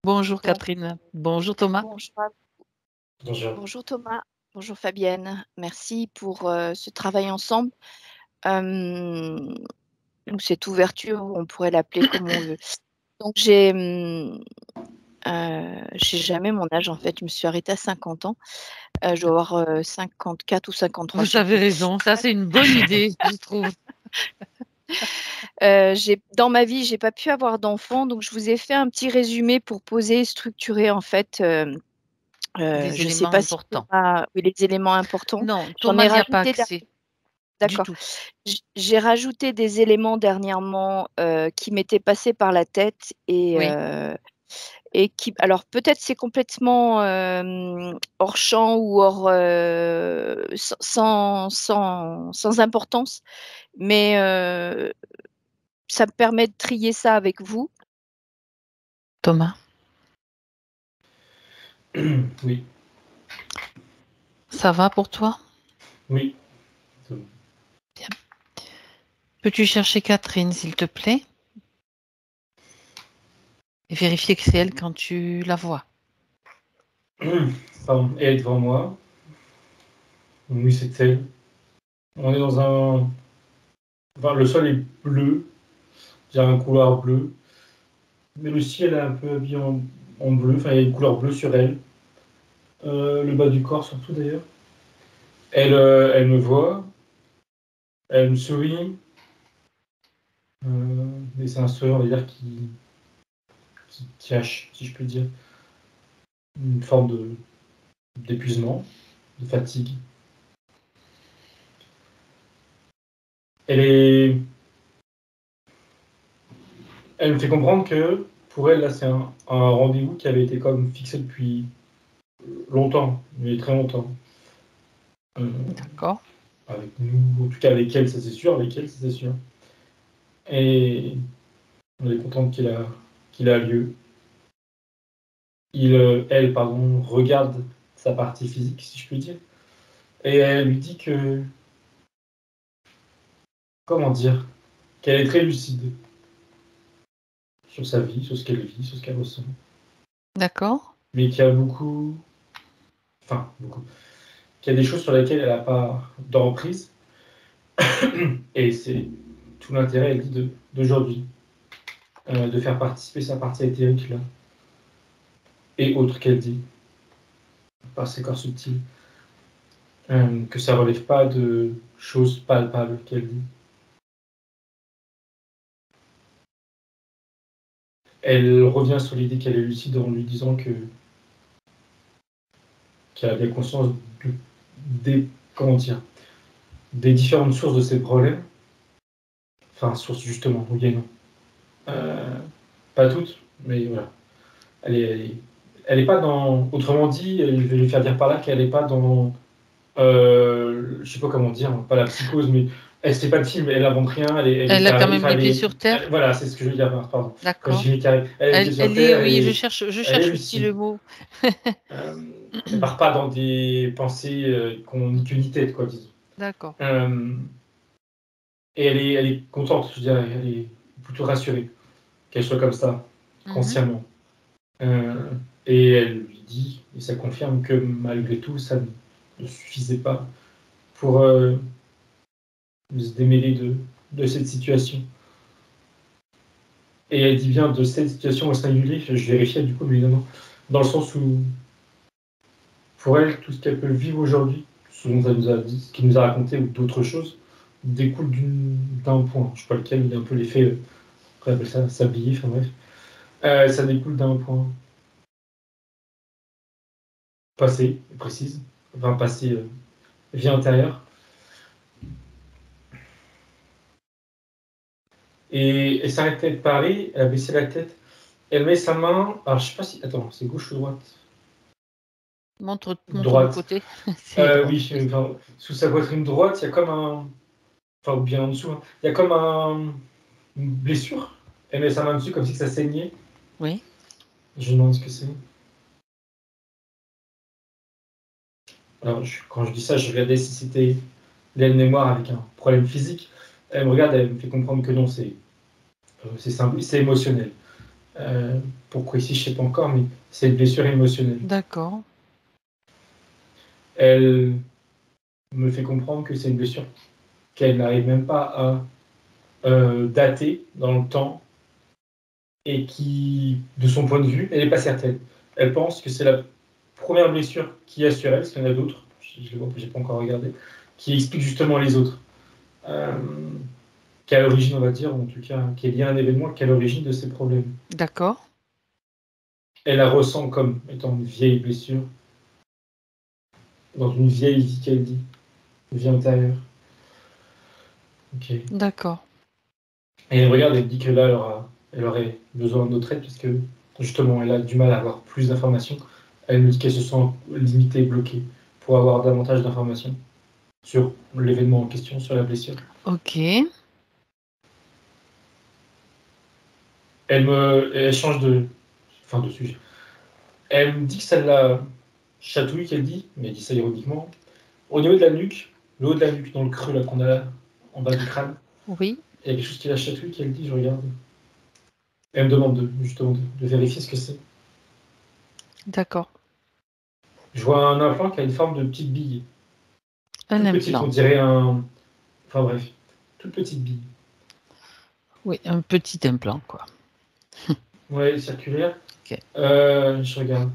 Bonjour Donc, Catherine. Bonjour Thomas. bonjour, Bonjour. bonjour Thomas, bonjour Fabienne. Merci pour ce travail ensemble. Euh, ou cette ouverture, on pourrait l'appeler comme on veut. Donc, j'ai jamais mon âge en fait. Je me suis arrêtée à 50 ans. Je dois avoir 54 ou 53, je Vous sais avez plus. raison, ça c'est une bonne idée, je trouve. Dans ma vie, j'ai pas pu avoir d'enfants, donc je vous ai fait un petit résumé pour poser et structurer en fait. Les Je ne sais éléments pas si importants. oui, les éléments importants. Non, J'en Thomas ai n'y a pas rajouté. accès du D'accord. tout. J'ai rajouté des éléments dernièrement qui m'étaient passés par la tête Oui, et qui, alors peut-être c'est complètement hors champ ou sans importance, mais ça me permet de trier ça avec vous. Thomas, Oui, ça va pour toi? oui. Bien. Peux-tu chercher Catherine, s'il te plaît? Et vérifier que c'est elle quand tu la vois. Pardon, elle est devant moi. Oui, c'est elle. On est dans un. Enfin, le sol est bleu. Il y a un couloir bleu. Mais le ciel est un peu habillé en bleu. Enfin, il y a une couleur bleue sur elle. Le bas du corps, surtout d'ailleurs. Elle me voit. Elle me sourit. Mais c'est un sourire, on va dire, qui cache, si je peux dire, une forme d'épuisement, de fatigue. Elle me fait comprendre que pour elle, là, c'est un rendez-vous qui avait été comme fixé depuis longtemps, mais très longtemps. D'accord. Avec nous, en tout cas avec elle, ça c'est sûr, avec elle, ça c'est sûr. Et on est content qu'il a lieu. Elle, pardon, regarde sa partie physique, si je peux dire, et elle lui dit que, comment dire, qu'elle est très lucide sur sa vie, sur ce qu'elle vit, sur ce qu'elle ressent, D'accord. mais qu'il y a beaucoup, qu'il y a des choses sur lesquelles elle n'a pas d'emprise, et c'est tout l'intérêt, elle dit, d'aujourd'hui, de faire participer sa partie éthérique là, et autres qu'elle dit, par ses corps subtils, que ça relève pas de choses palpables qu'elle dit. Elle revient sur l'idée qu'elle est lucide en lui disant qu'elle a bien conscience des, comment dire, des différentes sources de ses problèmes. Enfin, sources justement, oui et non. Pas toutes, mais voilà. Elle est pas dans. Autrement dit, je vais lui faire dire par là qu'elle n'est pas dans. Je sais pas comment dire, pas la psychose, mais elle se fait pas de film, elle invente rien, elle est Elle a quand carrée. même Enfin, les pieds sur terre. voilà, c'est ce que je veux dire, pardon. Quand je D'accord. dis carré, elle est pieds sur Elle est, terre, oui, je elle est cherche aussi lucide. le mot. Elle part pas dans des pensées qu'on ni queue ni tête, quoi, disons. D'accord. Et elle est contente, je dirais, elle est plutôt rassurée qu'elle soit comme ça, consciemment. Euh, et elle lui dit, et ça confirme que malgré tout, ça ne suffisait pas pour se démêler de cette situation. Et elle dit bien de cette situation au singulier, je vérifiais du coup, mais évidemment, dans le sens où, pour elle, tout ce qu'elle peut vivre aujourd'hui, ce dont elle nous a dit, ce qu'il nous a raconté ou d'autres choses, découle d'un point. Je sais pas lequel, il y a un peu l'effet, on appelle ça sablier, enfin bref. Ça découle d'un point passé, précise, enfin passé, vie intérieure. Et elle s'arrêtait de parler, elle a baissé la tête, elle met sa main, alors je sais pas si, attends, c'est gauche ou droite? Montre du Droite. côté. C'est droite. Oui, enfin, sous sa poitrine droite, il y a comme un, enfin bien en dessous, hein, il y a comme une blessure. Elle met sa main dessus comme si ça saignait. Oui. Je me demande ce que c'est. Alors, quand je dis ça, je regardais si c'était l'aile mémoire avec un problème physique. Elle me regarde, elle me fait comprendre que non, c'est simple, c'est émotionnel. Pourquoi ici, je ne sais pas encore, mais c'est une blessure émotionnelle. D'accord. Elle me fait comprendre que c'est une blessure qu'elle n'arrive même pas à dater dans le temps et qui, de son point de vue, elle n'est pas certaine. Elle pense que c'est la première blessure qu'il y a sur elle, parce qu'il y en a d'autres, je n'ai pas encore regardé, qui explique justement les autres. Qui est à l'origine, on va dire, ou en tout cas, qui est lié à un événement qui est à l'origine de ces problèmes. D'accord. Elle la ressent comme étant une vieille blessure, dans une vieille vie qu'elle dit, une vie intérieure. Ok. D'accord. Et elle regarde, elle dit que là, elle aurait besoin de notre aide, puisque justement, elle a du mal à avoir plus d'informations. Elle me dit qu'elle se sent limitée, bloquée, pour avoir davantage d'informations sur l'événement en question, sur la blessure. Ok. Elle change de sujet. Elle me dit que ça la chatouille, qu'elle dit, mais elle dit ça ironiquement, au niveau de la nuque, le haut de la nuque, dans le creux là qu'on a là, en bas du crâne. Oui. Il y a quelque chose qui la chatouille, qu'elle dit, je regarde. Elle me demande justement de vérifier ce que c'est. D'accord. Je vois un implant qui a une forme de petite bille. Un Toute petite, on implant. dirait un... Enfin bref, toute petite bille. Oui, un petit implant, quoi. Ouais, circulaire. Ok. Je regarde.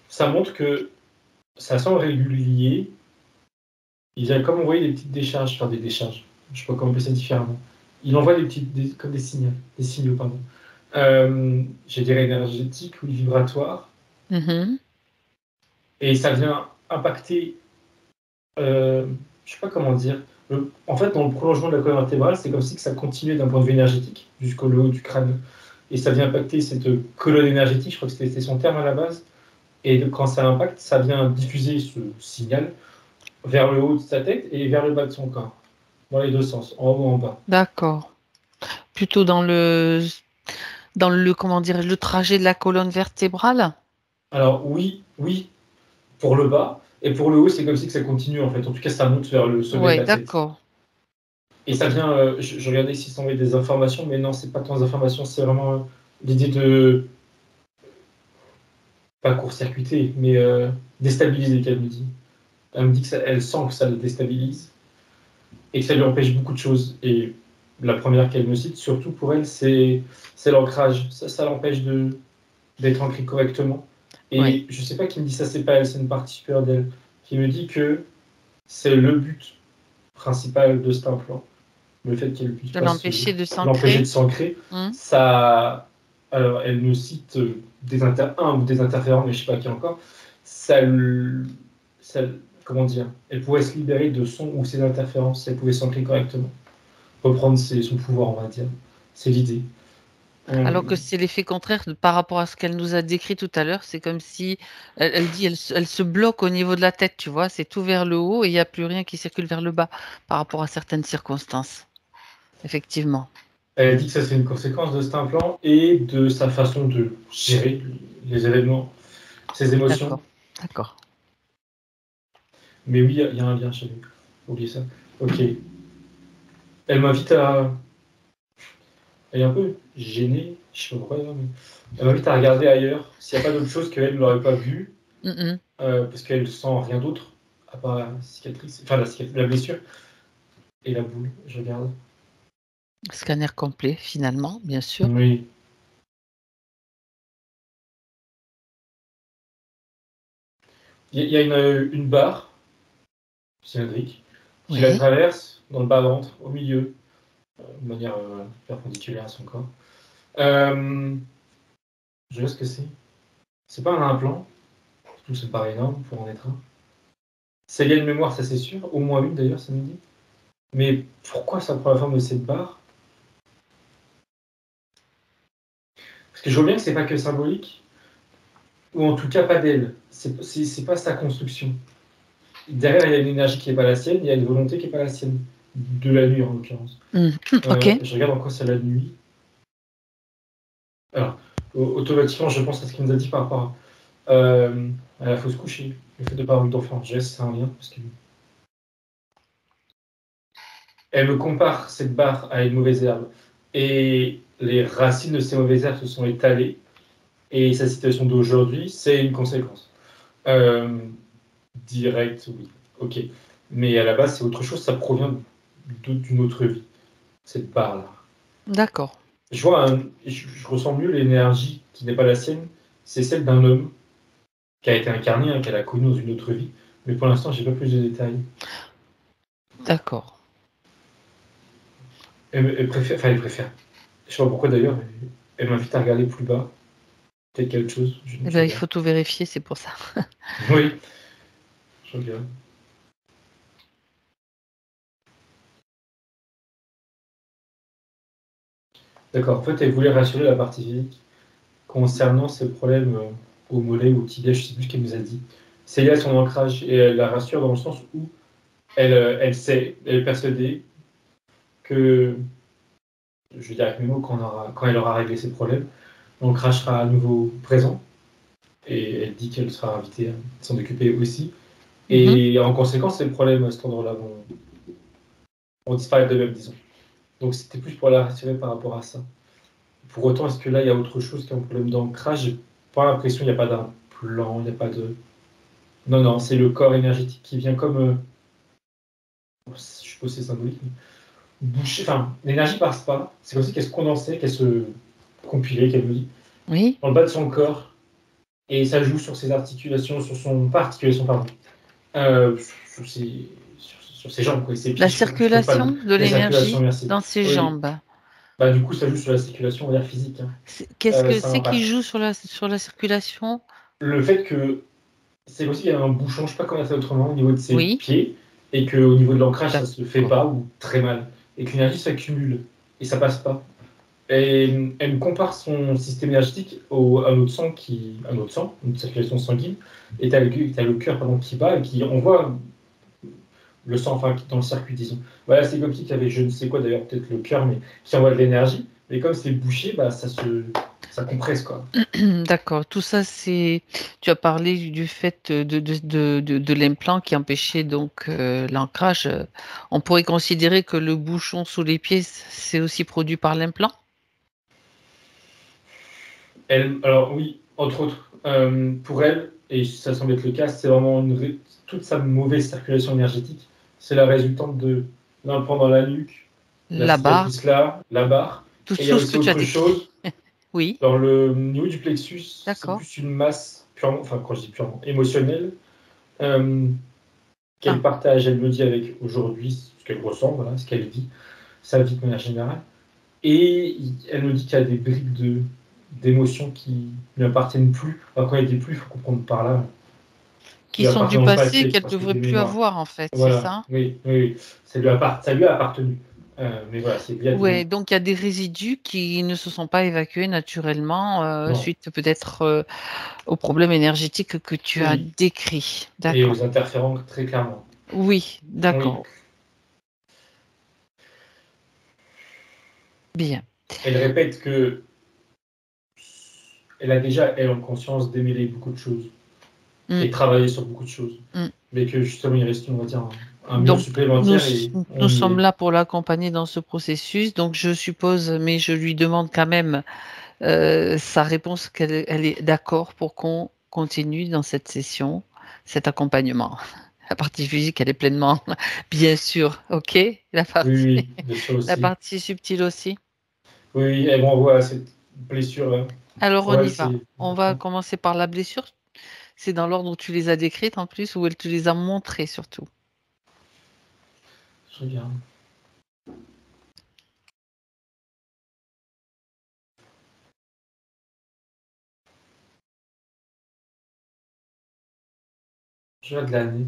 Ça montre que ça semble régulier. Il y a comme envoyer des petites décharges, enfin des décharges. Je sais pas comment on peut ça différemment. Il envoie comme des signaux, pardon. Je dirais énergétiques ou vibratoires. Et ça vient impacter, je sais pas comment dire. En fait, dans le prolongement de la colonne vertébrale, c'est comme si que ça continuait d'un point de vue énergétique jusqu'au haut du crâne. Et ça vient impacter cette colonne énergétique, je crois que c'était son terme à la base. Et quand ça impacte, ça vient diffuser ce signal vers le haut de sa tête et vers le bas de son corps. Dans les deux sens, en haut ou en bas. D'accord. Plutôt dans le comment dirais-je, le trajet de la colonne vertébrale? Alors oui, pour le bas. Et pour le haut, c'est comme si que ça continue en fait. En tout cas, ça monte vers le sommet de Ouais, la tête. d'accord. Et ça vient, je regardais si ça envoyait des informations, mais non, c'est pas tant des informations, c'est vraiment l'idée de, pas court-circuiter, mais déstabiliser, qu'elle me dit. Elle me dit qu'elle sent que ça le déstabilise et que ça lui empêche beaucoup de choses. Et la première qu'elle me cite, surtout pour elle, c'est l'ancrage. Ça l'empêche d'être ancré correctement. Et Oui. je sais pas qui me dit ça, c'est pas elle, c'est une partie supérieure d'elle, qui me dit que c'est le but principal de cet implant. Le fait qu'elle puisse De pas l'empêcher de l'empêcher s'ancrer. de s'ancrer, ça. Alors, elle me cite un ou des interférents, mais je sais pas qui encore. Ça, comment dire, elle pourrait se libérer de son ou ses interférences si elle pouvait s'ancrer correctement. Reprendre son pouvoir, on va dire. C'est l'idée. Alors que c'est l'effet contraire par rapport à ce qu'elle nous a décrit tout à l'heure. C'est comme si elle dit elle se bloque au niveau de la tête, tu vois. C'est tout vers le haut et il n'y a plus rien qui circule vers le bas par rapport à certaines circonstances. Effectivement. Elle dit que ça, c'est une conséquence de cet implant et de sa façon de gérer les événements, ses émotions. D'accord. Mais oui, il y a un lien chez lui. Oubliez ça. Ok. Elle m'invite à... Elle est un peu gênée, je sais pas pourquoi, mais elle m'invite à regarder ailleurs, s'il n'y a pas d'autre chose qu'elle n'aurait pas vu, parce qu'elle ne sent rien d'autre, à part la cicatrice, enfin la blessure et la boule. Je regarde. Scanner complet, finalement, bien sûr. Oui. Il y a une barre cylindrique qui la traverse dans le bas-ventre, au milieu, de manière perpendiculaire à son corps. Je vois ce que c'est. C'est pas un implant, tout ça me paraît énorme pour en être un. C'est lié à une mémoire, ça c'est sûr, au moins une d'ailleurs, ça me dit. Mais pourquoi ça prend la forme de cette barre? Parce que je vois bien que c'est pas que symbolique, ou en tout cas pas d'elle. C'est pas sa construction. Derrière, il y a une énergie qui n'est pas la sienne, il y a une volonté qui n'est pas la sienne. De la nuit en l'occurrence. Ok. Je regarde en quoi c'est la nuit. Alors, automatiquement, je pense à ce qu'il nous a dit par rapport à la fausse coucher, le fait de ne pas avoir eu d'enfant. Je laisse, c'est un lien. Parce que... Elle me compare cette barre à une mauvaise herbe. Et les racines de ces mauvaises herbes se sont étalées. Et sa situation d'aujourd'hui, c'est une conséquence. Direct, oui. Ok. Mais à la base, c'est autre chose. Ça provient d'une autre vie, cette barre-là. D'accord. Je ressens mieux l'énergie qui n'est pas la sienne. C'est celle d'un homme qui a été incarné, qu'elle a connu dans une autre vie. Mais pour l'instant, j'ai pas plus de détails. D'accord. Elle préfère. Je sais pas pourquoi d'ailleurs. Elle m'invite à regarder plus bas. Peut-être quelque chose. Eh ben, il faut tout vérifier, c'est pour ça. Oui. Je regarde. D'accord. En fait, elle voulait rassurer la partie physique concernant ses problèmes au mollet ou au tibia. Je sais plus ce qu'elle nous a dit. C'est lié à son ancrage et elle la rassure dans le sens où elle sait, elle est persuadée que, je veux dire avec mes mots, quand elle aura réglé ses problèmes, l'ancrage sera à nouveau présent. Et elle dit qu'elle sera invitée à s'en occuper aussi. Et en conséquence, les problèmes à cet endroit-là vont disparaître de même, disons. Donc c'était plus pour la rassurer par rapport à ça. Pour autant, est-ce que là, il y a autre chose qu'un problème d'ancrage? J'ai pas l'impression, il n'y a pas d'implant, il n'y a pas de... Non, non, c'est le corps énergétique qui vient comme... je suppose que c'est symbolique, mais boucher... Enfin, l'énergie passe pas. C'est comme si qu'elle se condensait, qu'elle se compilait, qu'elle me dit, Oui. dans le bas de son corps. Et ça joue sur ses articulations, sur son... Pas articulation, pardon. Sur ses jambes, quoi. Ses pieds, La circulation de l'énergie dans ses jambes. Bah, du coup, ça joue sur la circulation, on va dire physique. Hein. Qu'est-ce que Ça c'est qui impacte. joue sur la circulation? Le fait que c'est aussi qu'il y a un bouchon, je sais pas comment dire ça autrement, au niveau de ses Oui. pieds, et qu'au niveau de l'ancrage, ça se fait D'accord. pas ou très mal, et que l'énergie s'accumule et ça passe pas. Et elle me compare son système énergétique à un autre sang, une circulation sanguine, et t'as le cœur pardon, qui bat et qui envoie le sang, enfin, dans le circuit, disons. Voilà, c'est comme si tu avais je ne sais quoi, d'ailleurs, peut-être le cœur, mais qui envoie de l'énergie. Mais comme c'est bouché, bah, ça compresse, quoi. D'accord. Tout ça, c'est. Tu as parlé du fait de l'implant qui empêchait donc l'ancrage. On pourrait considérer que le bouchon sous les pieds, c'est aussi produit par l'implant? Alors oui, entre autres, pour elle, et ça semble être le cas, c'est vraiment toute sa mauvaise circulation énergétique. C'est la résultante de l'implant dans la nuque, la La barre, cicatrice là, la barre. toutes Et il y a choses aussi que tu as autre décrites. chose. Oui, Dans le niveau du plexus, c'est d'accord. plus une masse purement, enfin quand je dis purement, émotionnelle, euh, qu'elle Ah, partage, elle me dit avec aujourd'hui ce qu'elle ressent, voilà, ce qu'elle vit, sa vie de manière générale. Et elle me dit qu'il y a des bribes d'émotions qui ne lui appartiennent plus. Alors quand il y a des plus, il faut comprendre par là, qui qui lui sont du appartiennent au passé passé, qu'elle parce que devrait des plus mémoires. avoir, en fait, c'est Voilà, ça? oui, oui, oui. Ça lui a appartenu. Mais voilà, c'est lié à Ouais, des... donc il y a des résidus qui ne se sont pas évacués naturellement Non, suite peut-être aux problèmes énergétiques que tu as oui. décrits. Et D'accord. aux interférents, très clairement. Oui, Oui. d'accord. Bien. Elle répète que elle a déjà, elle, en conscience, démêlé beaucoup de choses Mm, et travaillé sur beaucoup de choses. mm. Mais que justement, il reste, on va dire, un mur Donc, nous, supplémentaire et nous on y sommes est. là pour l'accompagner dans ce processus. Donc, je suppose, mais je lui demande quand même sa réponse qu'elle elle est d'accord pour qu'on continue dans cette session, cet accompagnement. La partie physique, elle est pleinement, bien sûr, OK. La Oui, partie, oui, bien sûr la aussi. partie subtile aussi. Oui, oui, elle m'envoie cette blessure là. Alors, Pour on elle, y va. c'est On va important. commencer par la blessure. C'est dans l'ordre où tu les as décrites en plus, où elle te les a montrées surtout. Je regarde. Je regarde l'année.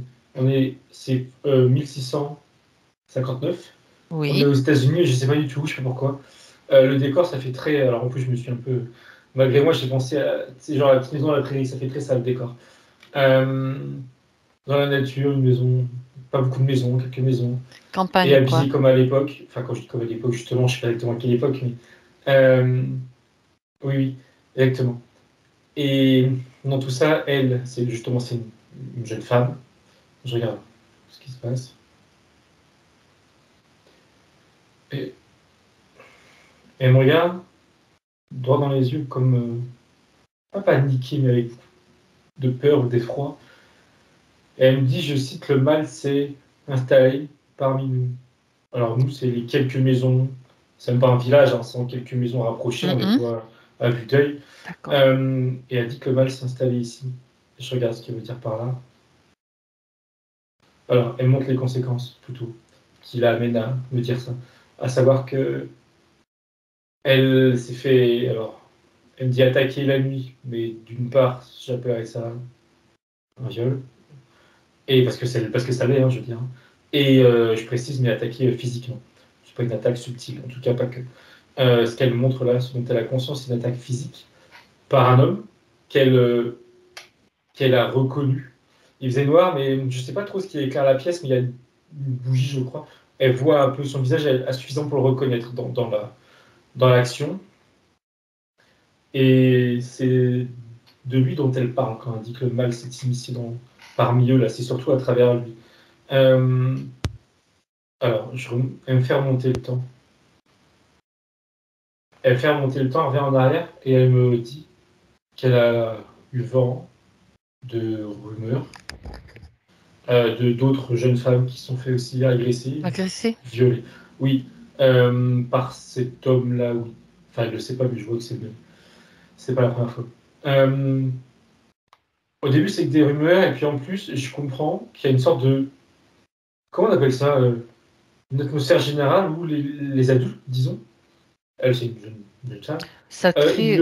C'est 1659. On est Oui, aux États-Unis, je sais pas du tout, je sais pas pourquoi. Le décor, ça fait très. Alors en plus, je me suis un peu. Malgré moi, j'ai pensé à. C'est genre la petite maison à la prairie, ça fait très ça le décor. Euh, Dans la nature, une maison. Pas beaucoup de maisons, quelques maisons. Et campagne, quoi. habillé comme à l'époque. Enfin, quand je dis comme à l'époque, justement, je sais pas exactement à quelle époque, mais. euh, oui, oui, exactement. Et dans tout ça, elle, c'est justement c'est une jeune femme. Je regarde ce qui se passe. Et elle me regarde droit dans les yeux, comme pas paniquée, mais avec de peur ou d'effroi. Et elle me dit, je cite, le mal s'est installé parmi nous. Alors nous, c'est les quelques maisons, c'est même pas un village, hein, c'est quelques maisons rapprochées, on les voit à vue d'œil. D'accord. Et elle dit que le mal s'est installé ici. Et je regarde ce qu'elle veut dire par là. Alors, elle montre les conséquences, plutôt, qui l'amènent à me dire ça. À savoir que elle s'est fait, alors, elle me dit attaquer la nuit, mais d'une part, j'appellerais ça un viol. Et parce que ça l'est, hein, je veux dire. Et je précise, mais attaquer physiquement. C'est pas une attaque subtile, en tout cas pas que. Ce qu'elle montre là, ce dont elle a conscience, c'est une attaque physique par un homme qu'elle a reconnu. Il faisait noir, mais je sais pas trop ce qui éclaire la pièce, mais il y a une bougie, je crois. Elle voit un peu son visage, elle a suffisant pour le reconnaître dans l'action. Et c'est de lui dont elle parle quand elle dit que le mal s'est initié parmi eux, là, c'est surtout à travers lui. Alors, elle me fait remonter le temps. Elle fait remonter le temps, elle revient en arrière, et elle me dit qu'elle a eu vent de rumeurs de d'autres jeunes femmes qui se sont fait aussi agresser, Agressé? violer. Oui, par cet homme-là, oui. Enfin, elle ne le sait pas, mais je vois que c'est le même. C'est pas la première fois. Au début, c'est que des rumeurs, et puis en plus, je comprends qu'il y a une sorte de... Comment on appelle ça une atmosphère générale où les adultes, disons, elle, c'est une jeune femme, Ça crée,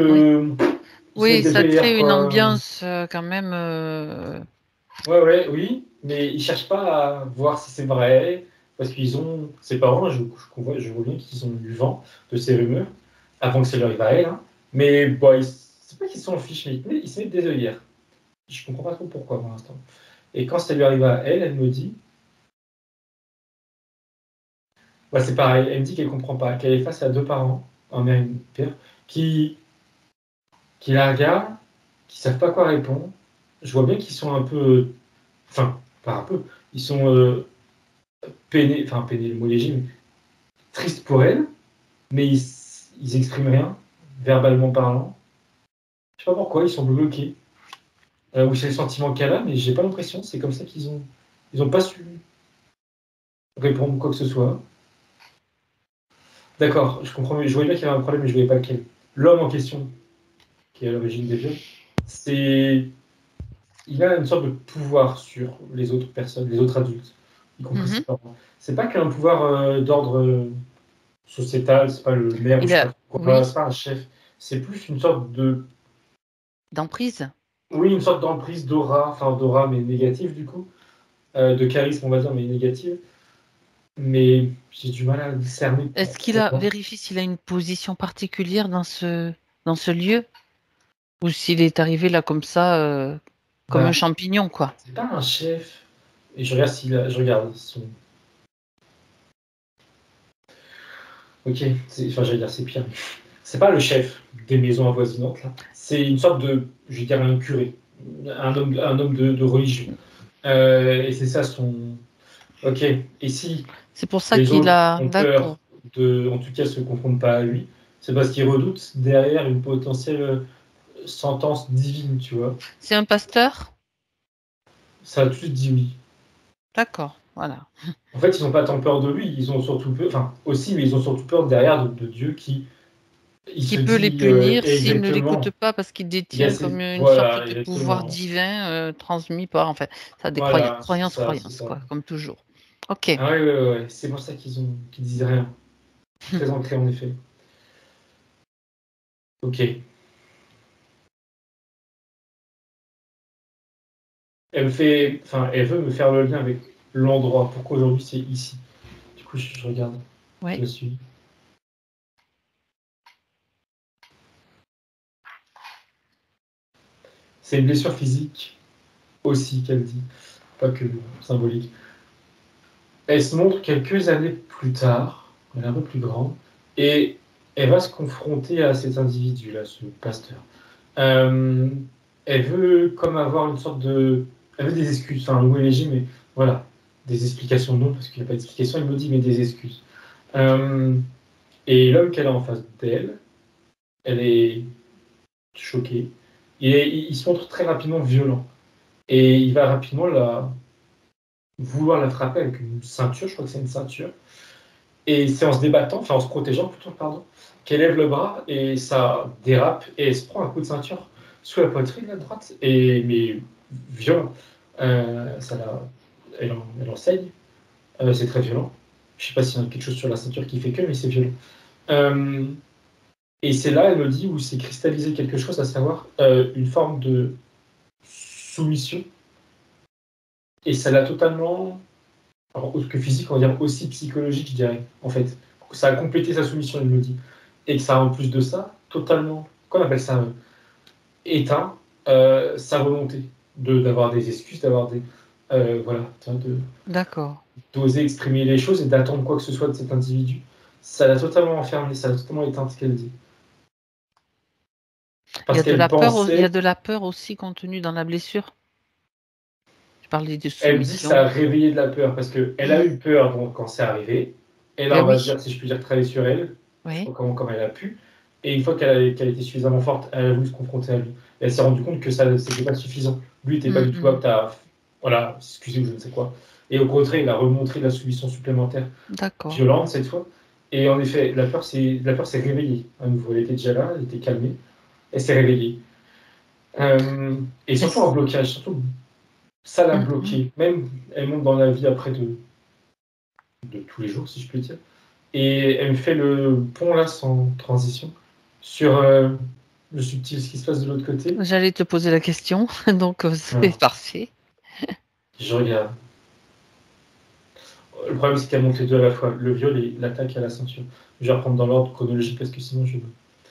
oui, ça crée une ambiance quand même. Oui, mais ils cherchent pas à voir si c'est vrai, parce qu'ils ont, ses parents, je vois bien qu'ils ont eu vent de ces rumeurs, avant que ça leur arrive à elle, hein. Mais bon, c'est pas qu'ils s'en fichent, mais ils se mettent des œillères. Je comprends pas trop pourquoi pour l'instant. Et quand ça lui arrive à elle, elle me dit, bah, c'est pareil, elle me dit qu'elle comprend pas, qu'elle est face à deux parents, un mère et un père, qui la regardent, qui savent pas quoi répondre. Je vois bien qu'ils sont un peu, enfin, pas un peu, ils sont peinés, le mot légitime, tristes pour elle, mais ils expriment rien, verbalement parlant. Je sais pas pourquoi, ils sont bloqués. Ou c'est le sentiment qu'elle a, mais j'ai pas l'impression, c'est comme ça ils ont pas su répondre quoi que ce soit. D'accord, je comprends, je voyais bien qu'il y avait un problème, mais je voyais pas lequel. L'homme en question, qui est à l'origine des viols, il a une sorte de pouvoir sur les autres personnes, les autres adultes, y compris ses parents. C'est pas qu'un pouvoir d'ordre sociétal, c'est pas le maire, c'est pas un chef, c'est plus une sorte d'emprise. Oui, une sorte d'emprise d'aura, mais négative du coup, de charisme, on va dire, mais négative. Mais j'ai du mal à discerner. Est-ce qu'il vérifie s'il a une position particulière dans ce lieu? Ou s'il est arrivé là comme ça, comme un champignon, quoi? C'est pas un chef. Et je regarde son... Ok, j'allais dire c'est pire. C'est pas le chef des maisons avoisinantes, là. C'est une sorte de, je vais dire, un curé, un homme de religion. Et c'est ça son... Ok, et si C'est pour ça les qu'il autres a... ont peur de, en tout cas, se confondent pas à lui, c'est parce qu'ils redoutent derrière une potentielle sentence divine, tu vois. C'est un pasteur? Ça a tout de suite dit oui. D'accord, voilà. En fait, ils n'ont pas tant peur de lui, ils ont surtout peur, enfin aussi, mais ils ont surtout peur derrière de Dieu qui peut les punir s'ils ne l'écoutent pas parce qu'il détient comme une sorte de pouvoir divin transmis par, en fait, ça a des croyances, quoi, comme toujours. Ok. Ah ouais. C'est pour ça qu'ils disent rien. Très ancré en effet. Ok. Elle veut me faire le lien avec l'endroit. Pourquoi aujourd'hui c'est ici? Du coup, je regarde. Ouais. Je suis. C'est une blessure physique aussi qu'elle dit, pas que symbolique. Elle se montre quelques années plus tard, elle est un peu plus grande, et elle va se confronter à cet individu-là, ce pasteur. Elle veut comme avoir une sorte de... Elle veut des excuses, enfin, le mot est léger, mais voilà, des explications non, parce qu'il n'y a pas d'explication, elle me dit, mais des excuses. Et l'homme qu'elle a en face d'elle, elle est choquée. Il se montre très rapidement violent. Et il va rapidement vouloir l'attraper avec une ceinture, je crois que c'est une ceinture. Et c'est en se débattant, enfin en se protégeant plutôt, pardon, qu'elle lève le bras et ça dérape et elle se prend un coup de ceinture sous la poitrine, à droite, mais violent. Elle en saigne. C'est très violent. Je ne sais pas s'il y a quelque chose sur la ceinture qui fait que, mais c'est violent. Et c'est là, elle me dit, où s'est cristallisé quelque chose, à savoir une forme de soumission. Et ça l'a totalement, alors, autre que physique, on va dire aussi psychologique, je dirais, en fait. Ça a complété sa soumission, elle me dit. Et que ça a, en plus de ça, totalement, qu'on appelle ça, éteint sa volonté d'avoir des excuses, d'avoir des. Voilà, D'accord. d'oser exprimer les choses et d'attendre quoi que ce soit de cet individu. Ça l'a totalement enfermé, ça l'a totalement éteint, ce qu'elle dit. Il y Parce a de qu'elle la peur, il y a pensait. de la peur aussi contenue dans la blessure. Je parlais de Elle me dit que ça soumission. a réveillé de la peur parce qu'elle a eu peur donc, quand c'est arrivé. Elle Ben a, on va oui, dire, si je puis dire, travaillé sur elle. Je sais oui. pas comment elle a pu. Et une fois qu'elle était suffisamment forte, elle a voulu se confronter à lui. Et elle s'est rendue compte que ça n'était pas suffisant. Lui n'était pas du tout apte à, voilà, excusez ou je ne sais quoi. Et au contraire, il a remontré de la soumission supplémentaire, D'accord. violente cette fois. Et en effet, la peur s'est réveillée à nouveau. Elle était déjà là, elle était calmée. Elle s'est réveillée. Et surtout en blocage, surtout ça l'a bloquée. Même elle monte dans la vie après de tous les jours, si je peux dire. Et elle me fait le pont là sans transition sur le subtil, ce qui se passe de l'autre côté. J'allais te poser la question, donc c'est Voilà. parfait. Je regarde. Le problème, c'est qu'elle monte les deux à la fois, le viol et l'attaque à la ceinture. Je vais reprendre dans l'ordre chronologique parce que sinon je.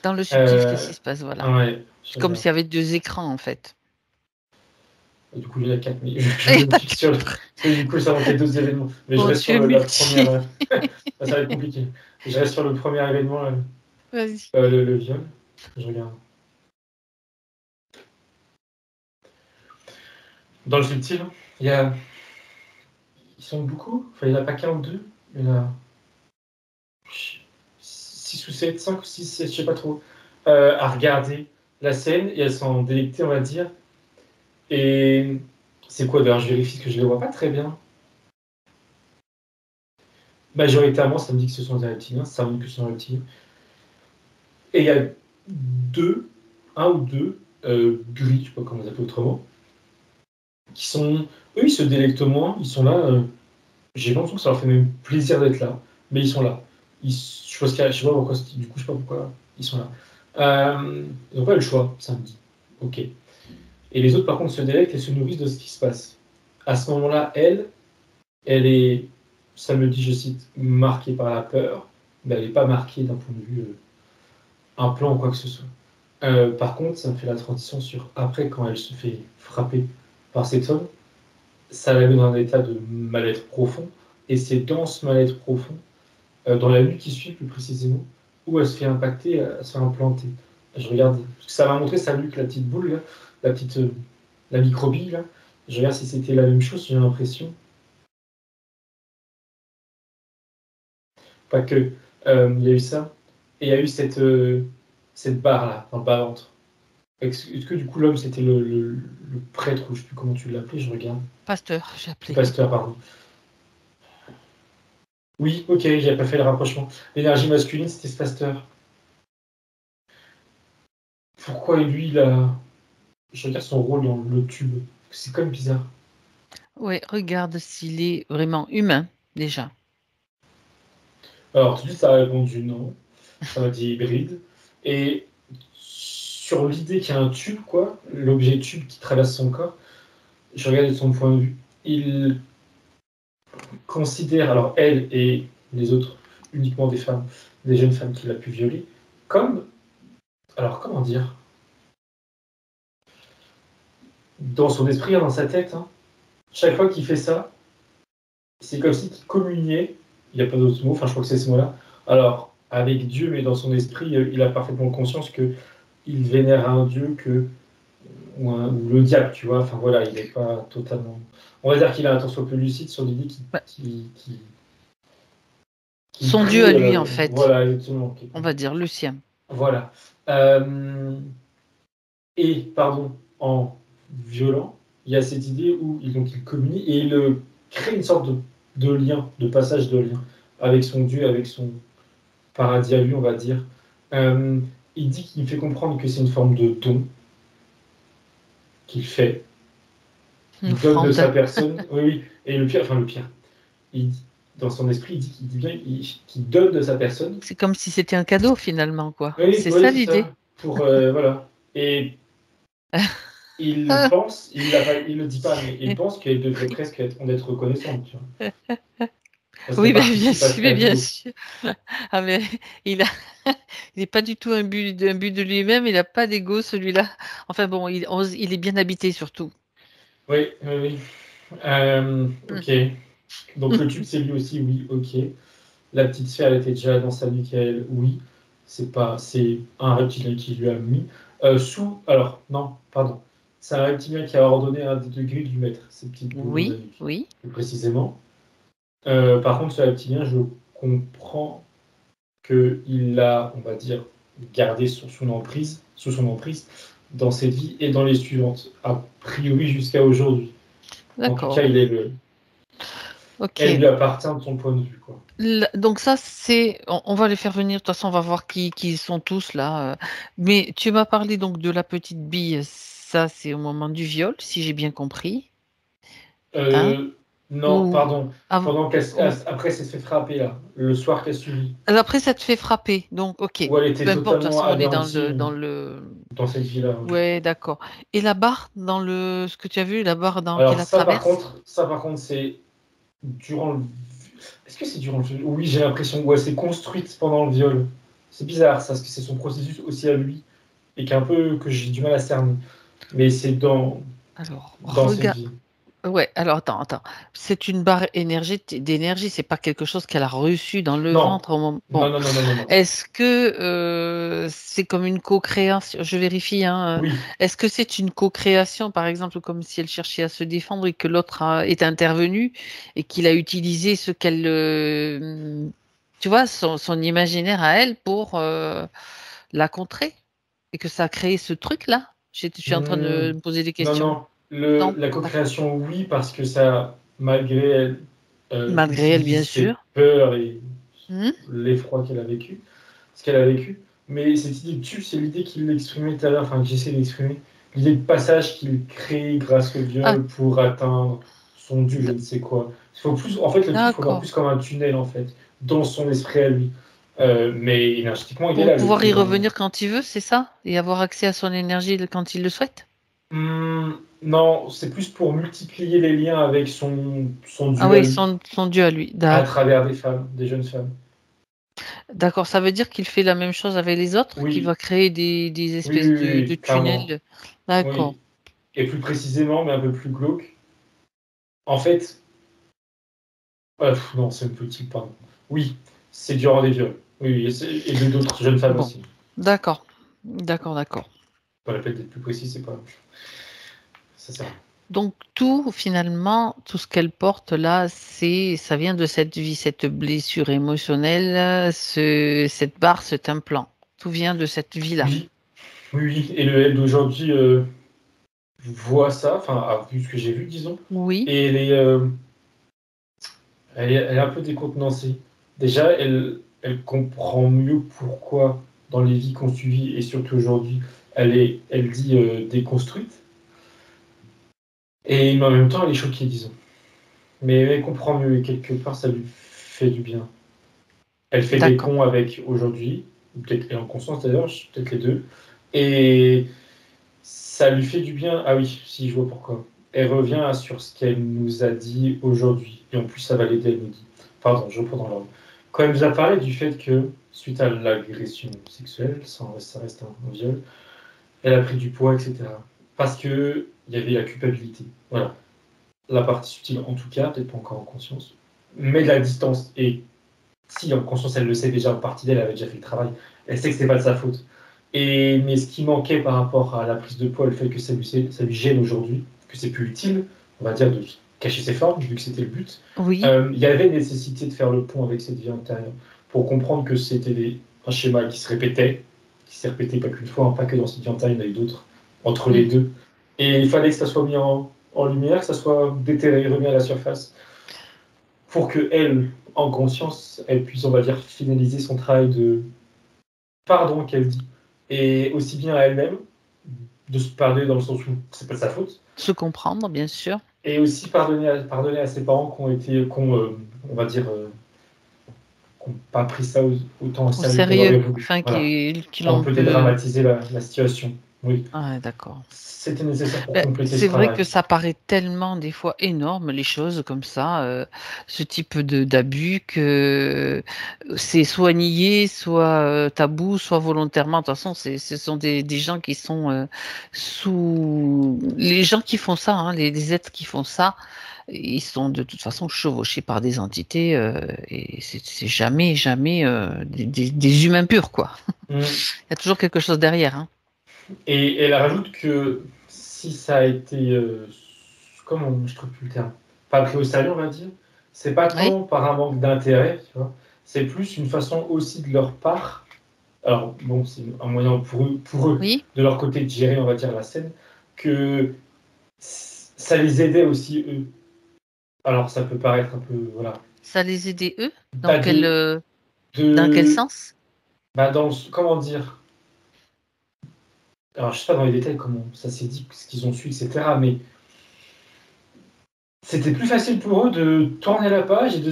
Dans le subtil, qu'est-ce qui se passe, voilà. Ouais, C'est comme s'il y avait 2 écrans, en fait. Et du coup, il y en a 4, mais Et je me fixe sur le. Parce que du coup, ça monte les deux événements. Mais je bon, reste tu sur es la multi. première. Ça va être compliqué. Je reste sur le premier événement, Vas-y. le viol. Je regarde. Dans le subtil, il y a. Ils sont beaucoup. Enfin, il n'y en a pas qu'un ou deux. Il y en a 6 ou 7, 5 ou 6, 7, je sais pas trop, à regarder la scène et elles sont délectées, on va dire. Et c'est quoi d'ailleurs? Je vérifie que je les vois pas très bien. Majoritairement, ça me dit que ce sont des reptiliens. Ça me dit que ce sont des reptiliens. Et il y a un ou deux gris, je sais pas comment on les appelle autrement, qui sont. Eux, ils se délectent moins. Ils sont là. J'ai l'impression que ça leur fait même plaisir d'être là. Mais ils sont là. Je pense je sais pas pourquoi. Du coup, je sais pas pourquoi ils sont là. Ils n'ont pas eu le choix, samedi. Ok. Et les autres, par contre, se délectent et se nourrissent de ce qui se passe. À ce moment-là, elle est, ça me dit, je cite, marquée par la peur, mais elle n'est pas marquée d'un point de vue un plan ou quoi que ce soit. Par contre, ça me fait la transition sur après, quand elle se fait frapper par cet homme, ça la met dans un état de mal-être profond. Et c'est dans ce mal-être profond, dans la nuit qui suit plus précisément, où elle se fait impacter, elle se fait implanter. Je regarde, parce que ça m'a montré sa nuque, la petite boule, là, la microbille, là. Je regarde si c'était la même chose, j'ai l'impression. Pas que. Il y a eu ça. Et il y a eu cette barre-là, dans le bas-ventre. Est-ce que du coup, l'homme, c'était le prêtre, ou je ne sais plus comment tu l'appelais, je regarde. Pasteur, j'ai Le appelé. pasteur, pardon. Oui, ok, j'avais pas fait le rapprochement. L'énergie masculine, c'était ce pasteur. Pourquoi lui, il a. Je regarde son rôle dans le tube. C'est comme bizarre. Oui, regarde s'il est vraiment humain, déjà. Alors, tout de suite, ça a répondu non. Ça m'a dit hybride. Et sur l'idée qu'il y a un tube, quoi, l'objet tube qui traverse son corps, je regarde de son point de vue. Il considère, alors elle et les autres, uniquement des femmes, des jeunes femmes qu'il a pu violer, comme. Alors, comment dire? Dans son esprit, dans sa tête, hein, chaque fois qu'il fait ça, c'est comme si il communiait, il n'y a pas d'autre mot, enfin je crois que c'est ce mot-là, alors avec Dieu, mais dans son esprit, il a parfaitement conscience qu'il vénère un Dieu ou le diable, tu vois, enfin voilà, il n'est pas totalement. On va dire qu'il a un tant soit peu lucide sur l'idée Bah, Son dieu à lui, en fait. Voilà, exactement. On va dire le sien. Voilà. Et, pardon, en violent, il y a cette idée où il communie et il crée une sorte de lien, de passage de lien avec son dieu, avec son paradis à lui, on va dire. Il dit qu'il fait comprendre que c'est une forme de don qu'il fait. Il donne de sa personne. Oui, oui. Et le pire, dans son esprit, il dit bien qu'il donne de sa personne. C'est comme si c'était un cadeau finalement, quoi. Oui, c'est oui, ça l'idée. Pour voilà. Et il pense, il le dit pas, mais il pense qu'elle devrait presque en être reconnaissante. Tu vois. Oui, bien sûr, bien sûr. Ah, mais il n'est pas du tout un but de lui-même. Il n'a pas d'ego, celui-là. Enfin bon, il est bien habité surtout. Oui, oui, oui. Ok. Donc le tube, c'est lui aussi, oui, ok. La petite sphère, elle était déjà dans sa nuque à elle, oui. C'est un reptilien qui lui a mis. Alors, non, pardon. C'est un reptilien qui a ordonné à des degrés de lui mettre ses petites boules dans la nuque. Oui. Plus précisément. Par contre, ce reptilien, je comprends qu'il l'a, on va dire, gardé sous son emprise dans cette vie et dans les suivantes. A priori, jusqu'à aujourd'hui. En tout cas, il est le... Okay. Elle lui appartient de son point de vue, quoi. Donc ça, on va les faire venir. De toute façon, on va voir qui sont tous là. Mais tu m'as parlé donc de la petite bille. Ça, c'est au moment du viol, si j'ai bien compris. Non, pardon. Après, ça se fait frapper, là. Le soir qu'elle suivi. Après, ça te fait frapper. Donc, ok. Où elle était peu importe, de toute façon, on est dans cette vie-là. Ouais, d'accord. Et la barre dans ce que tu as vu, la barre dans Alors, qu'elle traverse. Ça, par contre, c'est durant le... Est-ce que c'est durant le viol? Oui, j'ai l'impression. Ouais, c'est construite pendant le viol. C'est bizarre, ça, parce que c'est son processus aussi à lui. Et que j'ai du mal à cerner. Mais c'est dans cette vie. Ouais, alors attends. C'est une barre d'énergie, c'est pas quelque chose qu'elle a reçu dans le ventre au moment. Bon. Non. Est-ce que c'est comme une co-création? Je vérifie, hein. Oui. Est-ce que c'est une co-création, par exemple, comme si elle cherchait à se défendre et que l'autre est intervenu et qu'il a utilisé ce qu'elle, tu vois, son imaginaire à elle pour la contrer et que ça a créé ce truc-là? Je suis en train de me poser des questions. Non. La co-création, oui, parce que ça, malgré elle, bien sûr, peur et l'effroi qu'elle a vécu, ce qu'elle a vécu. Mais cette idée de tube, c'est l'idée qu'il l'exprimait tout à l'heure, enfin que j'essaie d'exprimer, l'idée de passage qu'il crée grâce au viol pour atteindre son dieu, je ne sais quoi. En fait, le tube, faut voir plus comme un tunnel, en fait, dans son esprit à lui. Mais énergétiquement, il est là. Pour pouvoir y revenir quand il veut, c'est ça? Et avoir accès à son énergie quand il le souhaite? Non, c'est plus pour multiplier les liens avec son dieu à lui. Son dieu à lui. À travers des jeunes femmes. D'accord, ça veut dire qu'il fait la même chose avec les autres, qu'il va créer des espèces de tunnels. D'accord. Oui. Et plus précisément, mais un peu plus glauque, en fait... non, c'est un petit, pardon. Oui, c'est durant des viols. Oui, et de d'autres jeunes femmes aussi. D'accord. Pas la peine d'être plus précis, c'est pas... Ça sert. Donc finalement, tout ce qu'elle porte là, ça vient de cette vie, cette blessure émotionnelle, cette barre, cet implant. Tout vient de cette vie-là. Oui. Et le elle d'aujourd'hui voit ça, enfin, a vu ce que j'ai vu, disons. Oui. Et elle est un peu décontenancée. Déjà, elle comprend mieux pourquoi, dans les vies qu'on suivit, et surtout aujourd'hui, elle dit déconstruite. Et en même temps, elle est choquée, disons. Mais elle comprend mieux, et quelque part, ça lui fait du bien. Elle fait des ponts avec aujourd'hui, peut-être, et en conscience d'ailleurs, peut-être les deux. Et ça lui fait du bien. Ah oui, si, je vois pourquoi. Elle revient sur ce qu'elle nous a dit aujourd'hui. Et en plus, ça va l'aider, elle nous dit. Pardon, je reprends dans l'ordre. Quand elle nous a parlé du fait que, suite à l'agression sexuelle, ça reste un viol, elle a pris du poids, etc. Parce qu'il y avait la culpabilité. Voilà. La partie subtile, en tout cas, peut-être pas encore en conscience, mais de la distance. Et si en conscience, elle le sait déjà, en partie d'elle avait déjà fait le travail, elle sait que c'est pas de sa faute. Mais ce qui manquait par rapport à la prise de poids, le fait que ça lui gêne aujourd'hui, que c'est plus utile, on va dire, cacher ses formes, vu que c'était le but. Oui, Il y avait nécessité de faire le pont avec cette vie antérieure pour comprendre que c'était un schéma qui s'est répété pas qu'une fois, hein, pas que dans cette vie antérieure, il y en a eu d'autres, entre les deux. Et il fallait que ça soit mis en lumière, que ça soit déterré, remis à la surface, pour que elle, en conscience, elle puisse, on va dire, finaliser son travail de pardon qu'elle dit. Et aussi bien à elle-même, de se pardonner dans le sens où c'est pas de sa faute, se comprendre, bien sûr. et aussi pardonner à ses parents on va dire, qui n'ont pas pris ça autant au Au sérieux qu'elle sérieux, aurait voulu. enfin, Voilà. qui Qui ont un l'ont peu peu... dédramatisé la situation. Oui. Ah, d'accord. C'était nécessaire pour compléter ce C'est vrai travail. que ça paraît tellement des fois énorme, les choses comme ça, ce type d'abus, que c'est soit nié, soit tabou, soit volontairement. De toute façon, ce sont des gens qui sont sous... Les gens qui font ça, hein, les êtres qui font ça, ils sont de toute façon chevauchés par des entités et c'est jamais, jamais des humains purs, quoi. Mm. Il y a toujours quelque chose derrière, hein. Et elle rajoute que si ça a été, comment je trouve plus le terme, pas pris au sérieux, on va dire, c'est pas Oui, tant par un manque d'intérêt, tu vois, c'est plus une façon aussi de leur part. Alors bon, c'est un moyen pour eux, oui. de leur côté, de gérer, on va dire, la scène, que ça les aidait aussi eux. Alors ça peut paraître un peu, voilà, Ça les aidait eux? bah Dans quel de, sens? bah comment dire. Alors je sais pas dans les détails comment ça s'est dit, ce qu'ils ont su, etc. Mais c'était plus facile pour eux de tourner la page et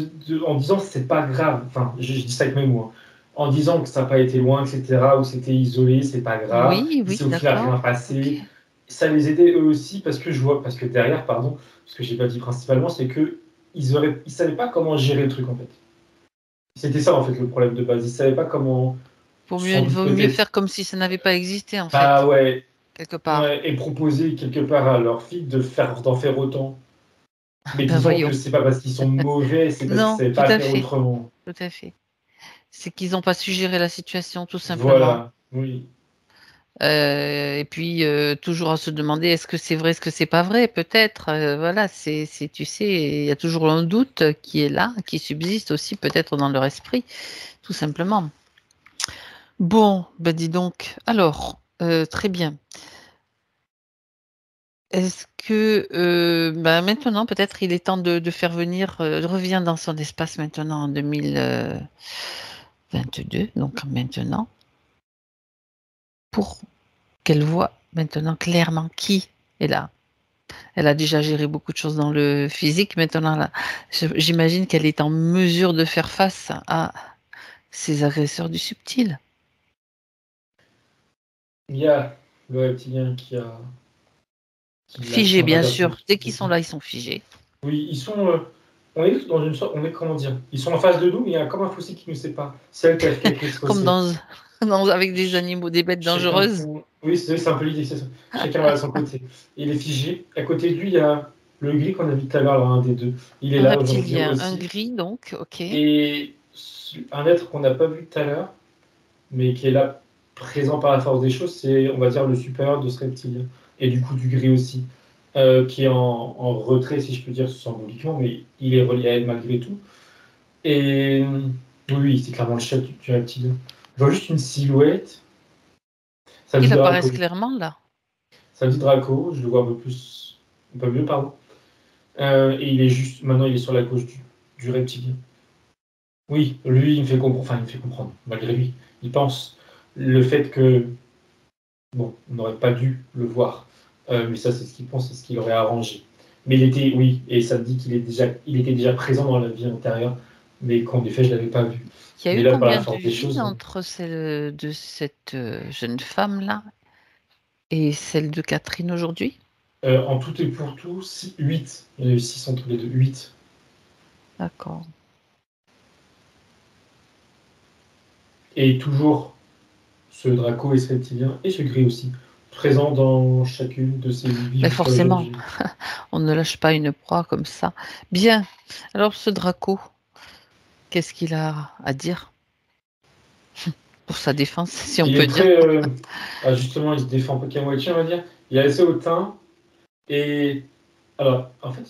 en disant que c'est pas grave. Enfin, je dis ça avec mes mots, hein. En disant que ça n'a pas été loin, etc. Ou c'était isolé, c'est pas grave. Oui, oui, C'est au final d'accord. rien Ok. passé. Ça les aidait eux aussi parce que parce que derrière, pardon, ce que j'ai pas dit principalement, c'est que ils savaient pas comment gérer le truc en fait. C'était ça en fait le problème de base. Ils savaient pas comment, sans doute Vaut mieux peut-être. faire comme si ça n'avait pas existé, en Ah fait, ouais, quelque part. ouais, et proposer quelque part à leur fille d'en faire autant. Mais Ben disons que voyons. c'est pas parce qu'ils sont mauvais, c'est parce qu'ils Non, savaient tout pas à faire fait, autrement. tout à fait. C'est qu'ils n'ont pas su gérer la situation, tout simplement. Voilà, oui. Et puis, toujours à se demander, est-ce que c'est vrai, est-ce que c'est pas vrai? Peut-être. Voilà, tu sais, il y a toujours un doute qui est là, qui subsiste aussi peut-être dans leur esprit, tout simplement. Bon, ben dis donc. Alors, très bien. Est-ce que bah, maintenant, peut-être, il est temps de faire venir, revient dans son espace maintenant en 2022, donc maintenant, pour qu'elle voit maintenant clairement qui est là. Elle a déjà géré beaucoup de choses dans le physique. Maintenant, là, j'imagine qu'elle est en mesure de faire face à ces agresseurs du subtil. Il y a le reptilien qui l'a, Figés, on va bien dire, sûr. Dès qu'ils sont là, ils sont figés. oui, ils sont. On est dans une sorte. On est, comment dire. Ils sont en face de nous, mais il y a comme un fossé qui nous sépare. C'est elle qui a créé ce Comme fossé. avec des animaux, des bêtes Chacun dangereuses. son. Oui, c'est un peu l'idée, c'est ça. Chacun va à son côté. Il est figé. À côté de lui, il y a le gris qu'on a vu tout à l'heure, alors un des deux. Il est Un là aujourd'hui reptilien, un aussi. gris, donc, ok. Et un être qu'on n'a pas vu tout à l'heure, mais qui est là, présent par la force des choses, c'est, on va dire, le supérieur de ce reptilien. Et du coup, du gris aussi, qui est en retrait, si je peux dire, symboliquement, mais il est relié à elle malgré tout. Et oui, c'est clairement le chef du reptilien. Je vois juste une silhouette. Ça me dit Qu'ils Draco. apparaissent clairement là. Ça me dit Draco, je le vois un peu plus, un peu mieux, pardon. Et il est juste, maintenant, il est sur la gauche du reptilien. Oui, lui, il me fait comprendre, enfin, il me fait comprendre, malgré lui. Il pense le fait que bon, on n'aurait pas dû le voir. Mais ça, c'est ce qu'il pense, c'est ce qu'il aurait arrangé. Mais il était, oui, et ça me dit il était déjà présent dans la vie antérieure, mais qu'en effet, je ne l'avais pas vu. Il y a Mais eu là, par la combien de force des vies choses, entre celle de cette jeune femme-là et celle de Catherine aujourd'hui? en tout et pour tout, 8. Il y en a eu 6 entre les deux. 8. D'accord. Et toujours ce Draco et ce reptilien, et ce gris aussi, présent dans chacune de ces vies Mais jusqu'à forcément, aujourd'hui. on ne lâche pas une proie comme ça. Bien. Alors, ce Draco, qu'est-ce qu'il a à dire pour sa défense, si on Il est peut dire? très. Justement, il se défend un peu qu'à moitié, on va dire. Il est assez hautain, et. Alors, en fait,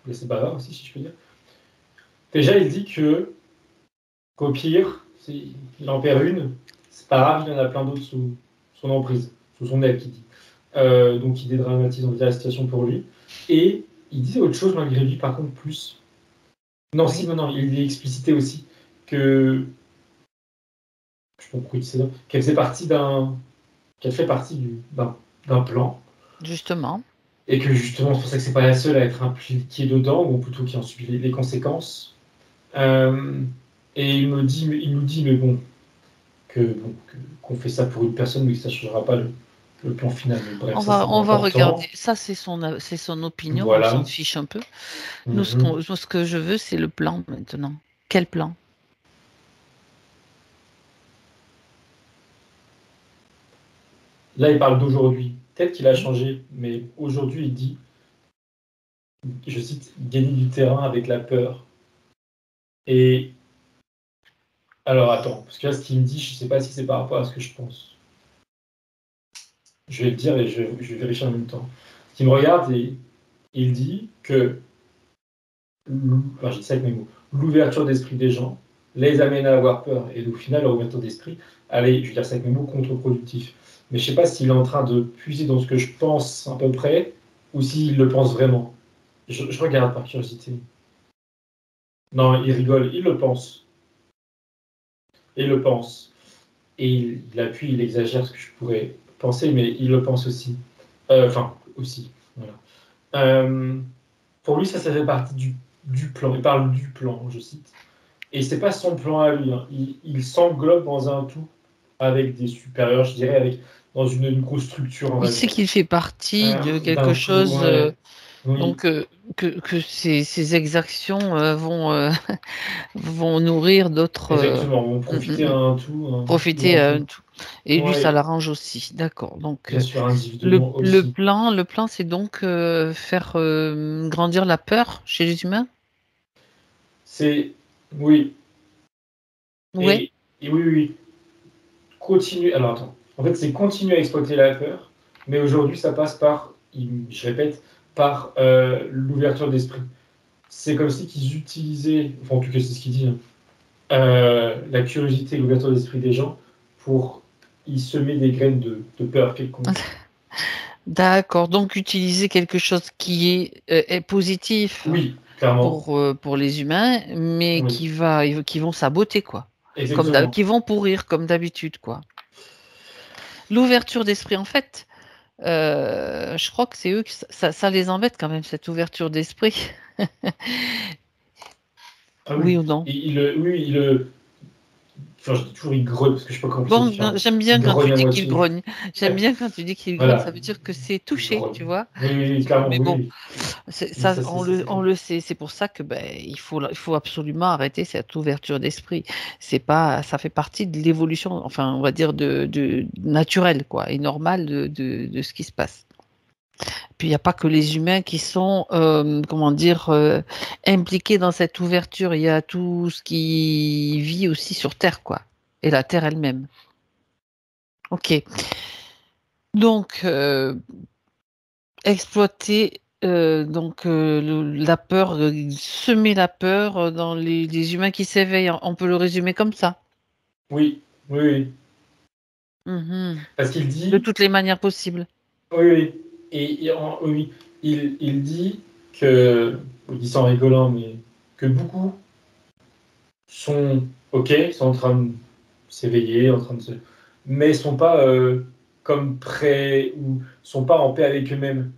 mais c'est pas grave aussi, si je peux dire. Déjà, il dit qu'au pire, s'il en perd une, c'est pas grave, il y en a plein d'autres sous son emprise, sous son aile, qu'il dit. Donc il dédramatise, on va dire, la situation pour lui. Et il dit autre chose malgré lui, par contre, plus. Non, Oui. si, non, il est explicité aussi que. Je sais pas pourquoi il dit ça, qu'elle faisait partie qu'elle fait partie d'un plan. Justement. Et que justement, c'est pour ça que c'est pas la seule à être impliquée dedans, ou plutôt qui en subit les conséquences. Et il nous dit, mais bon, qu'on fait ça pour une personne, mais que ça ne changera pas le plan final. Mais bref, On ça c'est va important. regarder. Ça, c'est son opinion. On Voilà. s'en fiche un peu. Nous, Mhm. ce que je veux, c'est le plan maintenant. Quel plan? Là, il parle d'aujourd'hui. Peut-être qu'il a changé, mais aujourd'hui, il dit, je cite, gagner du terrain avec la peur. Et alors, attends, parce que là, ce qu'il me dit, je ne sais pas si c'est par rapport à ce que je pense. Je vais le dire et je vais vérifier en même temps. Il me regarde et il dit que, enfin, je dis ça avec mes mots, l'ouverture d'esprit des gens les amène à avoir peur. Et au final, leur ouverture d'esprit, allez, je vais dire ça avec mes mots, contre-productif. Mais je ne sais pas s'il est en train de puiser dans ce que je pense à peu près, ou s'il le pense vraiment. Je regarde par curiosité. Non, il rigole, il le pense. Il le pense. Et il appuie, il exagère ce que je pourrais penser, mais il le pense aussi. Enfin, aussi. Voilà. Pour lui, ça fait partie du plan. Il parle du plan, je cite. Et c'est pas son plan à lui. Hein. Il s'englobe dans un tout avec des supérieurs, je dirais, dans une grosse structure, on Il va sait dire. qu'il fait partie de quelque D'un tout, chose, ouais. Oui, donc que ces exactions vont nourrir d'autres. exactement. On Mm, profiter mm, mm. à un tout, un Profiter grand tout. tout. Et lui, ça Ouais, l'arrange aussi. D'accord. Donc, bien sûr, individuellement aussi. le plan, c'est donc faire grandir la peur chez les humains? C'est, oui, Ouais. et oui, oui, oui. Continue. Alors attends. En fait, c'est continuer à exploiter la peur, mais aujourd'hui, ça passe par, je répète, par l'ouverture d'esprit. C'est comme si qu'ils utilisaient, enfin en tout cas c'est ce qu'il dit, hein, la curiosité et l'ouverture d'esprit des gens pour y semer des graines de peur quelconque. D'accord. Donc, utiliser quelque chose qui est positif Oui, clairement. pour les humains, mais Oui, qui vont saboter, quoi. exactement. Qui vont pourrir, comme d'habitude, quoi. L'ouverture d'esprit, en fait, je crois que c'est eux, ça les embête quand même, cette ouverture d'esprit. Ah Oui oui. ou non? Et oui, enfin, je dis toujours il grogne parce que je suis pas compris de Bon, faire. j'aime Il bien quand grogne tu à dis qu'il moitié. grogne. J'aime bien quand tu dis qu'il grogne, ça Voilà. veut dire que c'est Il touché, grogne. tu vois. Oui, oui, oui, clairement, Mais oui, bon, oui. Mais ça, ça, c'est on clair. le sait. C'est pour ça que ben, il faut absolument arrêter cette ouverture d'esprit. C'est pas, ça fait partie de l'évolution, enfin, on va dire de naturelle, quoi, et normale de ce qui se passe. Puis il n'y a pas que les humains qui sont, comment dire, impliqués dans cette ouverture. Il y a tout ce qui vit aussi sur Terre, quoi, et la Terre elle-même. Ok. Donc, exploiter la peur, semer la peur dans les humains qui s'éveillent. On peut le résumer comme ça. Oui, oui, oui. Mhm. Parce qu'il De dit, toutes les manières possibles. oui, oui. Oui, il dit que, il dit ça en rigolant, mais que beaucoup sont OK, sont en train de s'éveiller, en train de se, mais sont pas comme prêts ou sont pas en paix avec eux-mêmes.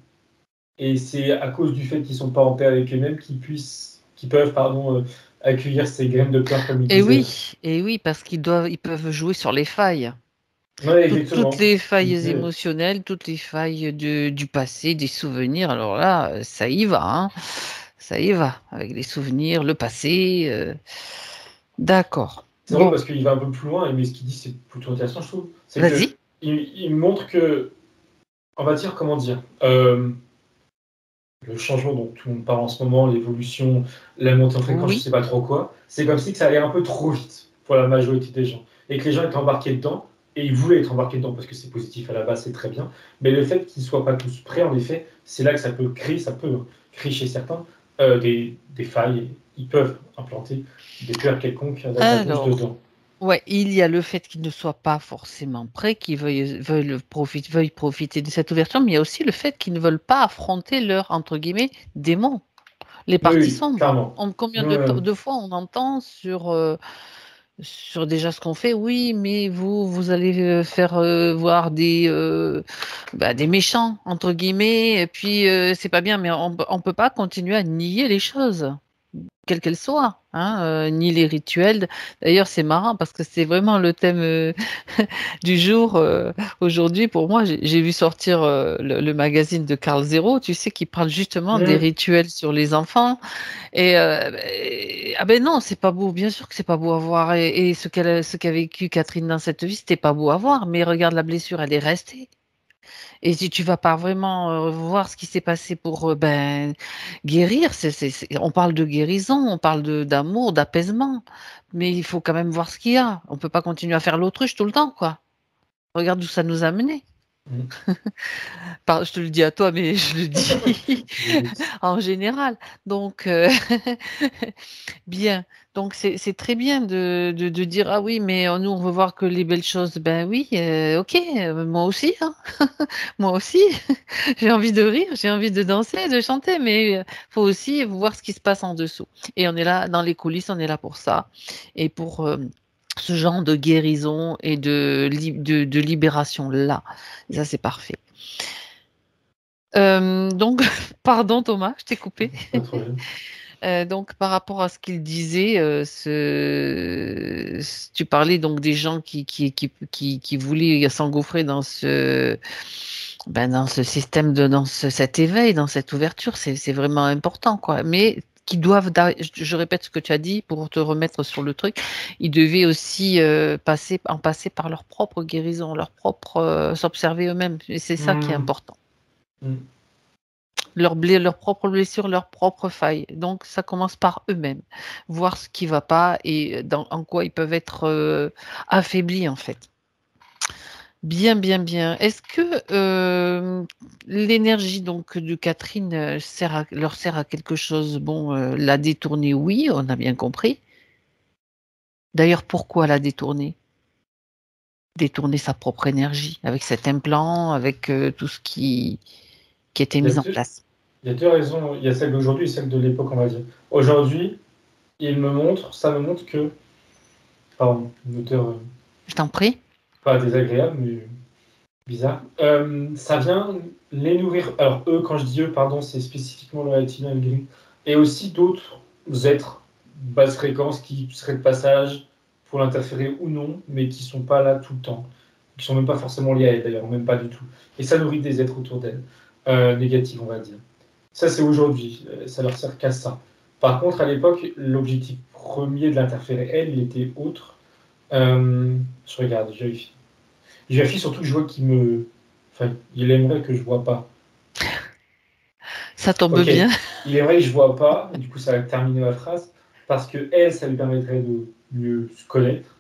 Et c'est à cause du fait qu'ils sont pas en paix avec eux-mêmes qu'ils peuvent, pardon, accueillir ces graines de peur, comme il disait. Et oui, parce ils peuvent jouer sur les failles. Ouais, Toutes exactement. les Ce qu'il failles disait. émotionnelles, toutes les failles du passé, des souvenirs. Alors là, ça y va, hein. Ça y va, avec les souvenirs, le passé. D'accord. C'est drôle Bon, parce qu'il va un peu plus loin, mais ce qu'il dit, c'est plutôt intéressant, je trouve. C'est que vas-y. il montre que, on va dire, comment dire, le changement dont tout le monde parle en ce moment, l'évolution, la montée en fréquence, je Oui. sais pas trop quoi, c'est comme si que ça allait un peu trop vite pour la majorité des gens. Et que les gens étaient embarqués dedans, et ils voulaient être embarqués dedans parce que c'est positif à la base, c'est très bien. Mais le fait qu'ils ne soient pas tous prêts, en effet, c'est là que ça peut créer, créer chez certains des failles, ils peuvent implanter des peurs quelconques avec la gousse Alors, dedans. ouais, il y a le fait qu'ils ne soient pas forcément prêts, qu'ils veuillent profiter de cette ouverture, mais il y a aussi le fait qu'ils ne veulent pas affronter leur, entre guillemets, démon, les Oui, parties oui, sombres. clairement. Combien Ouais, de fois on entend sur déjà ce qu'on fait, oui, mais vous allez faire voir des méchants, entre guillemets, et puis c'est pas bien, mais on peut pas continuer à nier les choses, quelles qu'elles soient, hein, ni les rituels. D'ailleurs, c'est marrant parce que c'est vraiment le thème du jour aujourd'hui. Pour moi, j'ai vu sortir le magazine de Carl Zero, tu sais, qui parle justement des ouais. rituels sur les enfants. Ah ben non, c'est pas beau. Bien sûr que c'est pas beau à voir. Et ce qu'a vécu Catherine dans cette vie, c'était pas beau à voir. Mais regarde, la blessure, elle est restée. Et si tu vas pas vraiment voir ce qui s'est passé pour guérir, on parle de guérison, on parle d'amour, d'apaisement. Mais il faut quand même voir ce qu'il y a. On peut pas continuer à faire l'autruche tout le temps, quoi. Regarde où ça nous a menés. Mm. Je te le dis à toi, mais je le dis Je me doute. en général. Donc, bien. Donc, c'est très bien de dire, ah oui, mais nous, on veut voir que les belles choses. Ben oui, ok, moi aussi, hein. Moi aussi, j'ai envie de rire, j'ai envie de danser, de chanter, mais faut aussi voir ce qui se passe en dessous. Et on est là, dans les coulisses, on est là pour ça. Et pour ce genre de guérison et de libération là. Ça, c'est parfait. Donc, pardon Thomas, je t'ai coupé. Pas de problème. Donc, par rapport à ce qu'il disait, tu parlais donc des gens qui voulaient s'engouffrer dans ce système, cet éveil, dans cette ouverture, c'est vraiment important, quoi. Mais qui doivent, je répète ce que tu as dit pour te remettre sur le truc, ils devaient aussi passer par leur propre guérison, s'observer eux-mêmes. Et c'est ça qui est Mm. important. Mm. Leurs propres blessures, leurs propres failles. Donc, ça commence par eux-mêmes. Voir ce qui ne va pas et en quoi ils peuvent être affaiblis, en fait. Bien, bien, bien. Est-ce que l'énergie donc de Catherine leur sert à quelque chose? Bon, la détourner, oui, on a bien compris. D'ailleurs, pourquoi la détourner? Détourner sa propre énergie avec cet implant, avec tout ce qui était Il y a mis en deux, place. il y a deux raisons. Il y a celle d'aujourd'hui et celle de l'époque, on va dire. Aujourd'hui, ça me montre que, pardon, une odeur Je t'en prie. pas désagréable, mais bizarre. Ça vient les nourrir. Alors, eux, quand je dis eux, pardon, c'est spécifiquement le Haïtien et le Gris. Et aussi d'autres êtres basse fréquence qui seraient de passage pour l'interférer ou non, mais qui sont pas là tout le temps. Qui sont même pas forcément liés à elle, d'ailleurs, même pas du tout. Et ça nourrit des êtres autour d'elle. Négatifs, on va dire. Ça, c'est aujourd'hui. Ça leur sert qu'à ça. Par contre, à l'époque, l'objectif premier de l'interférer, elle, il était autre. Je regarde, je vérifie. Je vérifie surtout que je vois qu'il me. Enfin, il aimerait que je vois pas. Ça tombe Ok, bien. il aimerait que je vois pas, du coup, ça va terminer ma phrase, parce que elle, ça lui permettrait de mieux se connaître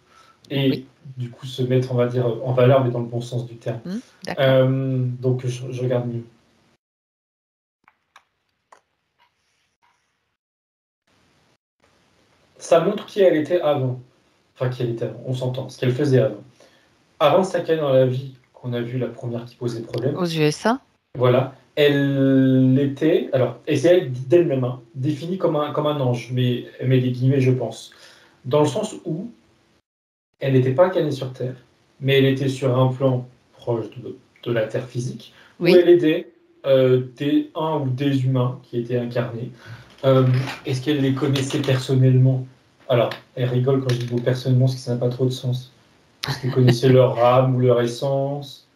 et Oui. du coup se mettre, on va dire, en valeur, mais dans le bon sens du terme. D'accord. Donc, je regarde mieux. Ça montre qui elle était avant. Enfin, qui elle était avant, on s'entend, ce qu'elle faisait avant. Avant sa carrière dans la vie, qu'on a vu la première qui posait problème, Aux USA? voilà, elle était, alors, et c'est elle d'elle-même, hein, définie comme un ange, mais elle met des guillemets, je pense, dans le sens où elle n'était pas canée sur Terre, mais elle était sur un plan proche de la Terre physique, où Oui. elle aidait un ou des humains qui étaient incarnés. Est-ce qu'elle les connaissait personnellement? Alors, elle rigole quand je dis le mot personnellement, parce que ça n'a pas trop de sens. Est-ce qu'elle connaissait leur âme ou leur essence?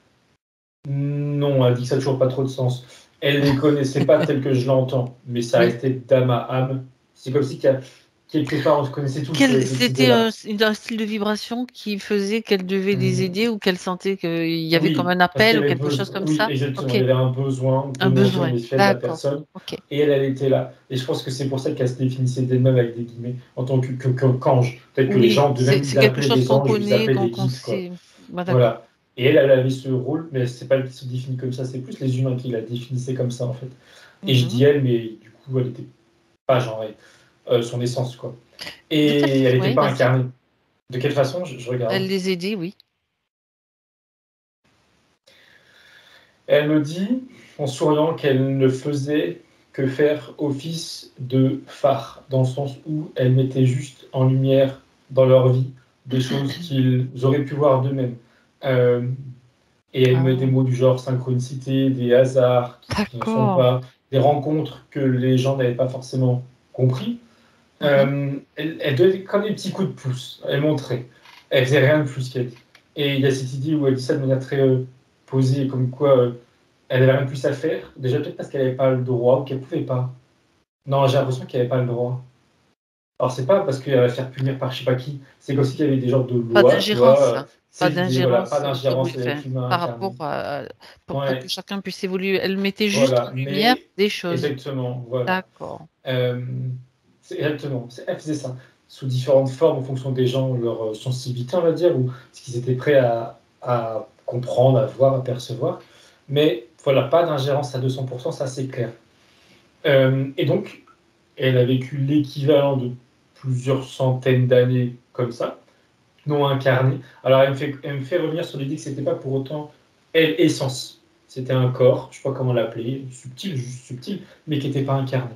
Non, elle dit que ça n'a toujours pas trop de sens. Elle ne les connaissait pas tel que je l'entends, mais ça Oui. restait d'âme à âme. C'est comme si quelque part on se connaissait tous sur cette C'était idée-là. un style de vibration qui faisait qu'elle devait les Hmm. aider ou qu'elle sentait qu'il y avait comme Oui, un parce qu'il appel y ou avait quelque chose besoin. comme Oui, ça? exactement. Ok. Il y avait un besoin Un demandé en besoin. effet de la D'accord. personne. Ok. Et elle était là. Et je pense que c'est pour ça qu'elle se définissait d'elle-même avec des guillemets en tant qu'ange. Peut-être que les Oui, gens devaient c'est quelque l'appeler chose des qu'on anges, ils connaît, appelaient des qu'on guides, quoi. sait. Bah, d'accord. Voilà. Et elle avait ce rôle, mais c'est pas elle qui se définit comme ça, c'est plus les humains qui la définissaient comme ça, en fait. Et je Mhm. dis elle, mais du coup, elle était pas genre, son essence, quoi. Et elle n'était Oui, pas vas-y. incarnée. De quelle façon? Je regarde. Elle les a dit, oui. Elle me dit, en souriant, qu'elle ne faisait que faire office de phare, dans le sens où elle mettait juste en lumière dans leur vie des choses qu'ils auraient pu voir d'eux-mêmes. Euh, et elle met des mots du genre synchronicité, des hasards qui ne sont D'accord. pas, des rencontres que les gens n'avaient pas forcément compris. Elle donnait comme des petits coups de pouce. Elle montrait. Elle faisait rien de plus qu'elle. Et il y a cette idée où elle dit ça de manière très posée, comme quoi elle n'avait rien de plus à faire. Déjà peut-être parce qu'elle n'avait pas le droit ou qu'elle pouvait pas. Non, j'ai l'impression qu'elle n'avait pas le droit. Alors c'est pas parce qu'elle va se faire punir par je sais pas qui. C'est comme si il y avait des genres de Pas lois, tu d'ingérence, vois. hein. Pas C'est l'idée, voilà, pas d'ingérence d'ingérence de l'être humain par incarné. rapport à pour que Ouais, chacun puisse évoluer. Elle mettait juste en voilà. lumière Mais des choses. exactement, voilà. D'accord. Exactement, elle faisait ça, sous différentes formes en fonction des gens, leur sensibilité, on va dire, ou ce qu'ils étaient prêts à comprendre, à voir, à percevoir. Mais voilà, pas d'ingérence à 200%, ça c'est clair. Et donc, elle a vécu l'équivalent de plusieurs centaines d'années comme ça, non incarnée. Alors, elle me fait revenir sur l'idée que c'était pas pour autant elle, essence. C'était un corps, je sais pas comment l'appeler, subtil, juste subtil, mais qui n'était pas incarné.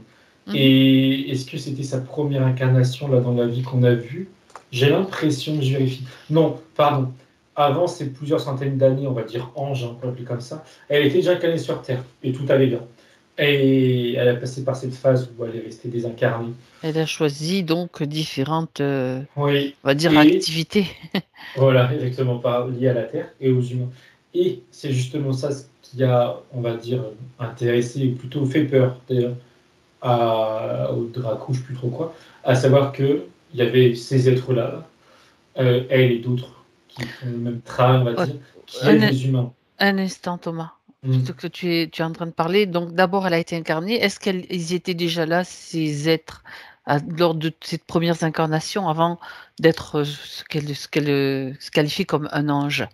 Et est-ce que c'était sa première incarnation là dans la vie qu'on a vue? J'ai l'impression, je vérifie. Non, pardon. Avant ces plusieurs centaines d'années, on va dire ange, on peut l'appeler comme ça, elle était déjà incarnée sur Terre et tout allait bien. Et elle a passé par cette phase où elle est restée désincarnée. Elle a choisi donc différentes, Oui, on va dire, et activités. voilà, exactement, lié à la Terre et aux humains. Et c'est justement ça ce qui a, on va dire, intéressé, ou plutôt fait peur, d'ailleurs, au Draco, je ne sais plus trop quoi, à savoir qu'il y avait ces êtres-là, elle et d'autres, qui font le même travail, on va Ouais. dire, qui aident les humains. Un instant, Thomas. Ce Mm. que tu es en train de parler, donc d'abord elle a été incarnée. Est-ce qu'ils étaient déjà là, ces êtres, lors de ces premières incarnations, avant d'être ce qu'elle se qualifie comme un ange?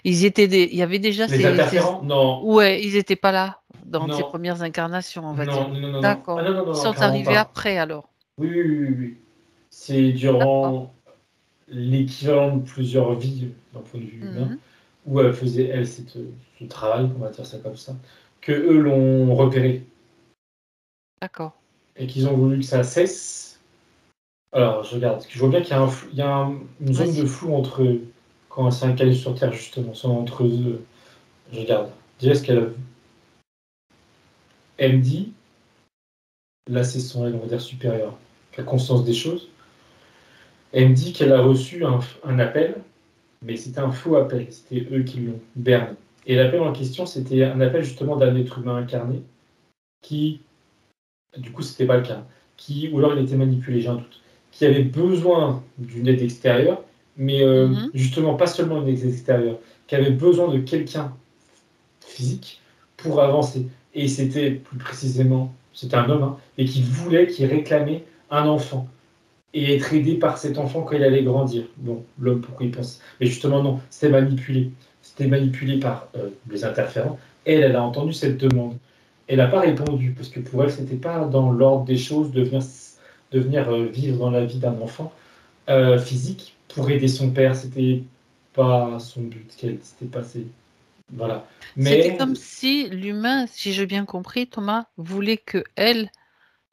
Il y avait déjà Les interférents? Non, Ouais, ils n'étaient pas là dans ces non, premières incarnations, on va dire. non, non, non, non, non. Ah D'accord. non, non, non, Ils non, sont clairement arrivés pas. après alors. Oui, oui, oui, oui, oui. C'est D'accord. durant l'équivalent de plusieurs vies, d'un point de vue humain, Mhm. où elle faisait, elle, ce travail, on va dire ça comme ça, que eux l'ont repéré D'accord. et qu'ils ont voulu que ça cesse. Alors, je regarde, parce que je vois bien qu'il y a, une zone de Vas-y. flou entre eux, quand c'est un caillou sur Terre, justement, sont entre eux. Je regarde. Déjà, ce qu'elle a vu. Elle me dit, là, c'est son aide, on va dire, supérieur, qui a conscience des choses. Elle me dit qu'elle a reçu un appel, mais c'était un faux appel. C'était eux qui l'ont berné. Et l'appel en question, c'était un appel justement d'un être humain incarné qui, du coup, c'était pas le cas, qui, ou alors il était manipulé, j'ai un doute, qui avait besoin d'une aide extérieure, mais Mhm. justement pas seulement une aide extérieure, qui avait besoin de quelqu'un physique pour avancer. Et c'était plus précisément, c'était un homme, hein, et qui réclamait un enfant et être aidé par cet enfant quand il allait grandir. Bon, l'homme, pourquoi il pense? Mais justement, non, c'était manipulé. C'était manipulé par les interférents. Elle a entendu cette demande. Elle n'a pas répondu, parce que pour elle, c'était pas dans l'ordre des choses de venir vivre dans la vie d'un enfant physique pour aider son père. C'était pas son but. C'était pas voilà. C'était Mais comme si l'humain, si j'ai bien compris, Thomas, voulait que elle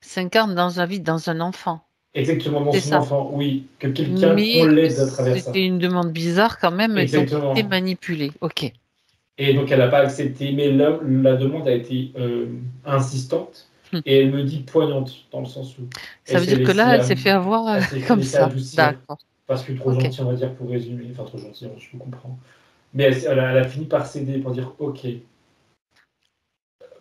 s'incarne dans un vie, dans un enfant. exactement dans C'est son ça. enfant, oui, que quelqu'un qu'on Mais que l'aide à travers ça. c'était une demande bizarre quand même, et donc c'était Exactement. manipulé. Ok. Et donc, elle n'a pas accepté, mais la demande a été insistante Hm. et elle me dit poignante, dans le sens où Ça veut dire que là, elle s'est fait avoir elle s'est fait comme laisser ça. adoucir, D'accord. parce que trop Ok. gentil, on va dire, pour résumer, enfin trop gentil, je vous comprends. Mais elle a fini par céder, pour dire ok,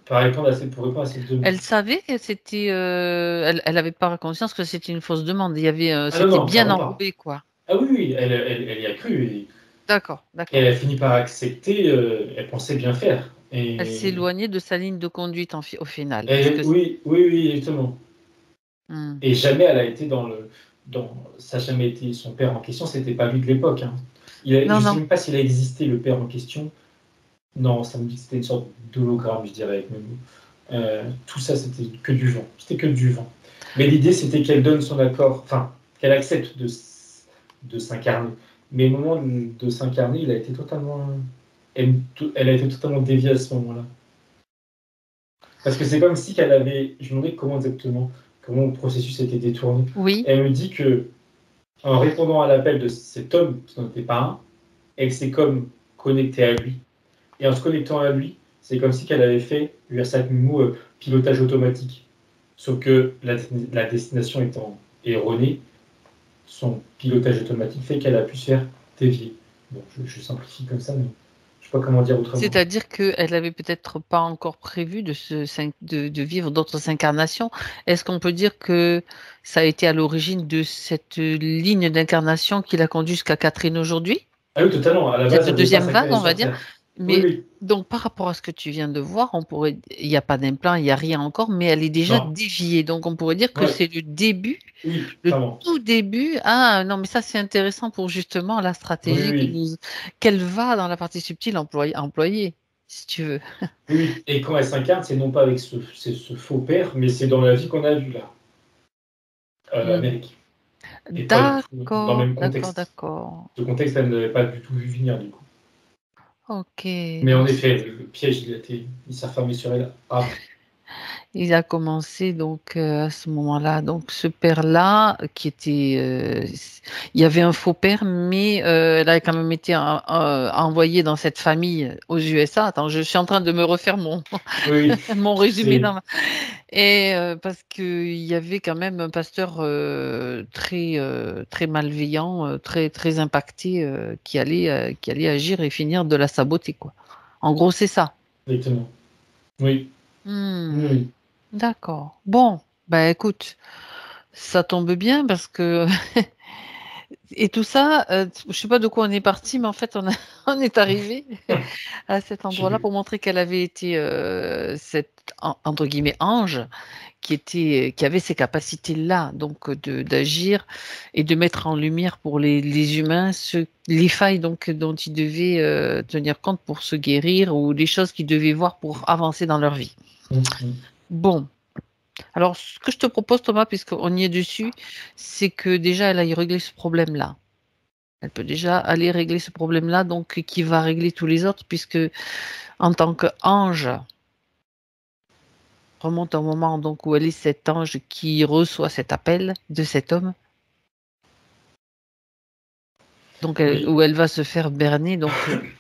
pour répondre à cette demande. Elle savait que c'était, elle avait pas conscience que c'était une fausse demande. Il y avait, Ah non, c'était non, bien clairement pas. enrobé, quoi. Ah oui, oui, elle y a cru et D'accord, elle d'accord. a fini par accepter, elle pensait bien faire. Elle s'éloignait de sa ligne de conduite au final, puisque. Oui, oui, oui, exactement. Hmm. Et jamais elle a été ça n'a jamais été son père en question, c'était pas lui de l'époque. Hein. Je Non, sais non. même pas s'il a existé le père en question. Non, ça me dit que c'était une sorte d'hologramme, je dirais, avec mes mots. Tout ça, c'était que du vent. C'était que du vent. Mais l'idée, c'était qu'elle donne son accord, enfin, qu'elle accepte de s'incarner. Mais au moment de s'incarner, il a été totalement, elle a été totalement déviée à ce moment-là. Parce que c'est comme si qu'elle avait, je me demandais comment exactement, comment le processus était détourné. Oui. Elle me dit que en répondant à l'appel de cet homme qui n'en était pas un, elle s'est comme connectée à lui. Et en se connectant à lui, c'est comme si qu'elle avait fait du RSAT-MIMO pilotage automatique. Sauf que la destination étant erronée, son pilotage automatique fait qu'elle a pu se faire dévier. Bon, je simplifie comme ça, mais je ne sais pas comment dire autrement. C'est-à-dire qu'elle n'avait peut-être pas encore prévu de vivre d'autres incarnations. Est-ce qu'on peut dire que ça a été à l'origine de cette ligne d'incarnation qui l'a conduit jusqu'à Catherine aujourd'hui? Ah oui, totalement. À la base, Cette elle voulait pas deuxième vague, s'incarner on va sur dire. Terre. Mais Oui. donc, par rapport à ce que tu viens de voir, il n'y a pas d'implant, il n'y a rien encore, mais elle est déjà Non. déviée. Donc, on pourrait dire que Ouais. c'est le début, Oui, le clairement. tout début. Ah, non, mais ça, c'est intéressant pour justement la stratégie Oui. qu'elle va dans la partie subtile employer, si tu veux. Oui, et quand elle s'incarne, c'est non pas avec ce faux père, mais c'est dans la vie qu'on a vue là, Amérique. Et pas du tout dans le D'accord, même d'accord, contexte. d'accord. Ce contexte, elle n'avait pas du tout vu venir du coup. Ok. Mais en Donc, effet, le piège, il s'est refermé sur elle après. il a commencé donc à ce moment-là. Donc ce père-là, qui était, il y avait un faux père, mais elle a quand même été envoyée dans cette famille aux USA. Attends, je suis en train de me refaire Oui, mon résumé c'est et parce qu'il y avait quand même un pasteur très malveillant, très impacté, qui allait agir et finir de la saboter, quoi. En gros, c'est ça. exactement. Oui. Hmm. Oui. D'accord. Bon, bah écoute, ça tombe bien parce que et tout ça, je sais pas de quoi on est parti, mais en fait on est arrivé à cet Je sais endroit-là plus. pour montrer qu'elle avait été cette entre guillemets ange qui avait ces capacités-là, donc d'agir et de mettre en lumière pour les humains les failles donc dont ils devaient tenir compte pour se guérir ou les choses qu'ils devaient voir pour avancer dans leur vie. Bon. Alors, ce que je te propose, Thomas, puisqu'on y est dessus, c'est que déjà, elle aille régler ce problème-là. Elle peut déjà aller régler ce problème-là, donc qui va régler tous les autres, puisque en tant qu'ange, remonte au moment donc où elle est cet ange qui reçoit cet appel de cet homme, donc Oui. où elle va se faire berner. Donc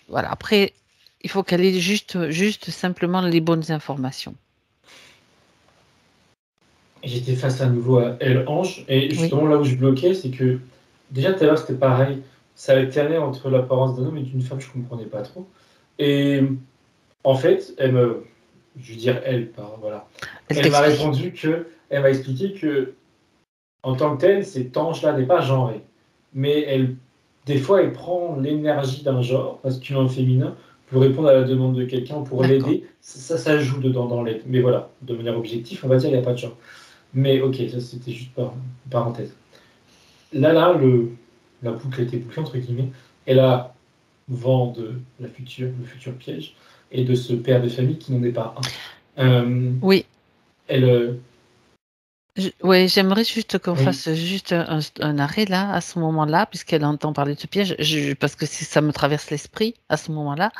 voilà. Après, il faut qu'elle ait juste simplement les bonnes informations. J'étais face à nouveau à elle, Ange, et Oui. justement là où je bloquais, c'est que déjà tout à l'heure c'était pareil, ça alternait entre l'apparence d'un homme et d'une femme, je comprenais pas trop. Et en fait, je veux dire elle, voilà, Elle elle m'a t'explique. répondu elle m'a expliqué que en tant que telle, cet ange-là n'est pas genré, mais des fois, elle prend l'énergie d'un genre masculin ou féminin pour répondre à la demande de quelqu'un, pour D'accord. l'aider. Ça joue dedans dans l'aide. Mais voilà, de manière objective, on va dire, il n'y a pas de genre. Mais ok, ça c'était juste une parenthèse. Là, la boucle était bouclée, entre guillemets, et là, vent de le futur piège, et de ce père de famille qui n'en est pas un. Oui. Elle, Ouais, j'aimerais juste qu'on oui, fasse juste un arrêt là, à ce moment-là, puisqu'elle entend parler de ce piège, parce que ça me traverse l'esprit à ce moment-là.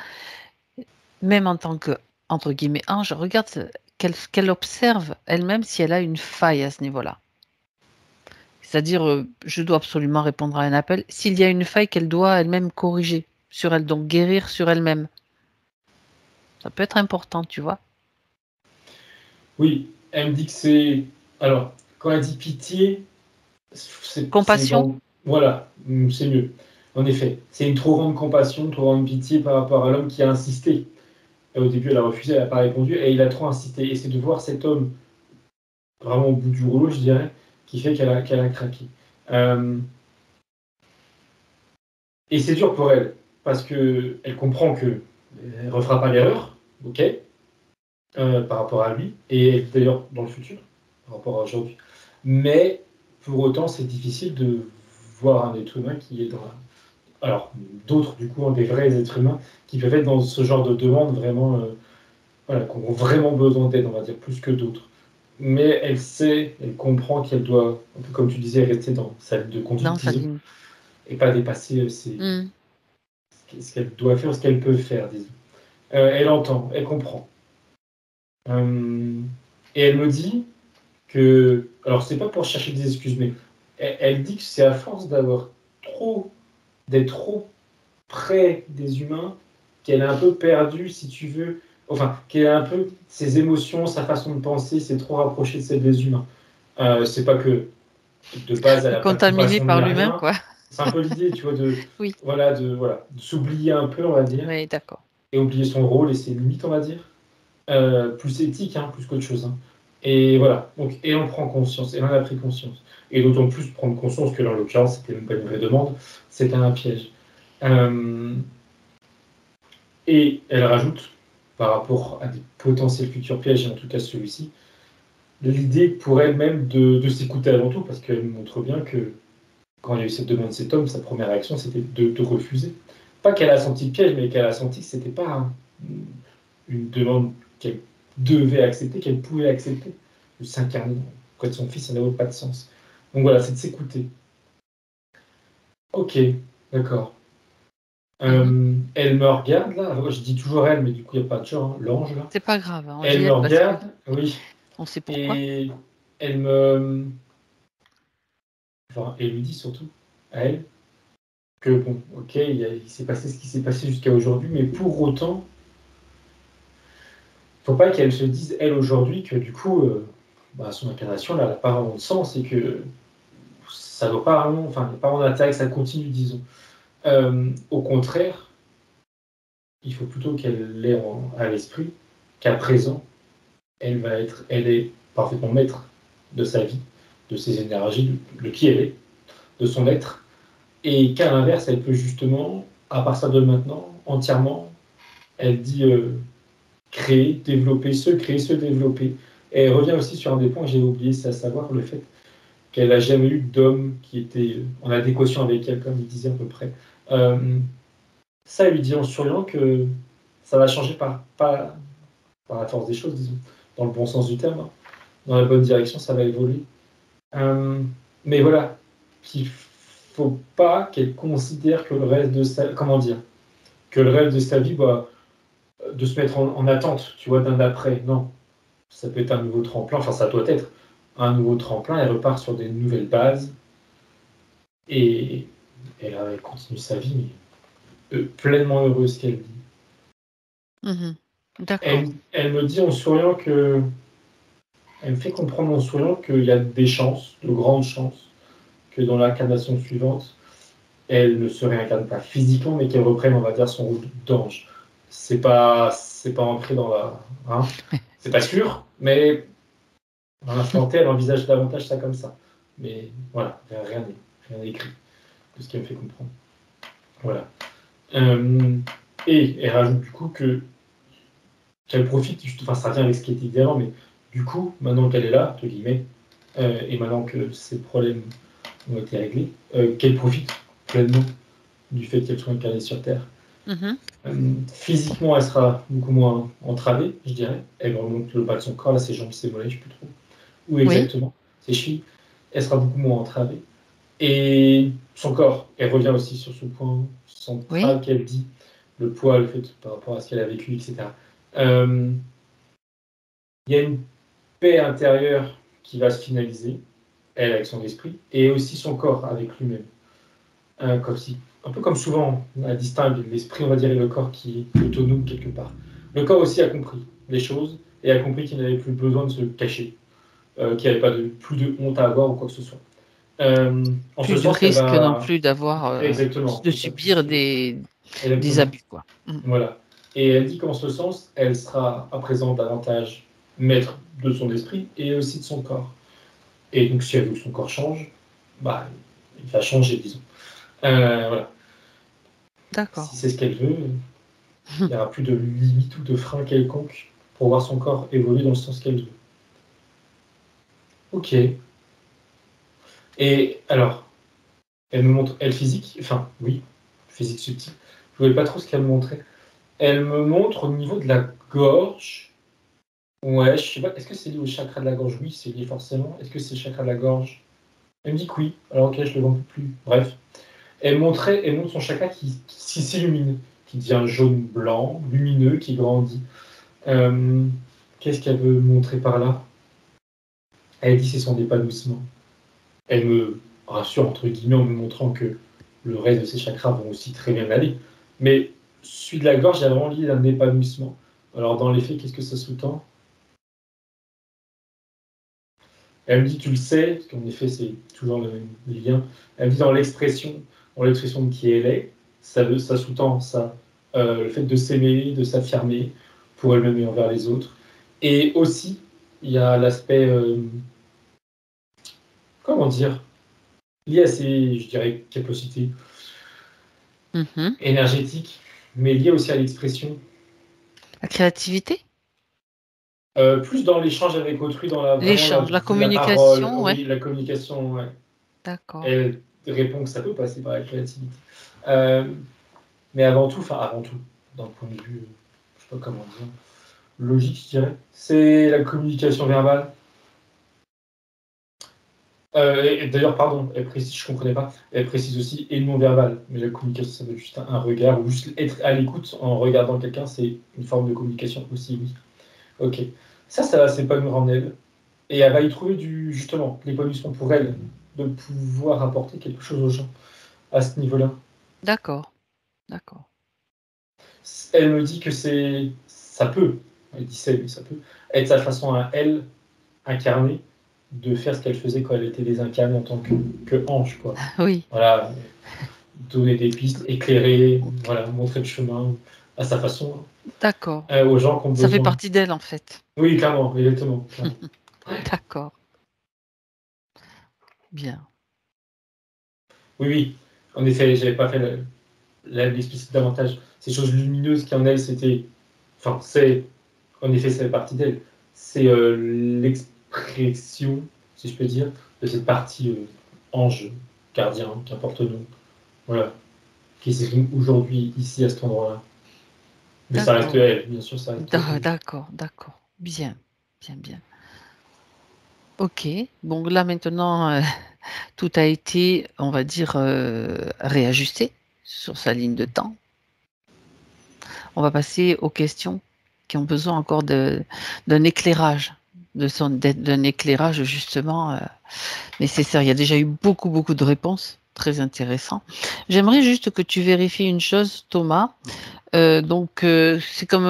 Même en tant que, entre guillemets, ange, regarde qu'elle observe elle-même si elle a une faille à ce niveau-là. C'est-à-dire, je dois absolument répondre à un appel. S'il y a une faille qu'elle doit elle-même corriger sur elle, donc guérir sur elle-même. Ça peut être important, tu vois. oui, elle me dit que c'est. Alors, quand elle dit pitié, c'est Compassion, dans. Voilà, c'est mieux. En effet, c'est une trop grande compassion, trop grande pitié par rapport à l'homme qui a insisté. Et au début, elle a refusé, elle n'a pas répondu, et il a trop insisté. Et c'est de voir cet homme vraiment au bout du rouleau, je dirais, qui fait qu'elle a craqué. Et c'est dur pour elle, parce qu'elle comprend qu'elle ne refera pas l'erreur, ok, par rapport à lui, et d'ailleurs dans le futur, par rapport à aujourd'hui. Mais pour autant, c'est difficile de voir un être humain qui est dans alors, d'autres, du coup, des vrais êtres humains qui peuvent être dans ce genre de demande vraiment voilà, qui ont vraiment besoin d'aide, on va dire, plus que d'autres. Mais elle sait, elle comprend qu'elle doit, un peu comme tu disais, rester dans sa ligne de conduite, Dans sa disons, ligne. et pas dépasser Mmh. ce qu'elle doit faire, ce qu'elle peut faire, disons. Elle entend, elle comprend. Et elle me dit que, alors c'est pas pour chercher des excuses, mais elle dit que c'est à force d'être trop près des humains, qu'elle est un peu perdue, si tu veux, enfin, qu'elle a un peu ses émotions, sa façon de penser, s'est trop rapprochée de celle des humains. C'est pas que de base, elle n'a pas de Contaminé compassion ni par l'humain, rien. quoi. C'est un peu l'idée, tu vois, Oui. de s'oublier un peu, on va dire, Oui, d'accord. et oublier son rôle et ses limites, on va dire. Plus éthique, hein, plus qu'autre chose. Hein. Et voilà. Donc, et on prend conscience, et on en a pris conscience. Et d'autant plus prendre conscience que, dans l'occurrence, c'était même pas une vraie demande, c'était un piège. Et elle rajoute, par rapport à des potentiels futurs pièges, et en tout cas celui-ci, l'idée pour elle-même de s'écouter avant tout, parce qu'elle montre bien que quand il y a eu cette demande de cet homme, sa première réaction, c'était de refuser. Pas qu'elle a senti le piège, mais qu'elle a senti que c'était pas une demande qu'elle devait accepter, qu'elle pouvait accepter, de s'incarner auprès de son fils, ça n'avait pas de sens. Donc voilà, c'est de s'écouter. Ok, d'accord. Elle me regarde là, alors, je dis toujours elle, mais du coup il n'y a pas de genre, hein, l'ange là. C'est pas grave, hein, on dit Elle me elle parce que regarde, oui, on sait pourquoi. et elle me. Enfin, elle lui dit surtout, à elle, que bon, ok, il s'est passé ce qui s'est passé jusqu'à aujourd'hui, mais pour autant, faut pas qu'elle se dise, elle, aujourd'hui, que du coup, son incarnation, là, elle n'a pas vraiment de sens et que ça doit pas vraiment, enfin, il n'y a pas vraiment d'intérêt que ça continue, disons. Au contraire, il faut plutôt qu'elle l'ait à l'esprit qu'à présent, elle est parfaitement maître de sa vie, de ses énergies, de qui elle est, de son être, et qu'à l'inverse, elle peut justement, à partir de maintenant, entièrement, elle dit créer, se développer. Et elle revient aussi sur un des points que j'ai oublié, c'est à savoir le fait qu'elle n'a jamais eu d'homme qui était en adéquation avec elle, comme il disait à peu près. Ça, elle lui dit en souriant que ça va changer par la force des choses, disons, dans le bon sens du terme, hein. Dans la bonne direction, ça va évoluer. Mais voilà, qu'il faut pas qu'elle considère que le reste de sa, comment dire, que le reste de sa vie, de se mettre en attente, tu vois, d'un après. Non, ça peut être un nouveau tremplin, enfin ça doit être un nouveau tremplin, elle repart sur des nouvelles bases et elle continue sa vie, mais pleinement heureuse qu'elle dit. D'accord. Elle me dit en souriant que, elle me fait comprendre en souriant qu'il y a des chances, de grandes chances, que dans l'incarnation suivante, elle ne se réincarne pas physiquement, mais qu'elle reprenne, on va dire, son rôle d'ange. C'est pas ancré dans la, hein, c'est pas sûr, mais à l'instant T, elle envisage davantage ça comme ça. Mais voilà, rien n'est écrit de ce qu'elle me fait comprendre. Voilà. Et elle rajoute du coup qu'elle profite, enfin ça revient avec ce qui était dit avant, mais du coup, maintenant qu'elle est là, entre guillemets, et maintenant que ses problèmes ont été réglés, qu'elle profite pleinement du fait qu'elle soit incarnée sur Terre. Physiquement, elle sera beaucoup moins entravée, je dirais. Elle remonte le bas de son corps, là, ses jambes, ses mollets, je ne sais plus trop. Où exactement, ses chevilles. Elle sera beaucoup moins entravée. Et son corps, elle revient aussi sur ce point central qu'elle dit, le poids, le fait par rapport à ce qu'elle a vécu, etc. Il y a une paix intérieure qui va se finaliser, elle avec son esprit, et aussi son corps avec lui-même. Un peu comme souvent, on distingue l'esprit, on va dire, et le corps qui est autonome quelque part. Le corps aussi a compris les choses et a compris qu'il n'avait plus besoin de se cacher, qu'il n'y avait pas plus de honte à avoir ou quoi que ce soit. En Plus ce de sens, elle risque non va... plus d'avoir, Exactement. de subir des abus, quoi. Voilà. Et elle dit qu'en ce sens, elle sera à présent davantage maître de son esprit et aussi de son corps. Et donc, si elle veut que son corps change, il va changer, disons. Voilà. D'accord. Si c'est ce qu'elle veut, il n'y aura plus de limite ou de frein quelconque pour voir son corps évoluer dans le sens qu'elle veut. Ok. Et alors, elle me montre, elle physique, enfin, oui, physique subtile. Je ne voyais pas trop ce qu'elle me montrait. Elle me montre au niveau de la gorge Ouais, je sais pas, est-ce que c'est lié au chakra de la gorge? Oui, c'est lié forcément. Est-ce que c'est le chakra de la gorge? Elle me dit que oui. Alors ok, je le vois un peu plus. Bref. Elle montre son chakra qui s'illumine, qui devient jaune-blanc, lumineux, qui grandit. Qu'est-ce qu'elle veut montrer par là? Elle dit c'est son épanouissement. Elle me rassure, entre guillemets, en me montrant que le reste de ses chakras vont aussi très bien aller. Mais celui de la gorge, il y a vraiment l'idée d'un épanouissement. Alors dans les faits, qu'est-ce que ça sous-tend? Elle me dit, tu le sais, parce qu'en effet, c'est toujours le même lien. Elle me dit dans l'expression de qui elle est, ça sous-tend ça, le fait de s'aimer, de s'affirmer pour elle-même et envers les autres. Et aussi, il y a l'aspect, comment dire, lié à ses, je dirais, capacités Mhm. énergétiques, mais lié aussi à l'expression. La créativité? Plus dans l'échange avec autrui, dans vraiment L'échange, la la parole, communication, ouais. oui, la communication, ouais. D'accord. Elle répond que ça peut passer par la créativité. Euh, Mais avant tout, d'un point de vue, je sais pas comment dire, logique, je dirais, c'est la communication verbale. Et d'ailleurs, pardon, elle précise, je comprenais pas, elle précise aussi et non verbal. Mais la communication, ça veut juste un regard, ou juste être à l'écoute en regardant quelqu'un, c'est une forme de communication aussi, oui. Ok. Ça va s'épanouir en elle. Et elle va y trouver justement, l'épanouissement pour elle, de pouvoir apporter quelque chose aux gens à ce niveau-là. D'accord. D'accord. Elle me dit que ça peut, elle dit c'est, mais ça peut, être sa façon à elle, incarnée, de faire ce qu'elle faisait quand elle était désincarnée en tant que ange, quoi. Oui. Voilà, donner des pistes, éclairer, voilà, montrer le chemin à sa façon, D'accord. aux gens qui ont Ça fait besoin. partie d'elle, en fait. Oui, clairement, exactement. Clairement. D'accord. Bien. Oui, oui, en effet, j'avais pas fait l'explicite davantage. Ces choses lumineuses qui en elle, c'était, enfin, c'est, en effet, ça fait partie d'elle. C'est l'expression, si je peux dire, de cette partie ange, gardien, qu'importe le nom, voilà, qui s'exprime aujourd'hui, ici, à cet endroit-là. Mais ça reste D'accord. elle, bien sûr, ça reste elle. D'accord. D'accord. Bien. Bien, bien. Ok. Bon, là, maintenant, tout a été, on va dire, réajusté sur sa ligne de temps. On va passer aux questions qui ont besoin encore d'un éclairage, d'un éclairage justement nécessaire. Il y a déjà eu beaucoup, beaucoup de réponses, très intéressant. J'aimerais juste que tu vérifies une chose, Thomas. C'est comme,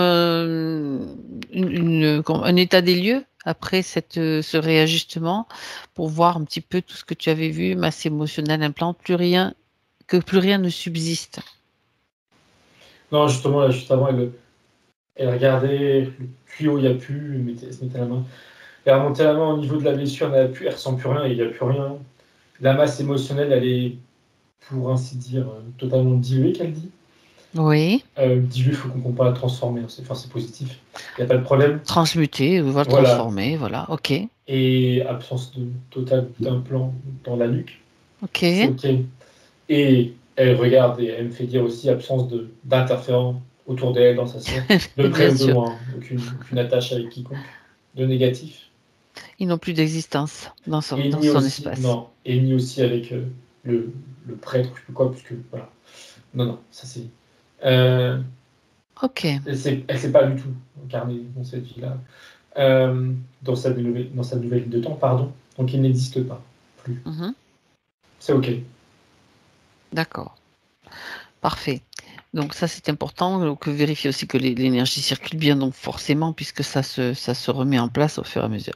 comme un état des lieux après ce réajustement pour voir un petit peu tout ce que tu avais vu, masse émotionnelle, implant, que plus rien ne subsiste. Non, justement, là, juste avant, elle regardait le tuyau, il n'y a plus, elle se mettait la main. Elle remontait la main au niveau de la blessure, elle ressent plus rien, il n'y a plus rien. La masse émotionnelle, elle est, pour ainsi dire, totalement diluée, qu'elle dit. Oui. Diluée, il faut qu'on compare à transformer, hein. C'est positif, il n'y a pas de problème. Transmuter, voilà, Voilà. transformer, voilà, ok. Et absence totale d'implant dans la nuque, Ok. c'est ok. Et elle regarde et elle me fait dire aussi absence d'interférents autour d'elle, dans sa sphère, de près Bien ou de sûr. loin, aucune attache avec quiconque, de négatif. Ils n'ont plus d'existence Et dans ni son aussi, espace. non, et ni aussi avec le, le prêtre, je sais plus quoi, puisque voilà. Non, non, ça c'est. Euh, Ok. elle s'est pas du tout incarnée dans cette vie-là, dans sa nouvelle ligne de temps, pardon. Donc il n'existe pas plus. Mhm. C'est ok. D'accord. Parfait. Donc ça, c'est important. Donc vérifier aussi que l'énergie circule bien, donc forcément, puisque ça se remet en place au fur et à mesure.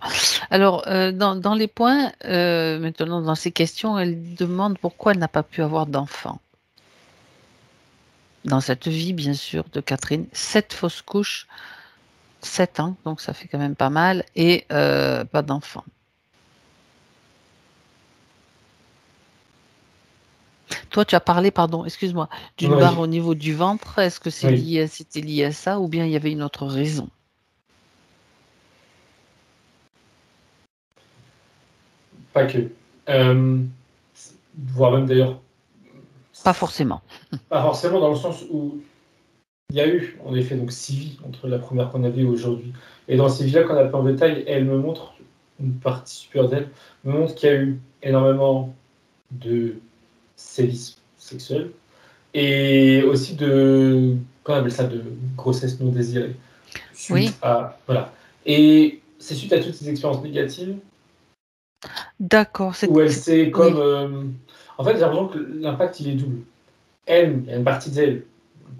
Alors, dans les points, maintenant, dans ces questions, elle demande pourquoi elle n'a pas pu avoir d'enfant. Dans cette vie, bien sûr, de Catherine, 7 fausses couches, 7 ans, donc ça fait quand même pas mal, et pas d'enfant. Toi, tu as parlé, pardon, excuse-moi, d'une Non, barre au niveau du ventre. Est-ce que oui, c'était lié à ça ou bien il y avait une autre raison? pas que. Euh, Voire même d'ailleurs, Pas forcément. pas forcément dans le sens où il y a eu, en effet, donc 6 vies entre la première qu'on avait et aujourd'hui. Et dans ces vies-là, qu'on a pas en détail, elle me montre, une partie supérieure d'elle, me montre qu'il y a eu énormément de sévices sexuels et aussi de, qu'on appelle ça, de grossesse non désirée. Oui, Suite à, voilà. Et c'est suite à toutes ces expériences négatives d'accord. où elle s'est Oui, comme, en fait, j'ai l'impression que l'impact, il est double. Elle, il y a une partie d'elle,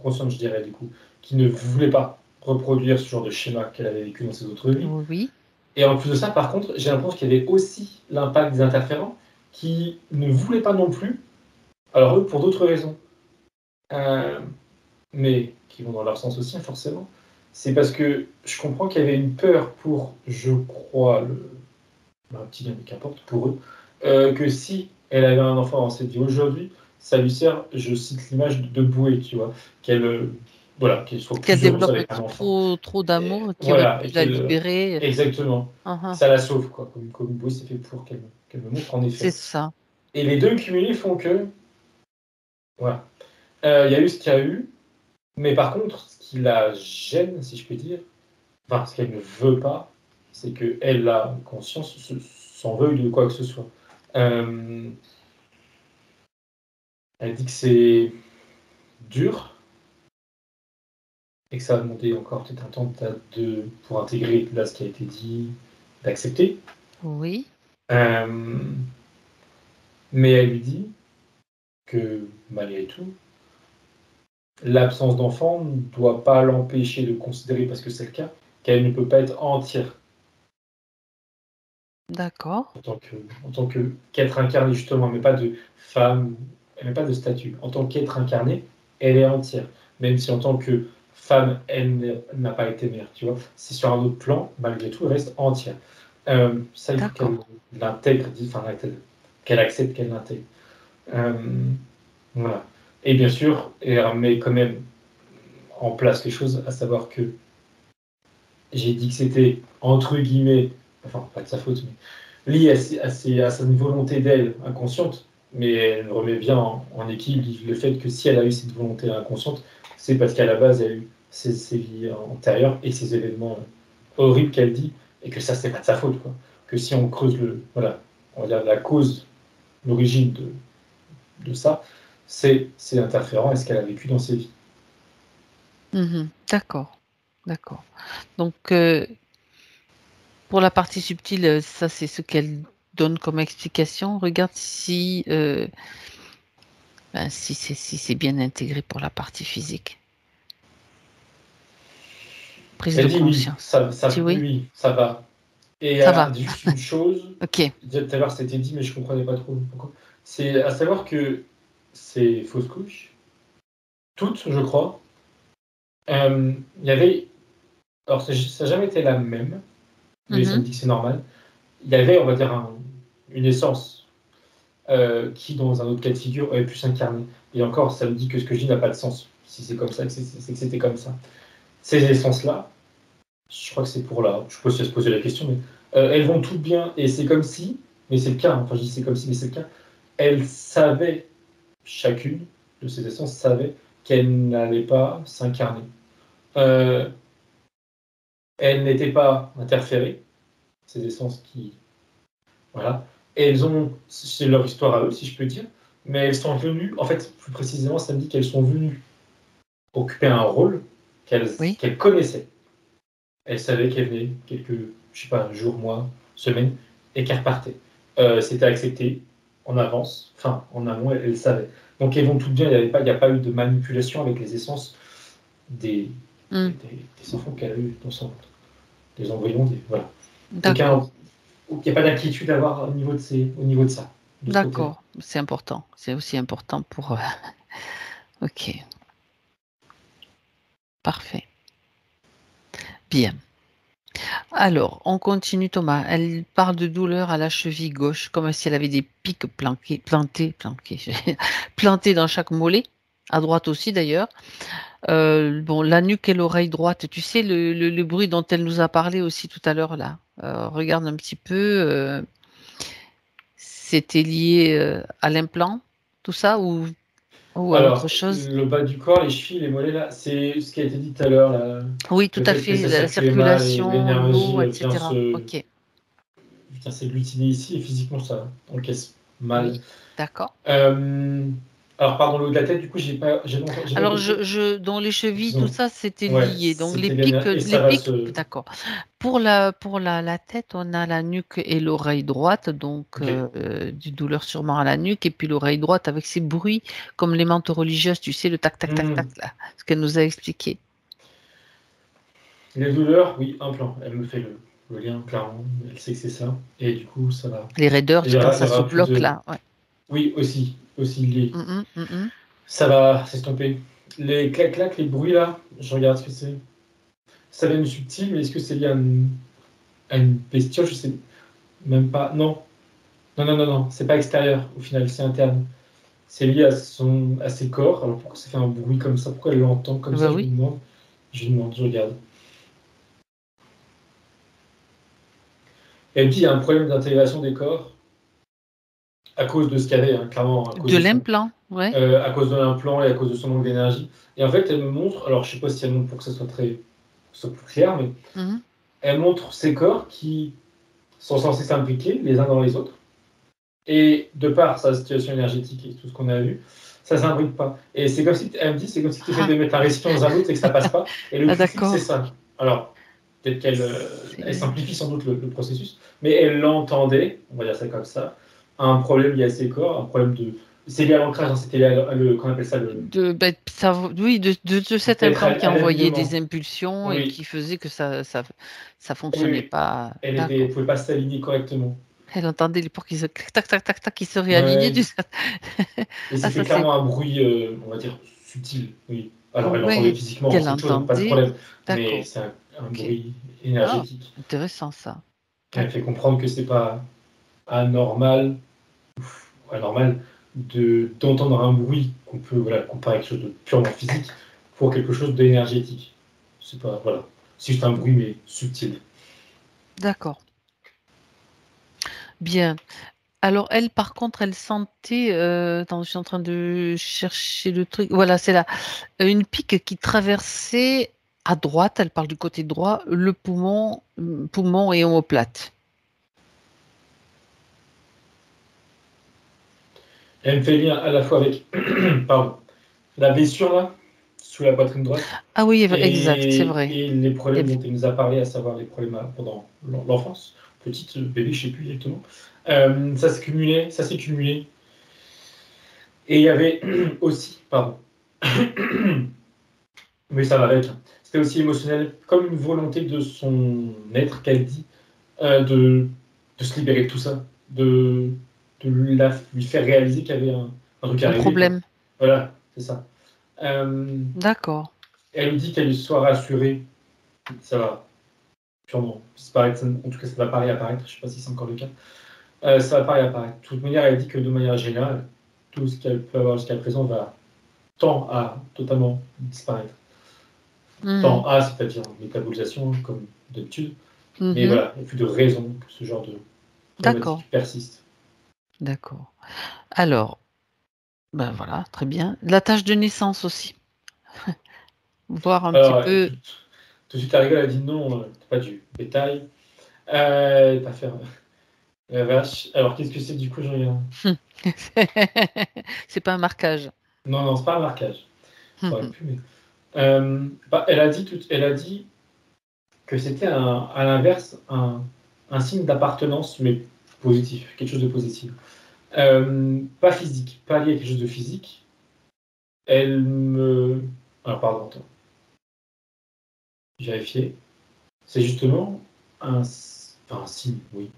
consciente, je dirais, du coup, qui ne voulait pas reproduire ce genre de schéma qu'elle avait vécu dans ses autres vies. oui, Et en plus de ça, par contre, j'ai l'impression qu'il y avait aussi l'impact des interférents qui ne voulaient pas non plus, alors eux, pour d'autres raisons, euh, mais qui vont dans leur sens aussi, forcément. C'est parce que je comprends qu'il y avait une peur pour, je crois, le reptilien, mais qu'importe, pour eux, que si elle avait un enfant dans cette vie aujourd'hui, ça lui sert, je cite l'image de bouée, tu vois, qu'elle voilà, qu'elle soit qu'elle plus heureuse développe avec un enfant. trop d'amour qui aurait Voilà, pu et la qu'elle. libérer. Exactement. Uhum. Ça la sauve, quoi. Comme une bouée, c'est fait pour qu'elle me montre, en C'est effet. ça. Et les deux cumulés font que. Voilà. Il y a eu ce qu'il y a eu, mais par contre, ce qui la gêne, si je puis dire, enfin, ce qu'elle ne veut pas, c'est qu'elle a conscience, s'en veuille de quoi que ce soit. Euh, Elle dit que c'est dur et que ça va demander encore peut-être un temps pour intégrer là ce qui a été dit, d'accepter. Oui, Euh, mais elle lui dit que malgré tout, l'absence d'enfant ne doit pas l'empêcher de considérer, parce que c'est le cas, qu'elle ne peut pas être entière d'accord. en tant qu'être incarné, justement, mais pas de femme, elle n'a pas de statut. En tant qu'être incarné, elle est entière. Même si en tant que femme, elle n'a pas été mère, tu vois. C'est sur un autre plan, malgré tout, elle reste entière. Ça, il faut qu'elle D'accord. l'intègre, enfin, qu'elle accepte qu'elle l'intègre. Euh, voilà. Et bien sûr, elle remet quand même en place les choses, à savoir que j'ai dit que c'était, entre guillemets, enfin, pas de sa faute, mais lié à sa volonté d'elle inconsciente, mais elle remet bien en équilibre le fait que si elle a eu cette volonté inconsciente, c'est parce qu'à la base, elle a eu ses vies antérieures et ces événements horribles qu'elle dit, et que ça, c'est pas de sa faute, quoi. Que si on creuse voilà, on va dire la cause, l'origine de ça, c'est interférent et ce qu'elle a vécu dans ses vies. Mhm. D'accord. D'accord. Donc, pour la partie subtile, ça, c'est ce qu'elle donne comme explication. Regarde si c'est bien intégré pour la partie physique. Prise de Elle dit oui, conscience. Si oui, oui, ça va. Et ça va. juste une chose, Ok. tout à l'heure c'était dit, mais je ne comprenais pas trop pourquoi. C'est à savoir que ces fausses couches, toutes, je crois, il y avait. Alors, ça n'a jamais été la même, mais ça me Mhm. dit que c'est normal. Il y avait, on va dire, une essence qui, dans un autre cas de figure, aurait pu s'incarner. Et encore, ça me dit que ce que je dis n'a pas de sens. Si c'est comme ça, c'est que c'était comme ça. Ces essences-là, je crois que c'est pour là. Je ne sais pas si elle se poser la question, mais elles vont toutes bien. Et c'est comme si, mais c'est le cas, hein, enfin je dis c'est comme si, mais c'est le cas, elles savaient, chacune de ces essences savait qu'elle n'allait pas s'incarner. Euh, Elles n'étaient pas interférées, ces essences qui. Voilà. Et elles ont, c'est leur histoire à eux, si je peux dire, mais elles sont venues, en fait, plus précisément, ça me dit qu'elles sont venues occuper un rôle Oui. qu'elles connaissaient. Elle savait qu'elle venait quelques, je sais pas, jours, mois, semaines, et qu'elle repartait. C'était accepté en avance, enfin en amont, elle savait. Donc elles vont toutes bien, il n'y a pas eu de manipulation avec les essences des, Hmm. des enfants qu'elle a eu dans son ventre. Des embryons, voilà. Donc D'accord. il n'y a pas d'inquiétude à avoir au niveau de ça, de ce côté-là. D'accord. C'est important. C'est aussi important pour. Ok. Parfait. Bien. Alors, on continue, Thomas. Elle parle de douleur à la cheville gauche, comme si elle avait des pics plantés dans chaque mollet, à droite aussi d'ailleurs. Bon, la nuque et l'oreille droite, tu sais, le bruit dont elle nous a parlé aussi tout à l'heure là. Regarde un petit peu. C'était lié à l'implant, tout ça, ou ou à autre Alors, chose? le bas du corps, les chevilles, les mollets, là, c'est ce qui a été dit tout à l'heure, là, Oui, tout le à fait que fait, ça la circulait mal et circulation, l'énergie l'eau, et cetera. OK. vient s'agglutiner ici et physiquement, ça encaisse mal. Oui, d'accord. Alors, pardon, le haut de la tête, du coup, j'ai pas Alors compris. dans les chevilles, tout Excuse-moi. ça, c'était Ouais, lié. Donc c'était bien, et ça va se. d'accord. Pour la tête, on a la nuque et l'oreille droite, donc Ok. du douleur sûrement à la nuque, et puis l'oreille droite avec ses bruits, comme les mantes religieuses, tu sais, le tac, tac, tac, tac, Hmm. là, ce qu'elle nous a expliqué. Les douleurs, oui, un plan. Elle me fait le lien, clairement. Elle sait que c'est ça. Et du coup, ça va. Les raideurs, quand Il y ça se aura plus bloque, de. là, ouais. Oui, aussi lié. Mhm, mhm. Ça va s'estomper. Les clac-clac, les bruits là, je regarde ce que c'est. Ça vient du subtil, mais est-ce que c'est lié à une bestiole? Je sais même pas. Non. Non. C'est pas extérieur au final, c'est interne. C'est lié à ses corps. Alors pourquoi ça fait un bruit comme ça? Pourquoi elle l'entend comme ça? Bah Je me oui, demande. Je regarde. Elle dit qu'il y a un problème d'intégration des corps à cause de ce qu'elle est, hein, clairement, de l'implant, ouais. à cause de l'implant et à cause de son manque d'énergie. Et en fait, elle me montre, alors je sais pas si elle montre pour que ça soit plus clair, mais Mhm. elle montre ces corps qui sont censés s'imbriquer les uns dans les autres. Et de par sa situation énergétique et tout ce qu'on a vu, ça ne s'imbrique pas. Et c'est comme si, elle me dit, c'est comme si tu essaies Ah, de mettre un récipient dans un autre et que ça passe pas. Et le ah, plus c'est d'accord. ça. Alors, peut-être qu'elle elle C'est- simplifie sans doute le processus, mais elle l'entendait, on va dire ça comme ça, un problème lié à ses corps, un problème de. C'est lié à l'ancrage, hein, c'était lié qu'on appelle ça Oui, de cet d'être implant qui à envoyait des l'alignement. impulsions et Oui, qui faisait que ça fonctionnait oui. pas. Elle D'accord. pouvait pas s'aligner correctement. Elle entendait les porcs qui se tac, tac, tac, tac, tac, qui se réalignaient Ouais. du ça. Et Ah, c'était ça c'est clairement un bruit, on va dire, subtil, oui. Alors, elle l'entendait ouais, physiquement, qu'elle c'est autre chose, hein, pas de entendait. problème. Mais D'accord. c'est un OK. bruit Ah, énergétique. intéressant ça. Elle fait D'accord. comprendre que c'est pas anormal, anormal d'entendre un bruit qu'on peut comparer à quelque chose de purement physique pour quelque chose d'énergétique. C'est pas, voilà. C'est juste un bruit, mais subtil. D'accord. Bien. Alors elle, par contre, elle sentait, attends, je suis en train de chercher le truc. Voilà, c'est là. Une pique qui traversait à droite, elle parle du côté droit, le poumon et omoplate. Elle me fait lien à la fois avec, pardon, la blessure là, sous la poitrine droite, Ah oui, exact, c'est vrai. et les Il y problèmes avait- dont elle nous a parlé, à savoir les problèmes pendant l'enfance, petite bébé, je sais plus exactement. Ça s'est cumulé. Et il y avait aussi, pardon, mais ça va avec, hein. C'était aussi émotionnel, comme une volonté de son être qu'elle dit, de se libérer de tout ça, de lui faire réaliser qu'il y avait un truc à un régler, quoi. problème. Voilà, c'est ça. Euh, D'accord. Elle lui dit qu'elle soit rassurée, ça va sûrement disparaître, en tout cas ça va pas réapparaître, je sais pas si c'est encore le cas. Ça va pas réapparaître. De toute manière, elle dit que de manière générale, tout ce qu'elle peut avoir jusqu'à présent tend à totalement disparaître. Mhm. Tend à, c'est-à-dire métabolisation, comme d'habitude. Mais Mhm. voilà, il n'y a plus de raison que ce genre de D'accord. problématique persiste. D'accord. Alors, ben voilà, très bien. La tâche de naissance aussi. Voir un petit Alors, peu. tout de suite, elle rigole, elle dit non, c'est pas du bétail. Pas faire la vache. Alors, qu'est-ce que c'est du coup, je regarde. C'est pas un marquage. Non, c'est pas un marquage. Ça aurait Mhm. pu, mais. Elle a dit que c'était à l'inverse un signe d'appartenance, mais positif, quelque chose de positif. Pas physique, pas lié à quelque chose de physique. Elle me. Alors, pardon, attends, j'ai vérifié. C'est justement un signe, oui.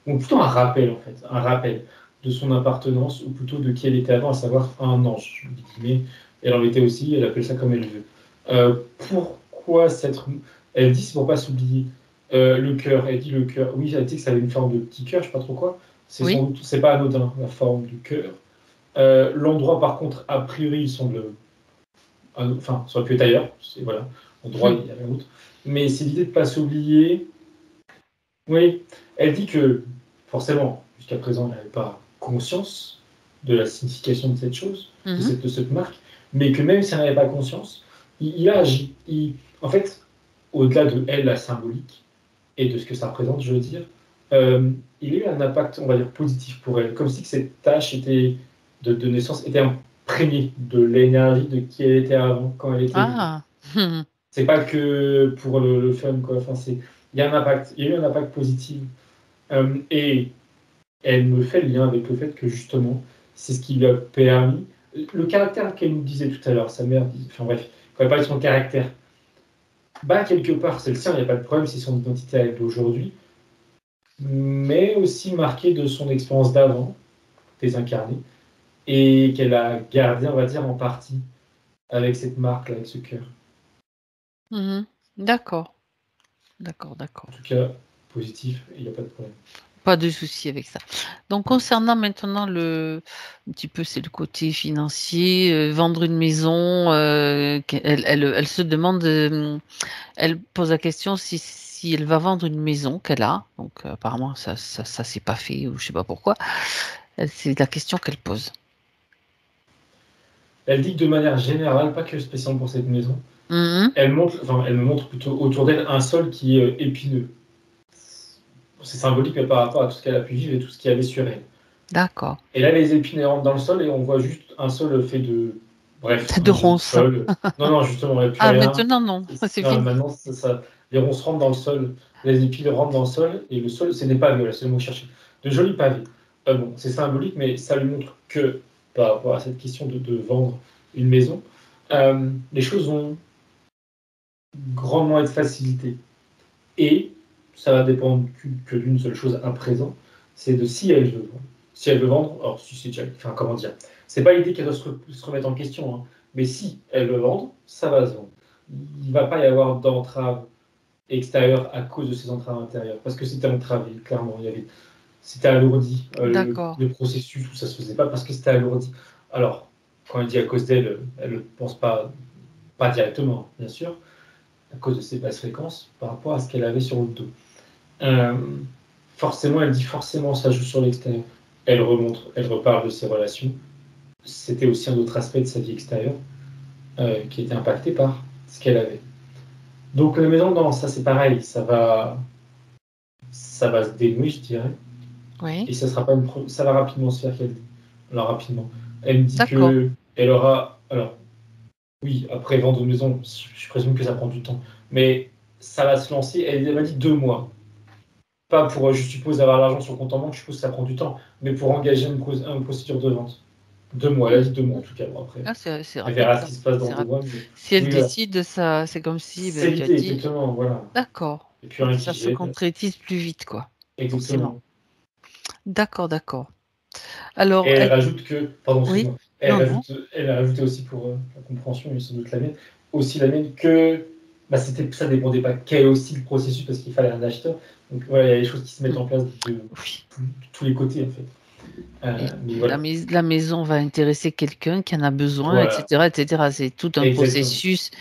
Ou plutôt un rappel, en fait. Un rappel de son appartenance, ou plutôt de qui elle était avant, à savoir un ange. Mais elle en était aussi, elle appelle ça comme elle veut. Pourquoi s'être. Elle dit c'est pour pas s'oublier. Le cœur, elle dit le cœur. Oui, elle dit que ça avait une forme de petit cœur, je sais pas trop quoi. Oui. C'est pas anodin, la forme du cœur. L'endroit, par contre, a priori, il semble. Enfin, ça aurait pu être ailleurs. Voilà, endroit, Mhm. il y a rien d'autre. Mais c'est l'idée de ne pas s'oublier. Oui, elle dit que, forcément, jusqu'à présent, elle n'avait pas conscience de la signification de cette chose. Mhm. de cette marque, mais que même si elle n'avait pas conscience, il a agi. En fait, au-delà de elle, la symbolique, et de ce que ça représente, je veux dire, il y a eu un impact, on va dire, positif pour elle, comme si cette tâche de naissance était imprégnée de l'énergie de qui elle était avant, quand elle était bébé. Ah. Mhm. C'est pas que pour le fun, quoi. Enfin, il y a un impact, il y a eu un impact positif. Et elle me fait le lien avec le fait que justement, c'est ce qui lui a permis. Le caractère qu'elle nous disait tout à l'heure, sa mère, enfin bref, quand elle parlait de son caractère, bah quelque part c'est le sien, il n'y a pas de problème, c'est son identité à elle d'aujourd'hui, mais aussi marqué de son expérience d'avant, désincarnée, et qu'elle a gardé, on va dire, en partie avec cette marque-là, avec ce cœur. Mhm. D'accord. D'accord, d'accord. En tout cas, positif, il n'y a pas de problème. Pas de souci avec ça. Donc, concernant maintenant un petit peu, c'est le côté financier, vendre une maison, elle se demande, elle pose la question si elle va vendre une maison qu'elle a. Donc, apparemment, ça s'est pas fait ou je sais pas pourquoi. C'est la question qu'elle pose. Elle dit que de manière générale, pas que spécialement pour cette maison, Mhm. elle me montre plutôt autour d'elle un sol qui est épineux. C'est symbolique mais par rapport à tout ce qu'elle a pu vivre et tout ce qu'il y avait sur elle. D'accord. Et là, les épines elles rentrent dans le sol et on voit juste un sol fait de. Bref, De un joli ronces. sol. Non, non, justement, il n'y a plus Ah, rien. maintenant, non. C'est Non, fini. maintenant, les ronces rentrent dans le sol, les épines rentrent dans le sol et le sol, c'est des pavés, là, c'est le mot cherché. De jolis pavés. Bon, c'est symbolique, mais ça lui montre que, par rapport à cette question de vendre une maison, les choses vont grandement être facilitées. Et ça va dépendre que d'une seule chose à présent, c'est de si elle veut vendre. Si elle veut vendre, alors si c'est déjà, enfin comment dire, c'est pas l'idée qu'elle doit se remettre en question, hein, mais si elle veut vendre, ça va se vendre. Il va pas y avoir d'entrave extérieure à cause de ces entraves intérieures, parce que c'était entravé, clairement, c'était alourdi, D'accord. le processus où ça se faisait pas parce que c'était alourdi. Alors, quand elle dit à cause d'elle, elle ne pense pas directement, bien sûr, à cause de ses basses fréquences par rapport à ce qu'elle avait sur le dos. Euh, Forcément, elle dit forcément ça joue sur l'extérieur. Elle remontre, elle reparle de ses relations. C'était aussi un autre aspect de sa vie extérieure qui était impacté par ce qu'elle avait. Donc la maison, non, ça c'est pareil, ça va se dénouer, je dirais, Oui. et ça sera pas ça va rapidement se faire qu'elle dit. Alors rapidement. Elle me dit D'accord. que elle aura, alors oui, après vendre une maison, je présume que ça prend du temps, mais ça va se lancer. Elle m'a dit 2 mois. Pas pour, je suppose, avoir l'argent sur le compte en banque, je suppose que ça prend du temps, mais pour engager une procédure de vente. 2 mois, elle a dit 2 mois en tout cas. Bon, après, Ah, c'est elle rapide, verra ce ça. qui se passe dans C'est deux rapide. mois, mais Si elle oui, voilà. décide, ça, c'est comme si C'est ben, tu as l'idée, dit, exactement, voilà. d'accord. Et puis Donc rien qui ça se gêne. concrétise plus vite, quoi. Forcément. Exactement. D'accord, d'accord. Et Alors, elle elle... rajoute que, pardon, oui, excuse-moi, non, non. elle a rajouté aussi pour la compréhension, et sans doute la mienne, aussi la mienne, que bah, ça dépendait pas qu'elle aussi le processus, parce qu'il fallait un acheteur. Donc voilà, il y a des choses qui se mettent Hmm. en place de Oui. tous les côtés, en fait. Mais voilà. La maison va intéresser quelqu'un qui en a besoin, Voilà, etc., etc. C'est tout un exactement. processus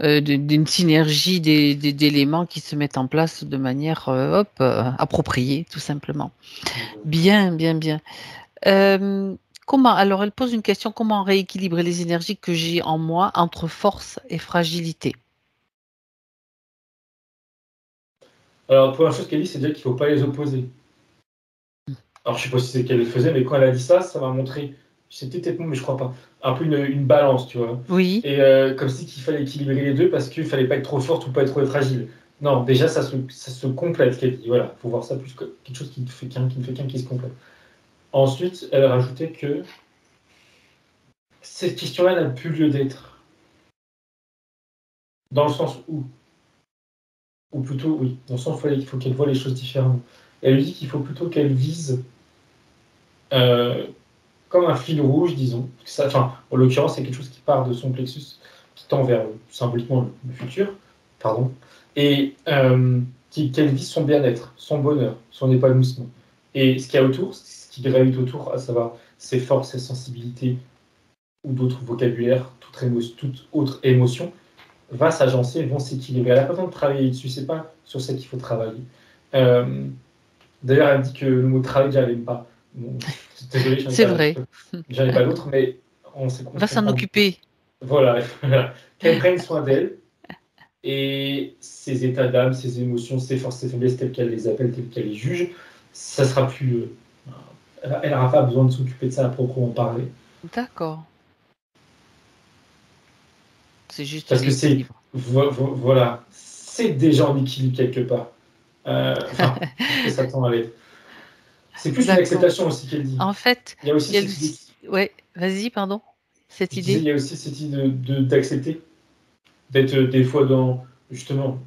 d'une synergie d'éléments qui se mettent en place de manière appropriée, tout simplement. Bien, bien, bien. Comment, alors elle pose une question, comment rééquilibrer les énergies que j'ai en moi entre force et fragilité? Alors, la première chose qu'elle dit, c'est déjà qu'il ne faut pas les opposer. Alors, je ne sais pas si c'est qu'elle le faisait, mais quand elle a dit ça, ça m'a montré, c'était peut-être moi, mais je crois pas, un peu une balance, tu vois. Oui, Et comme si qu'il fallait équilibrer les deux parce qu'il ne fallait pas être trop forte ou pas être trop fragile. Non, déjà, ça se complète, qu'elle dit. Voilà, il faut voir ça plus comme quelque chose qui ne fait qu'un, qui se complète. Ensuite, elle a rajouté que cette question-là n'a plus lieu d'être. Dans le sens où, ou plutôt, oui, dans le sens où il faut qu'elle voit les choses différemment. Elle lui dit qu'il faut plutôt qu'elle vise euh, comme un fil rouge, disons. Ça, enfin, en l'occurrence, c'est quelque chose qui part de son plexus, qui tend vers symboliquement le futur, pardon, et qu'elle vise son bien-être, son bonheur, son épanouissement. Et ce qu'il y a autour, ce qui gravite autour, à savoir ses forces, ses sensibilités ou d'autres vocabulaires, toute autre émotion, va s'agencer, vont s'équilibrer. Elle n'a pas besoin de travailler dessus, c'est pas sur ça qu'il faut travailler. Euh, D'ailleurs, elle dit que le mot travail, déjà, elle n'aime pas. Bon, désolé, c'est vrai. j'en ai pas d'autres, mais Va s'en occuper. Voilà, qu'elle prenne soin d'elle. Et ses états d'âme, ses émotions, ses forces, ses faiblesses, telles qu'elle les appelle, telles qu'elle les juge, ça sera plus. Elle n'aura pas besoin de s'occuper de ça à proprement parler. D'accord. C'est juste Parce que c'est. l'équilibre. Voilà, c'est déjà en équilibre quelque part. Enfin, parce que ça tend à l'être. C'est plus une D'accord. acceptation aussi qu'elle dit. En fait, Il y a aussi cette idée. Ouais, vas-y, pardon. Cette Je disais, idée. il y a aussi cette idée d'accepter, d'être des fois dans, justement,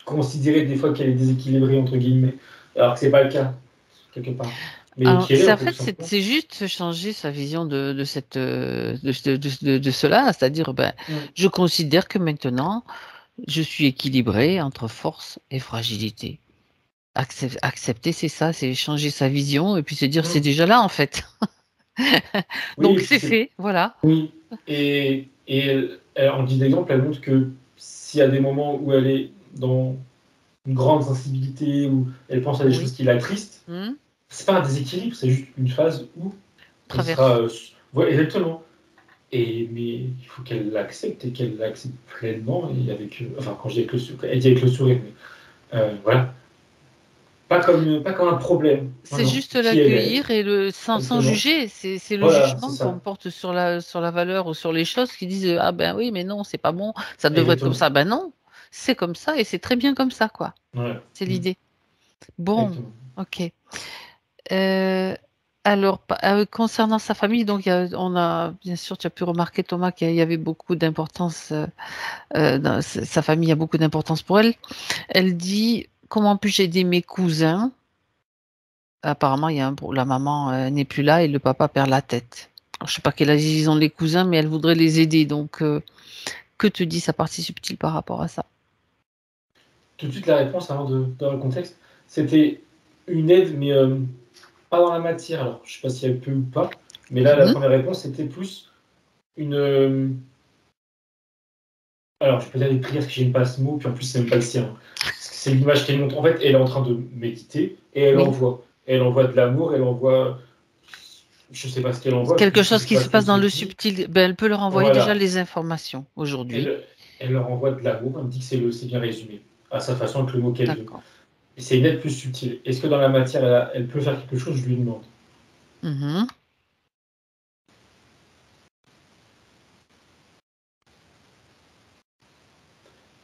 considérer des fois qu'elle est déséquilibrée, entre guillemets, alors que c'est pas le cas, quelque part. Mais Alors, qui est, en en fait, tout fait, simplement. c'est juste changer sa vision de cela, c'est-à-dire, je considère que maintenant, je suis équilibrée entre force et fragilité. Accepter, c'est ça, c'est changer sa vision et puis se dire, c'est déjà là, en fait. Oui, Donc, et puis c'est fait, voilà. oui. Et en guise d'exemple, elle montre que s'il y a des moments où elle est dans une grande sensibilité, où elle pense à des choses qui l'attristent, c'est pas un déséquilibre, c'est juste une phase où elle sera. Ouais, exactement. Mais il faut qu'elle l'accepte et qu'elle l'accepte pleinement. Et avec, enfin, quand je dis avec le sourire, elle dit avec le sourire, mais voilà. Pas comme un problème. C'est juste Qui elle est. l'accueillir et sans juger. C'est le Voilà, jugement c'est qu'on ça. porte sur la valeur ou sur les choses qui disent ah ben oui, mais non, c'est pas bon, ça devrait être comme Exactement. ça. Ben non, c'est comme ça et c'est très bien comme ça, quoi. Ouais. C'est l'idée. Bon, Exactement. ok. Alors, concernant sa famille, donc on a bien sûr, tu as pu remarquer Thomas qu'il y avait beaucoup d'importance dans sa famille, a beaucoup d'importance pour elle. Elle dit comment puis-je aider mes cousins? Apparemment, la maman n'est plus là et le papa perd la tête. Alors, je ne sais pas quel âge ils ont les cousins, mais elle voudrait les aider. Donc, que te dit sa partie subtile par rapport à ça? Tout de suite, la réponse, avant dans le contexte, c'était une aide, mais pas dans la matière. Alors, je ne sais pas si elle peut ou pas, mais là, la première réponse, c'était plus une. Alors, je peux dire des prières, parce que j'aime pas ce mot, puis en plus, c'est même pas le sien. Parce que c'est l'image qu'elle montre. En fait, elle est en train de méditer et elle envoie. Elle envoie de l'amour, elle envoie. Je sais pas ce qu'elle envoie. Quelque chose qui se passe dans le subtil. Elle peut leur envoyer déjà les informations aujourd'hui. Elle leur envoie de l'amour. Elle me dit que c'est bien résumé, à sa façon, avec le mot qu'elle veut. Et c'est une aide plus subtile. Est-ce que dans la matière, elle peut faire quelque chose? Je lui demande.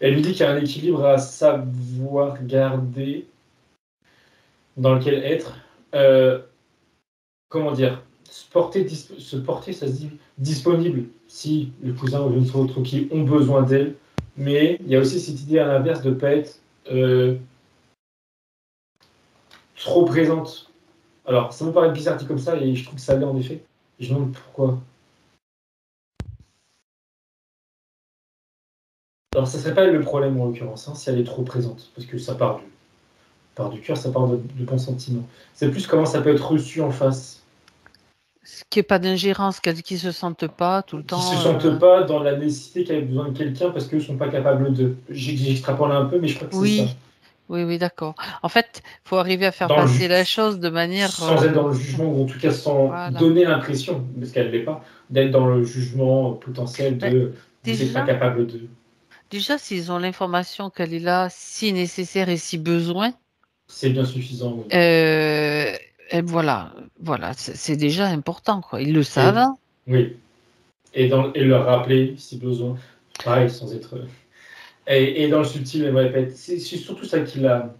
Elle lui dit qu'il y a un équilibre à savoir garder, dans lequel être. Comment dire? Se porter, ça se dit, disponible si le cousin ou je ne sais autre qui ont besoin d'elle. Mais il y a aussi cette idée à l'inverse de ne pas être trop présente. Alors, ça me paraît bizarre dit comme ça, et je trouve que ça l'est en effet. Je me demande pourquoi. Alors, ça serait pas le problème en l'occurrence, si elle est trop présente, parce que ça part du cœur, ça part de bons sentiments. C'est plus comment ça peut être reçu en face. Qu'il n'y ait pas d'ingérence, qu'ils ne se sentent pas tout le temps. Qu'ils ne se sentent pas dans la nécessité qu'elle ait besoin de quelqu'un parce qu'eux ne sont pas capables de. J'extrapole un peu, mais je crois que c'est ça. Oui, d'accord. En fait, il faut arriver à faire passer la chose de manière. Sans être dans le jugement, ou en tout cas sans donner l'impression, parce qu'elle ne l'est pas, d'être dans le jugement potentiel de vous n'êtes pas capable de. Déjà, s'ils ont l'information qu'elle est là, si nécessaire et si besoin. C'est bien suffisant, oui. Et voilà, c'est déjà important, quoi. Ils le savent. Oui. Et leur rappeler si besoin. Pareil, sans être. Et dans le subtil, elle répète. C'est surtout ça qu'il a.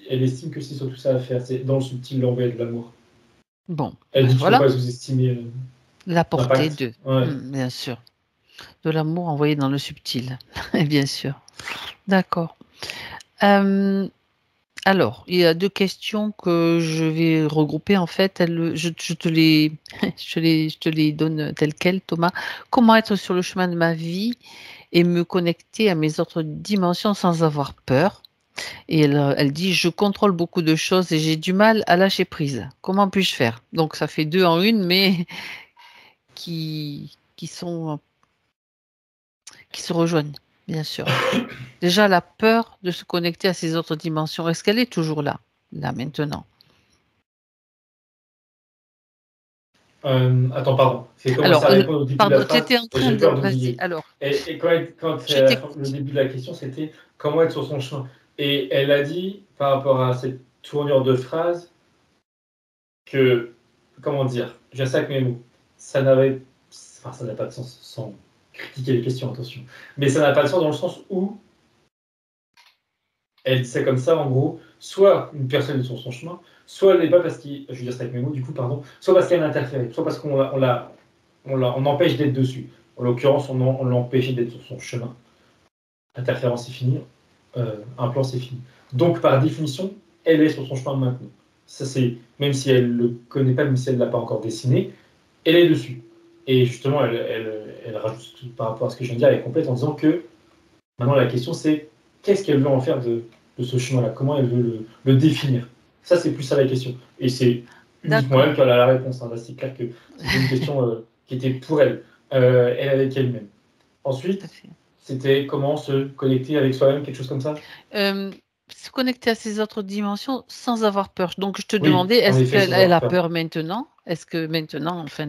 Elle estime que c'est surtout ça à faire. C'est dans le subtil l'envoyer de l'amour. Bon. Elle dit qu'il ne faut pas sous-estimer la portée de. Bien sûr. De l'amour envoyé dans le subtil. Bien sûr. D'accord. Alors, il y a deux questions que je vais regrouper en fait. Je te les donne telles quelles, Thomas. Comment être sur le chemin de ma vie et me connecter à mes autres dimensions sans avoir peur? Et elle dit, je contrôle beaucoup de choses et j'ai du mal à lâcher prise. Comment puis-je faire? Donc, ça fait deux en une, mais qui se rejoignent, bien sûr. Déjà, la peur de se connecter à ces autres dimensions, est-ce qu'elle est toujours là maintenant? Attends, pardon. C'est commencé Alors, à répondre au début de la pardon, tu phrase étais en et train j'ai de... peur Vas-y, d'oublier. alors, Et quand je le t'écoute. début de la question, c'était comment être sur son chemin. Et elle a dit, par rapport à cette tournure de phrase, que, comment dire, je sais avec mes mots, ça n'avait, enfin, ça n'a pas de sens, sans critiquer les questions, attention, mais ça n'a pas de sens dans le sens où elle dit ça comme ça, en gros, soit une personne est sur son chemin, soit elle n'est pas parce qu'il, je veux dire ça avec mes mots, du coup, pardon, soit parce qu'elle a interféré, soit parce on empêche d'être dessus. En l'occurrence, on l'empêche d'être sur son chemin. Interférence est finie, un plan c'est fini. Donc, par définition, elle est sur son chemin maintenant. Ça, c'est, même si elle ne le connaît pas, même si elle ne l'a pas encore dessiné, elle est dessus. Et justement, elle rajoute par rapport à ce que je viens de dire, elle complète en disant que maintenant la question c'est qu'est-ce qu'elle veut en faire de ce chemin-là, comment elle veut le définir. Ça, c'est plus ça la question. Et c'est uniquement D'accord. elle qui a la réponse. Hein. Là, c'est clair que c'était une question qui était pour elle, elle avec elle-même. Tout Ensuite, à fait. c'était comment se connecter avec soi-même, quelque chose comme ça. Se connecter à ces autres dimensions sans avoir peur. Donc, je te Oui, demandais, en est-ce effet, qu'elle sans elle avoir a peur. peur maintenant? Est-ce que maintenant, en fin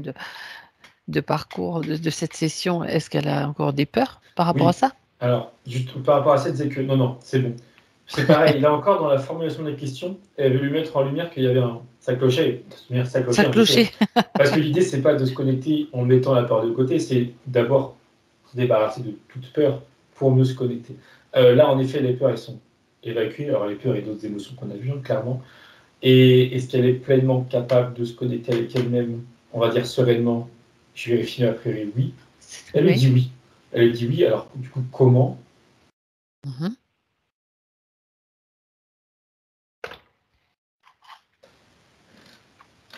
de parcours de cette session, est-ce qu'elle a encore des peurs par rapport à Oui. ça? Alors, juste par rapport à ça, elle disait que non, c'est bon. C'est pareil, là encore, dans la formulation de la question, elle veut lui mettre en lumière qu'il y avait ça clochait. Ça Ça clochait en effet. clochait. Parce que l'idée, c'est pas de se connecter en mettant la peur de côté, c'est d'abord se débarrasser de toute peur pour mieux se connecter. Là, en effet, les peurs, elles sont évacuées. Alors, les peurs et d'autres émotions qu'on a vues, hein, clairement. Et est-ce qu'elle est pleinement capable de se connecter avec elle-même, on va dire sereinement? Je vérifie après, oui. Elle le Oui. dit oui. Elle le dit oui. Alors, du coup, comment? Mhm.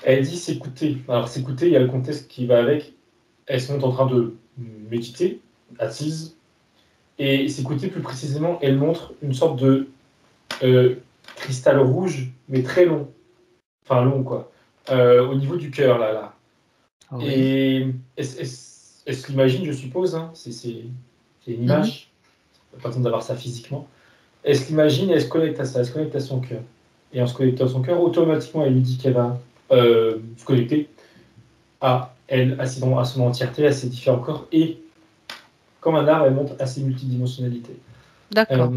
Elle dit s'écouter. Alors, s'écouter, il y a le contexte qui va avec. Elles sont en train de méditer, assises. Et s'écouter plus précisément, elle montre une sorte de cristal rouge, mais très long. Enfin, long, quoi. Au niveau du cœur, là. Oui. Et elle se l'imagine, je suppose. Hein, c'est une Mhm. image. Pas besoin d'avoir ça physiquement. Elle se l'imagine et elle se connecte à ça. Elle se connecte à son cœur. Et en se connectant à son cœur, automatiquement, elle lui dit qu'elle va se connecter à elle, à son entièreté, à ses différents corps, et comme un art, elle monte à ses multidimensionnalités. D'accord.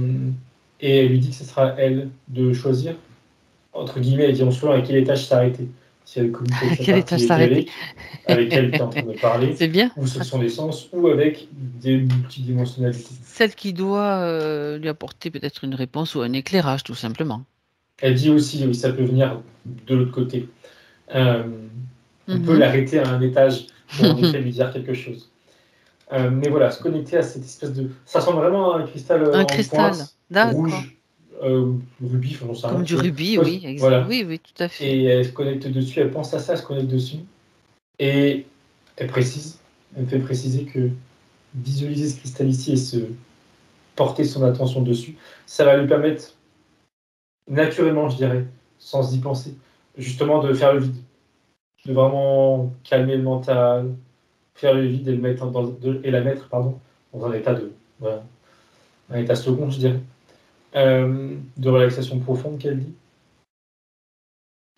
Et elle lui dit que ce sera elle de choisir, entre guillemets, elle dit en selon à quel étage s'arrêter. Si elle communique avec cette Quel étage partie s'arrêter? éthérique, avec elle qui est en train de parler, C'est bien. ou sur son essence, ou avec des multidimensionnalités. Celle qui doit lui apporter peut-être une réponse ou un éclairage, tout simplement. Elle dit aussi, oui, ça peut venir de l'autre côté. On peut Mhm. l'arrêter à un étage pour en effet lui dire quelque chose. Mais voilà, se connecter à cette espèce de... Ça ressemble vraiment à un cristal Un en cristal. pointe, D'accord. rouge, rubis, j'en sais rien, Comme du tu vois. rubis, oui. Voilà. Oui, oui, tout à fait. Et elle se connecte dessus, elle pense à ça, elle se connecte dessus. Et elle me fait préciser que visualiser ce cristal ici et se porter son attention dessus, ça va lui permettre, naturellement, je dirais, sans y penser, justement de faire le vide, de vraiment calmer le mental, faire le vide et, la mettre dans un état voilà, un état second, je dirais, de relaxation profonde qu'elle dit.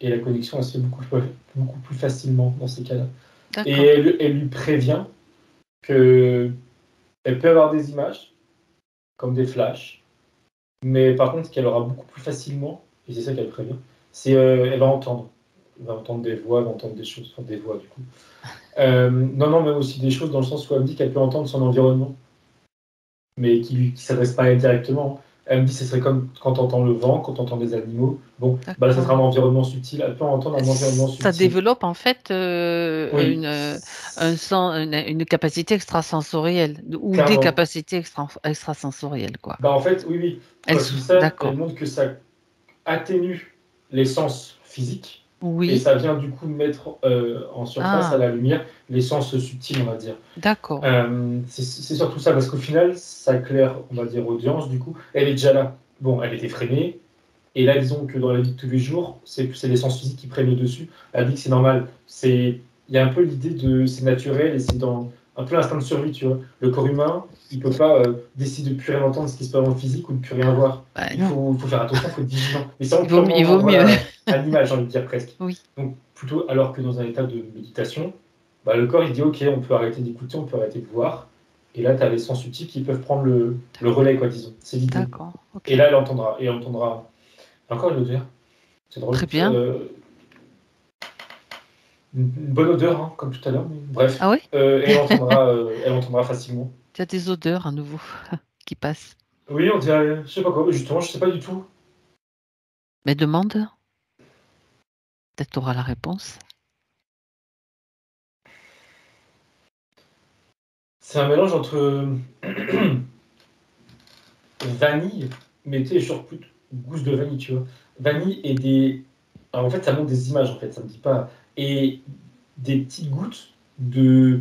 Et la connexion, elle se fait beaucoup plus facilement dans ces cas-là. Et D'accord. elle lui prévient qu'elle peut avoir des images, comme des flashs, mais par contre, ce qu'elle aura beaucoup plus facilement, et c'est ça qu'elle prévient, c'est elle va entendre. Elle va entendre des voix, elle va entendre des choses, enfin des voix du coup. Non, mais aussi des choses dans le sens où elle me dit qu'elle peut entendre son environnement, mais qui ne s'adresse pas à elle directement. Elle me dit que ce serait comme quand on entend le vent, quand on entend des animaux. Bon, bah là, ça sera un D'accord. environnement subtil. Elle peut entendre un environnement Ça subtil. développe en fait Oui, une capacité extrasensorielle ou des clairement. capacités extrasensorielles, quoi. Bah, en fait, oui. Quand je dis ça, elle D'accord. montre que ça atténue les sens physiques et Oui. ça vient du coup mettre en surface à Ah, la lumière les sens subtils, on va dire. d'accord. C'est surtout ça, parce qu'au final, ça claire, on va dire, audience, du coup, elle est déjà là. Bon, elle était freinée, et là, disons que dans la vie de tous les jours, c'est les sens physiques qui prennent le dessus. Elle dit que c'est normal. Il y a un peu l'idée de c'est naturel et c'est dans un peu l'instinct de survie, tu vois. Le corps humain, il peut pas décider de plus rien entendre ce qui se passe dans le physique ou de plus rien voir. Bah, Il non, faut faire attention, il faut être vigilant. Mais c'est il vaut purement, mieux. voilà, animal, j'ai envie de dire presque. Oui. Donc plutôt, alors que dans un état de méditation, bah, le corps il dit ok, on peut arrêter d'écouter, on peut arrêter de voir. Et là, tu as les sens subtils qui peuvent prendre le relais, quoi, disons. C'est l'idée. D'accord. Ok. Et là, elle entendra. Et elle entendra encore une odeur. C'est drôle. Très bien. Une bonne odeur, hein, comme tout à l'heure. Bref. Ah oui? Et elle entendra facilement. Tu as des odeurs à nouveau qui passent. Oui, on dirait, je sais pas quoi, justement, je sais pas du tout. Mais demande. Peut-être tu auras la réponse. C'est un mélange entre vanille, mais tu sais, genre plus gousse de vanille, tu vois. Vanille et des. Alors en fait, ça montre des images, en fait, ça me dit pas. Et des petites gouttes de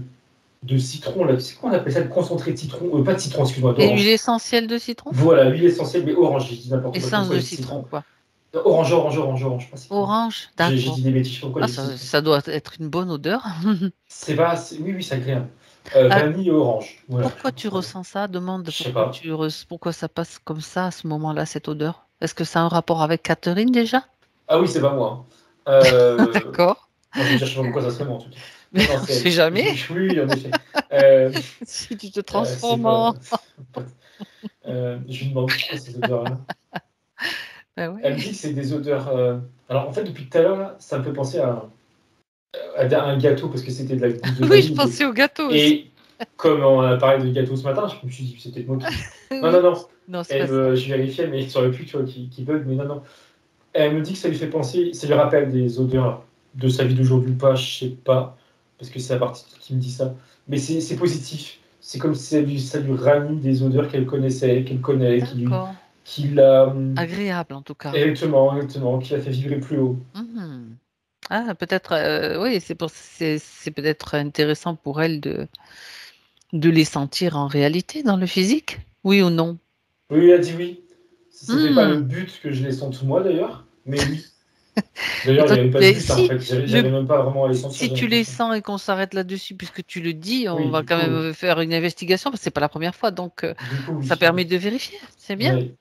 citron, là. C'est quoi on appelle ça, le concentré de citron? Pas de citron, excuse-moi, Et d'orange. l'huile essentielle de citron? Voilà, l'huile essentielle, mais orange, j'ai dit n'importe quoi. Essence Pourquoi de j'ai dit citron, quoi. Orange, je sais pas c'est quoi. Orange, J'ai d'accord. dit des bêtises, je sais pas pourquoi Ah, j'ai dit citron. ça doit être une bonne odeur. C'est pas. Oui, oui, c'est agréable. Ah, Vanille et orange. Voilà, je pourquoi crois que tu c'est ça. ressens ça? Demande Je sais pas. pourquoi ça passe comme ça à ce moment-là, cette odeur. Est-ce que ça a un rapport avec Catherine déjà? Ah oui, c'est pas moi. D'accord. Moi, je veux dire, je sais pas pourquoi ça serait moi en tout cas. Mais Non, on c'est sait elle. jamais Oui, oui, en effet. Euh, si tu te c'est transformes pas. en. Je lui demande c'est quoi ces odeurs-là. Ben Elle me ouais. dit que c'est des odeurs. Alors en fait, depuis tout à l'heure, là, ça me fait penser à un gâteau parce que c'était de la gousse de Oui, je vanille. pensais au gâteau aussi. Et comme on a parlé de gâteau ce matin, je me suis dit c'est peut-être moi qui. Non, Oui. non, non. Non, c'est pas ça. Je vérifiais, mais sur le plus, tu vois, qui bug, mais non, non. Elle me dit que ça lui fait penser, ça lui rappelle des odeurs de sa vie d'aujourd'hui ou pas, je sais pas, parce que c'est la partie qui me dit ça. Mais c'est positif. C'est comme si ça lui ranime des odeurs qu'elle connaissait, qu'elle connaît, D'accord. qui l'a. Agréable en tout cas. Exactement, qui l'a fait vibrer plus haut. Mhm. Ah, peut-être, oui, c'est peut-être intéressant pour elle de les sentir en réalité dans le physique, oui ou non? Oui, elle a dit oui. C'était pas le Hmm. but que je les sente moi d'ailleurs, mais oui. Et D'ailleurs, il toi, n'y avait pas de but, hein, en si, fait. le, J'avais même pas vraiment à les sentir, si j'ai tu les l'impression. sens et qu'on s'arrête là-dessus, puisque tu le dis, on Oui, va quand même faire une investigation, parce que c'est pas la première fois, donc du coup, ça oui. permet de vérifier. C'est bien? Ouais.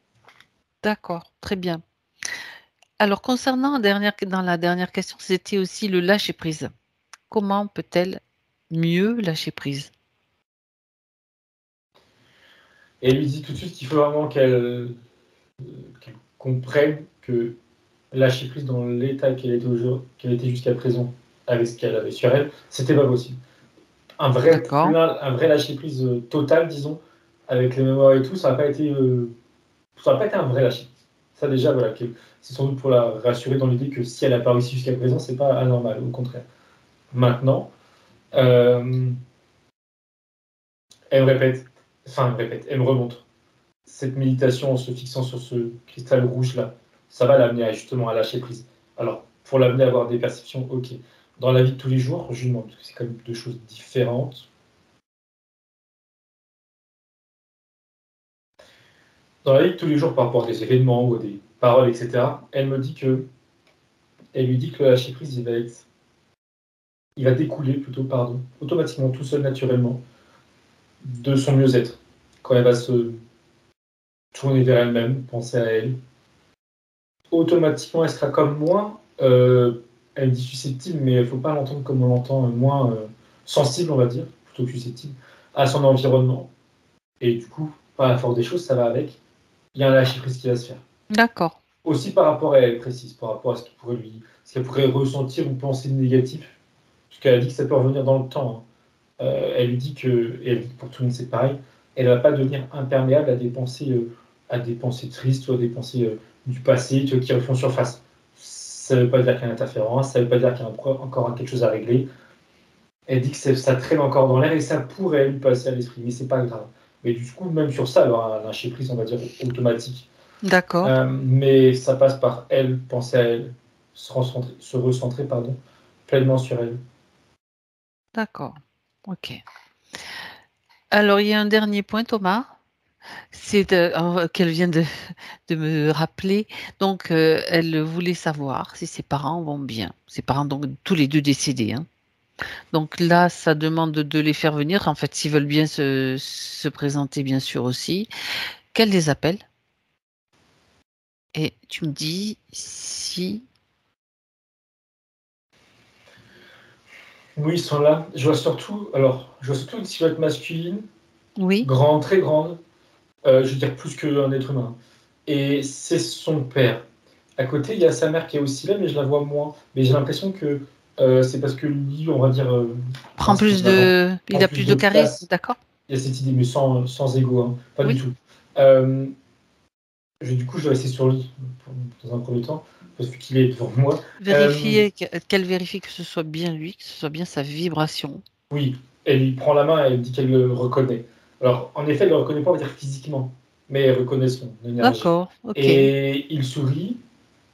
D'accord, très bien. Alors, concernant dans la dernière question, c'était aussi le lâcher prise. Comment peut-elle mieux lâcher prise? Et elle lui dit tout de suite qu'il faut vraiment qu'elle comprenne que lâcher prise dans l'état qu'elle était jusqu'à présent, avec ce qu'elle avait sur elle, c'était pas possible. D'accord. Un vrai lâcher prise total, disons, avec les mémoires et tout, ça n'a pas été un vrai lâcher prise. Ça déjà, voilà, c'est sans doute pour la rassurer dans l'idée que si elle n'a pas réussi jusqu'à présent, c'est pas anormal, au contraire. Maintenant, euh, elle me remontre. Cette méditation en se fixant sur ce cristal rouge là, ça va l'amener justement à lâcher prise. Alors, pour l'amener à avoir des perceptions, ok. Dans la vie de tous les jours, je lui demande, parce que c'est quand même deux choses différentes. Dans la vie de tous les jours, par rapport à des événements ou à des paroles, etc., elle lui dit que le lâcher prise, il va découler plutôt, pardon, automatiquement, tout seul, naturellement, de son mieux-être. Quand elle va se tourner vers elle-même, penser à elle, automatiquement, elle sera comme moi. Elle dit susceptible, mais il ne faut pas l'entendre comme on l'entend, moins sensible, on va dire, plutôt que susceptible, à son environnement. Et du coup, par la force des choses, ça va avec. Il y a un lâcher-prise qui va se faire. D'accord. Aussi par rapport à elle, précise, par rapport à ce qu'elle pourrait ressentir ou penser de négatif, parce qu'elle a dit que ça peut revenir dans le temps. Hein. Elle lui dit que, et elle dit que pour tout le monde c'est pareil, elle ne va pas devenir imperméable à des pensées tristes ou à des pensées du passé qui refont surface. Ça ne veut pas dire qu'il y a une interférence, ça ne veut pas dire qu'il y a encore quelque chose à régler. Elle dit que ça traîne encore dans l'air et ça pourrait lui passer à l'esprit, mais c'est pas grave. Mais du coup, même sur ça, elle aura un lâcher prise, on va dire, automatique. D'accord. Mais ça passe par elle, penser à elle, se recentrer pardon, pleinement sur elle. D'accord. Ok. Alors, il y a un dernier point, Thomas. C'est qu'elle vient de me rappeler. Donc, elle voulait savoir si ses parents vont bien. Ses parents, donc, tous les deux décédés. Hein. Donc là, ça demande de les faire venir. En fait, s'ils veulent bien se présenter, bien sûr aussi. Qu'elle les appelle. Et tu me dis si Oui, ils sont là. Je vois surtout une silhouette masculine, Oui, grande, très grande, je veux dire plus qu'un être humain. Et c'est son père. À côté, il y a sa mère qui est aussi là, mais je la vois moins. Mais j'ai l'impression que c'est parce que lui, on va dire, prend plus avant, il prend a plus plus de de charisme, place. d'accord? Il y a cette idée, mais sans ego, hein. Pas du Oui. tout. Du coup, je vais rester sur lui dans un premier temps, parce qu'il est devant moi. Qu'elle vérifie que ce soit bien lui, que ce soit bien sa vibration. Oui, elle lui prend la main et elle dit qu'elle le reconnaît. Alors, en effet, elle ne le reconnaît pas, on va dire physiquement, mais elle reconnaît son énergie. D'accord, ok. Et il sourit.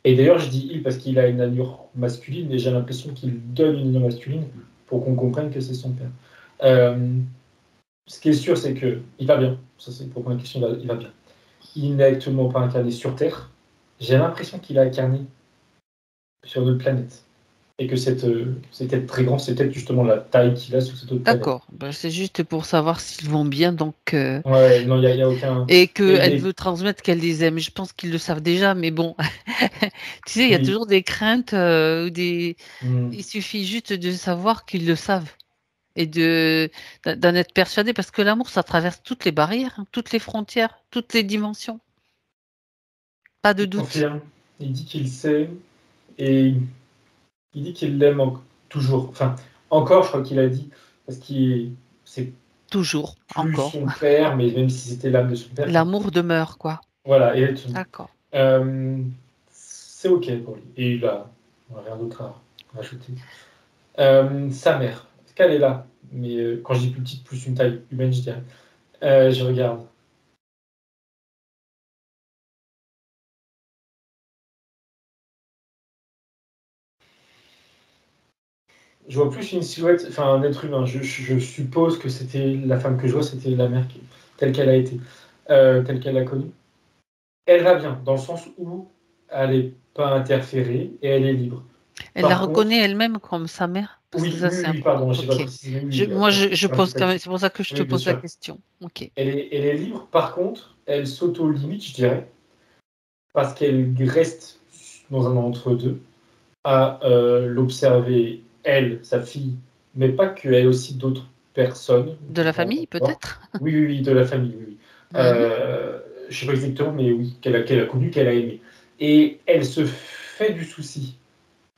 Et d'ailleurs, je dis il parce qu'il a une allure masculine et j'ai l'impression qu'il donne une allure masculine pour qu'on comprenne que c'est son père. Euh, Ce qui est sûr, c'est qu'il va bien. Ça, c'est pour la question, il va bien. Il n'est actuellement pas incarné sur Terre. J'ai l'impression qu'il a incarné sur d'autres planètes. Et que cet être très grand, c'est peut-être justement la taille qu'il a sur cette autre planète. D'accord. Ben, c'est juste pour savoir s'ils vont bien, donc Ouais, non, il y a aucun. et Il y a qu'elle des. veut transmettre qu'elle les aime. Je pense qu'ils le savent déjà, mais bon, tu sais, il y a Oui. toujours des craintes ou des. Hmm. Il suffit juste de savoir qu'ils le savent et d'en être persuadé, parce que l'amour, ça traverse toutes les barrières, hein, toutes les frontières, toutes les dimensions. Pas de Il doute. confirme. Il dit qu'il sait. Et il dit qu'il l'aime toujours. Enfin, encore, je crois qu'il a dit. Parce que c'est Toujours, plus encore. son père, mais même si c'était l'âme de son père. Enfin, L'amour demeure, quoi. voilà. D'accord. C'est OK pour lui. Et il a rien d'autre à rajouter. Sa mère. Est-ce qu'elle est là? Mais quand je dis plus petite, plus une taille humaine, je dirais. Je regarde. Je vois plus une silhouette, enfin un être humain. Je suppose que c'était la femme que je vois, c'était la mère telle qu'elle a été, telle qu'elle l'a connue. Elle va bien, dans le sens où elle n'est pas interférée et elle est libre. Elle la Par contre, reconnaît elle-même comme sa mère? Parce que ça, c'est oui, important. pardon, je n'ai pas Ok. précisé, mais oui, Moi, je pose j'insiste quand même. là-dessus. C'est pour ça que je te Oui, bien pose la sûr. question. Ok. Elle est libre, par contre, elle s'auto-limite, je dirais, parce qu'elle reste dans un entre-deux, à l'observer, elle, sa fille, mais pas que, elle aussi d'autres personnes De qu'on la peut famille, voir. peut-être? Oui, de la famille, oui. Mhm. Je ne sais pas exactement, mais oui, qu'elle a connu, qu'elle a aimé. Et elle se fait du souci.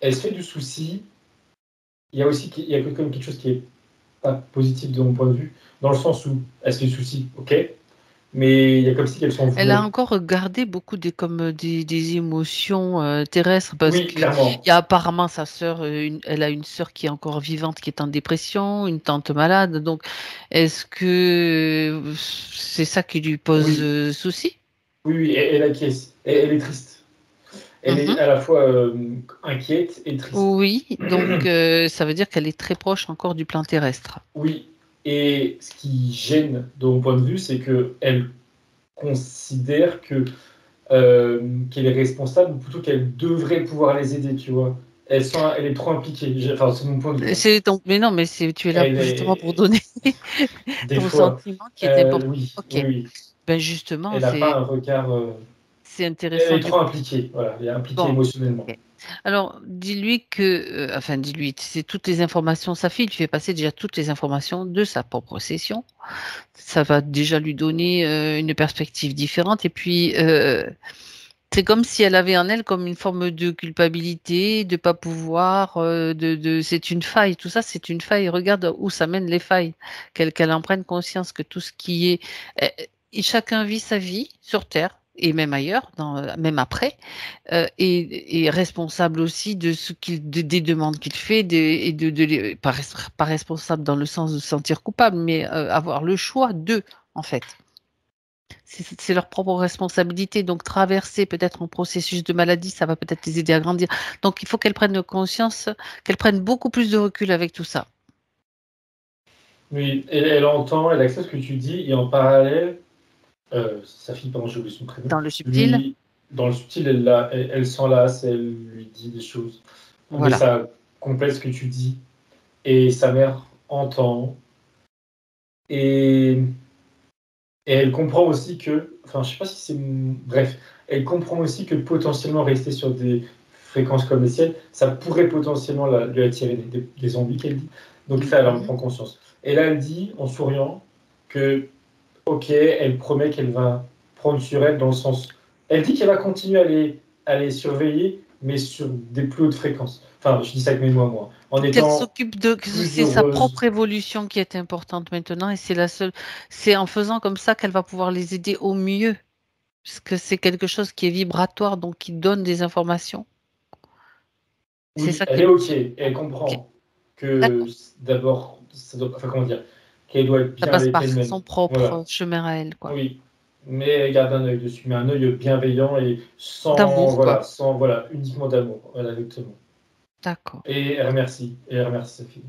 Elle se fait du souci. Il y a aussi il y a comme quelque chose qui est pas positif de mon point de vue, dans le sens où elle se fait du souci, ok, mais il y a comme si qu'elle s'en Elle a voulait. encore gardé beaucoup des émotions terrestres, parce Oui, que il clairement. y a apparemment sa sœur, elle a une sœur qui est encore vivante, qui est en dépression, une tante malade. Donc, est-ce que c'est ça qui lui pose Oui, souci? oui, elle acquiesce. Elle est triste. Elle est Mhm. à la fois inquiète et triste. Oui, donc ça veut dire qu'elle est très proche encore du plan terrestre. Oui, et ce qui gêne de mon point de vue, c'est que elle considère qu'elle est responsable, ou plutôt qu'elle devrait pouvoir les aider, tu vois. Elle est trop impliquée. Enfin, c'est mon point de vue, hein. C'est donc, mais non, mais tu es là Elle justement pour est donner des ton fois, sentiment qui est important. oui, Ok, oui. ben justement, Elle n'a pas un regard. c'est Elle intéressant est du trop coup. impliquée. Voilà, elle est impliquée Bon, émotionnellement. ok. Alors, dis-lui que, enfin, dis-lui, c'est toutes les informations. Sa fille lui fait passer déjà toutes les informations de sa propre session. Ça va déjà lui donner une perspective différente. Et puis, c'est comme si elle avait en elle comme une forme de culpabilité, de pas pouvoir, c'est une faille. Tout ça, c'est une faille. Regarde où ça mène les failles. Qu'elle en prenne conscience que tout ce qui est, et chacun vit sa vie sur Terre et même ailleurs, même après, est responsable aussi de des demandes qu'il fait, et pas responsable dans le sens de se sentir coupable, mais avoir le choix d'eux, en fait. C'est leur propre responsabilité. Donc, traverser peut-être un processus de maladie, ça va peut-être les aider à grandir. Donc, il faut qu'elles prennent conscience, qu'elles prennent beaucoup plus de recul avec tout ça. Oui, elle entend, elle accepte ce que tu dis, et en parallèle, sa fille, pardon, j'ai oublié son prénom, Dans le subtil, lui, dans le subtil, elle s'enlace, elle lui dit des choses. Mais voilà. ça complète ce que tu dis. Et sa mère entend. Et, et elle comprend aussi que, enfin, je sais pas si c'est. Bref, elle comprend aussi que potentiellement rester sur des fréquences comme les siennes, ça pourrait potentiellement lui attirer des zombies, qu'elle dit. Donc ça, elle en prend conscience. Et là, elle dit, en souriant, que, ok, elle promet qu'elle va prendre sur elle dans le sens... Elle dit qu'elle va continuer à les surveiller, mais sur des plus hautes fréquences. Enfin, je dis ça avec mes mots, moi. En Qu'elle étant s'occupe de, que plus c'est sa heureuse. propre évolution qui est importante maintenant et c'est la seule, c'est en faisant comme ça qu'elle va pouvoir les aider au mieux, puisque c'est quelque chose qui est vibratoire, donc qui donne des informations. C'est Oui, ça elle qui est est le ok. plus Elle important. Ok, comprend que d'accord. d'abord, enfin, comment dire, qu'elle doit être Ça bien passe avec par elle-même. son propre Voilà. chemin à elle, quoi. Oui. Mais elle garde un œil dessus, mais un œil bienveillant et sans, D'amour, quoi. voilà, sans, voilà, uniquement d'amour. Voilà, exactement. D'accord. Et elle remercie sa fille.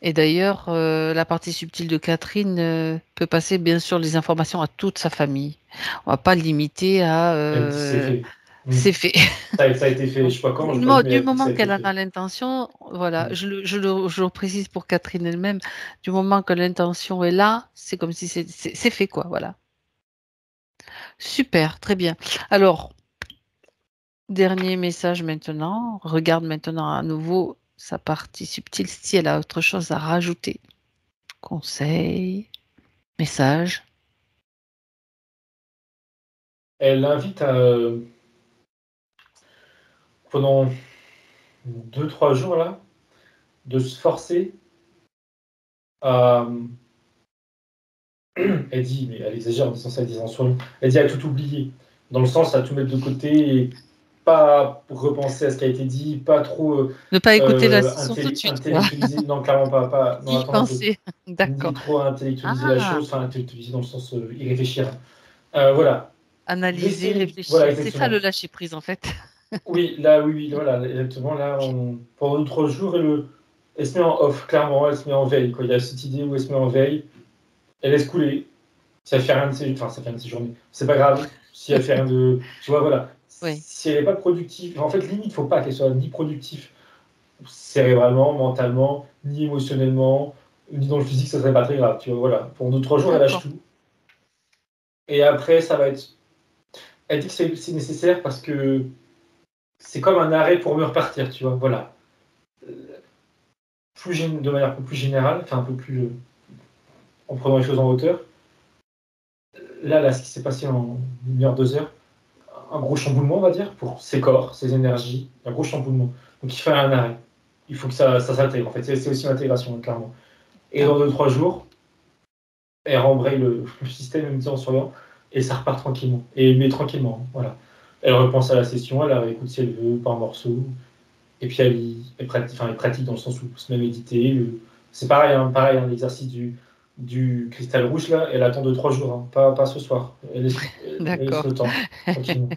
Et d'ailleurs, la partie subtile de Catherine peut passer bien sûr les informations à toute sa famille. On va pas le limiter à Elle dit c'est fait. Mm. c'est fait. Ça a été fait, je sais pas quand, je sais pas, mais Du elle dit que ça moment a été qu'elle en fait. a l'intention, voilà, Mm. je le précise pour Catherine elle-même, du moment que l'intention est là, c'est comme si c'est fait, quoi, voilà. Super, très bien. Alors, dernier message maintenant. Regarde maintenant à nouveau sa partie subtile si elle a autre chose à rajouter. Conseil, message. Elle l'invite à, pendant 2-3 jours, là, de se forcer à. Elle dit, mais elle exagère en disant ça, disant sur lui. Elle dit à tout oublier, dans le sens à tout mettre de côté et pas repenser à ce qui a été dit, pas trop Ne pas écouter la session tout de suite, quoi. intellectualiser. Non, clairement pas. Non, Y attends un peu. penser. Ni D'accord. trop intellectualiser la Ah, chose, enfin intellectualiser dans le sens y réfléchir. Voilà. analyser, Voilà, réfléchir. C'est ça le exactement. lâcher prise, en fait. Oui, là, oui, voilà, exactement. Là, pendant 2-3 jours, elle se met en off, clairement, elle se met en veille. Quoi. Il y a cette idée où elle se met en veille, elle laisse couler. Si elle fait rien de ses, enfin, ça fait rien de ses journées, c'est pas grave. Si elle fait rien de, tu vois, voilà. Oui, Si elle n'est pas productive, en fait, limite, il faut pas qu'elle soit ni productive cérébralement, mentalement, ni émotionnellement, ni dans le physique, ça serait pas très grave. Tu vois, voilà. Pour 2-3 jours, elle lâche d'accord. tout. Et après, ça va être. Elle dit que c'est nécessaire parce que c'est comme un arrêt pour mieux repartir, tu vois, voilà. De manière un peu plus générale, enfin un peu plus en prenant les choses en hauteur. Là, ce qui s'est passé en 1 heure, 2 heures, un gros chamboulement, on va dire, pour ses corps, ses énergies, un gros chamboulement. Donc il fait un arrêt. Il faut que ça s'intègre, en fait. C'est aussi l'intégration, clairement. Et dans 2-3 jours, elle rembraye le système, elle me dit en souriant, et ça repart tranquillement. Mais tranquillement, voilà. Elle repense à la session, elle la réécoute si elle veut, par morceaux. Et puis elle pratique dans le sens où se met à méditer. C'est pareil, pareil, l'exercice du cristal rouge, là, elle attend 2-3 jours, hein, pas ce soir. Elle laisse D'accord. le temps, tranquillement.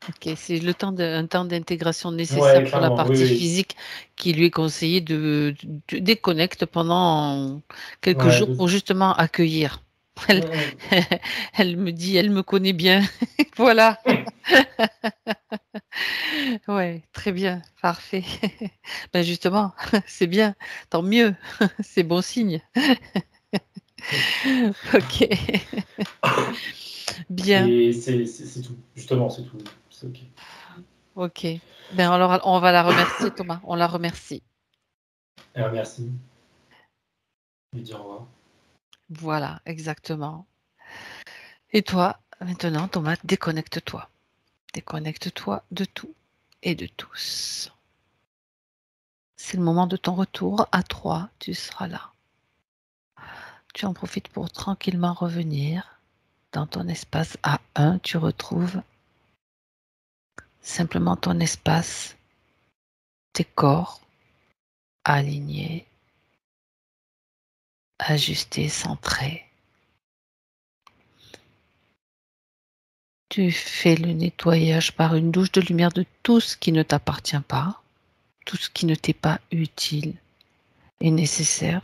Ok, c'est le temps un temps d'intégration nécessaire Ouais, pour la clairement, oui, partie oui. physique qui lui est conseillé de déconnecte pendant quelques Ouais, jours pour justement accueillir. Elle, elle me dit, elle me connaît bien. Voilà. Ouais, très bien, parfait. Ben justement, c'est bien, tant mieux, c'est bon signe. Ok, bien, C'est tout, justement, c'est tout. C'est ok. ok. Ben alors, on va la remercier, Thomas, on la remercie. Alors, merci. Lui dire au revoir. Voilà, exactement. Et toi, maintenant, Thomas, déconnecte-toi. Déconnecte-toi de tout et de tous. C'est le moment de ton retour. À 3, tu seras là. Tu en profites pour tranquillement revenir dans ton espace. À 1, tu retrouves simplement ton espace, tes corps alignés, ajustés, centrés. Tu fais le nettoyage par une douche de lumière de tout ce qui ne t'appartient pas, tout ce qui ne t'est pas utile et nécessaire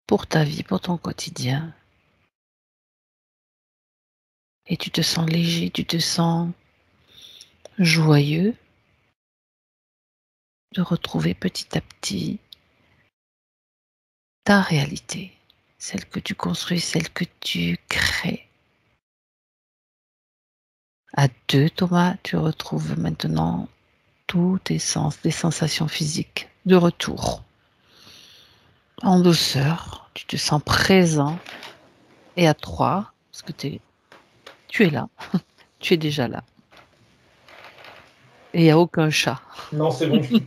pour ta vie, pour ton quotidien. Et tu te sens léger, tu te sens joyeux de retrouver petit à petit ta réalité, celle que tu construis, celle que tu crées. À 2, Thomas, tu retrouves maintenant tous tes sens, les sensations physiques de retour. En douceur, tu te sens présent. Et à 3, parce que tu es là, tu es déjà là. Et il n'y a aucun chat. Non, c'est bon. Il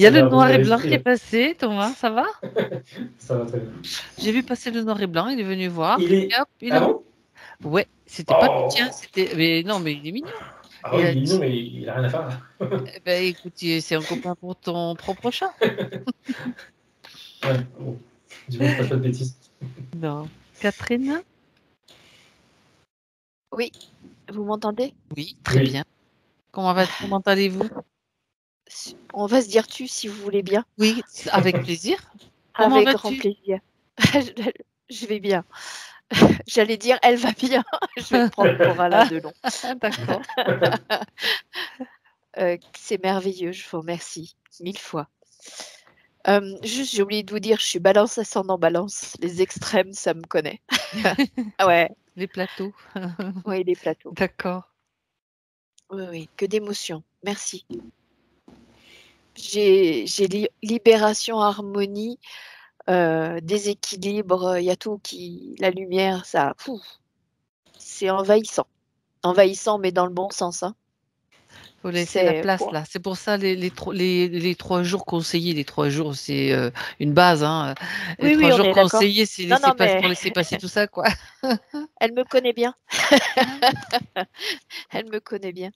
y a Ça le vient noir revenir à et blanc l'esprit, qui est là. passé, Thomas, ça va? Ça va très bien. J'ai vu passer le noir et blanc, il est venu voir, Il est... et hop, il est Ah reparti. bon? Ouais, c'était pas le tien, Oh! c'était. Mais non, mais il est mignon. Ah Il oui, a il est mignon, dit, mais il a rien à faire, là. eh ben écoute, c'est un copain pour ton propre chat. Ouais, bon. Dis-moi que je fasse pas de bêtises. Non. Catherine? Oui, vous m'entendez? Oui, très Oui. bien. Comment allez-vous? On va se dire tu si vous voulez bien. Oui, avec plaisir. Comment Avec grand vas-tu? plaisir. Je vais bien. J'allais dire elle va bien. Je vais me prendre pour Alain Delon. D'accord. C'est merveilleux, je vous remercie 1000 fois. Juste, j'ai oublié de vous dire, je suis balance ascendant balance. Les extrêmes, ça me connaît. Ah ouais, Les plateaux. oui, les plateaux. D'accord. Oui, oui, que d'émotions. Merci. J'ai libération, harmonie, déséquilibre, il y a tout qui la lumière, ça c'est envahissant. Envahissant, mais dans le bon sens, hein. Faut laisser la C'est place pour là. C'est pour ça les 3 jours conseillés, les 3 jours, c'est, une base, hein. Les oui, 3 oui, on jours est d'accord. conseillés, c'est Non, laisser non, passer mais pour laisser passer tout ça, quoi. elle me connaît bien. Elle me connaît bien.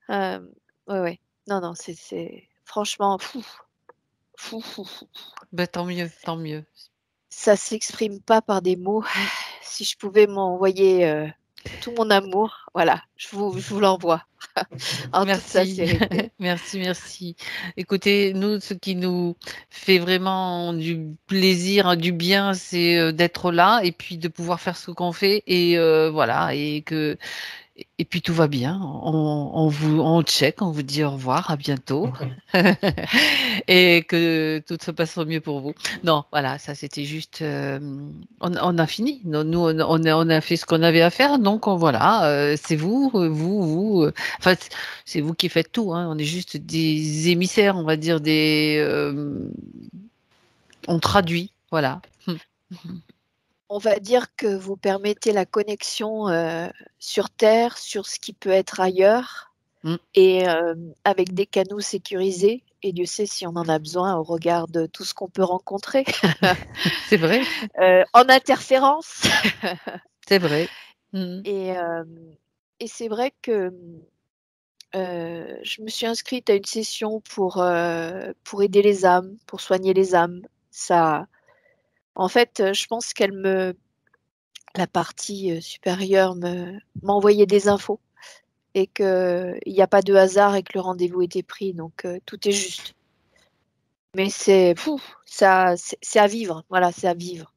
Ouais, ouais. Non, non, c'est franchement fou, fou, fou, fou. Ben, tant mieux, tant mieux. Ça s'exprime pas par des mots. Si je pouvais m'envoyer, tout mon amour, voilà, je vous l'envoie en toute Merci, sincérité. merci, merci. Écoutez, nous, ce qui nous fait vraiment du plaisir, hein, du bien, c'est, d'être là et puis de pouvoir faire ce qu'on fait et voilà et puis tout va bien. On check, on vous dit au revoir, à bientôt et que tout se passe au mieux pour vous. Non, voilà, ça c'était juste, on a fini. Nous, on a fait ce qu'on avait à faire, donc voilà, c'est enfin, c'est vous qui faites tout, hein. On est juste des émissaires, on va dire, on traduit, voilà. On va dire que vous permettez la connexion, sur terre, sur ce qui peut être ailleurs Mmh. et avec des canaux sécurisés et Dieu sait si on en a besoin au regard de tout ce qu'on peut rencontrer, C'est vrai, en interférence c'est vrai. Mmh. et c'est vrai que, je me suis inscrite à une session pour aider les âmes, pour soigner les âmes. Ça en fait, je pense la partie, supérieure m'a envoyé des infos et qu'il y a pas de hasard et que le rendez-vous était pris donc tout est juste. Mais c'est à vivre, voilà, c'est à vivre.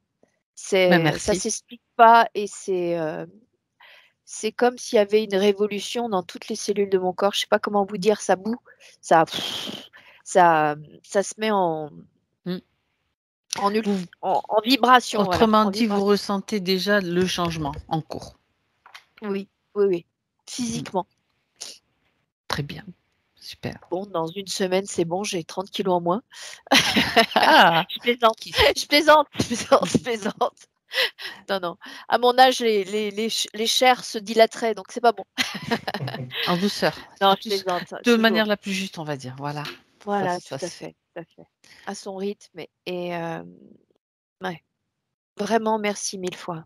Ben, Ça merci. s'explique pas et c'est comme s'il y avait une révolution dans toutes les cellules de mon corps. Je sais pas comment vous dire, ça bout, ça ça se met Mmh. en ul Vous en vibration, voilà, Autrement en dit, vous vibration. ressentez déjà le changement en cours. Oui, oui, oui, Mmh. physiquement. Très bien, super. Bon, dans une semaine, c'est bon, j'ai 30 kilos en moins. Ah! Je plaisante, Qui je plaisante, je plaisante, je plaisante. Non, non. À mon âge, les chairs se dilateraient, donc c'est pas bon. En douceur, Non, c'est je plus plaisante, de toujours. manière la plus juste, on va dire, voilà. Voilà, tout Ça à se fait. fait, tout à fait. À son rythme et ouais. Vraiment merci 1000 fois.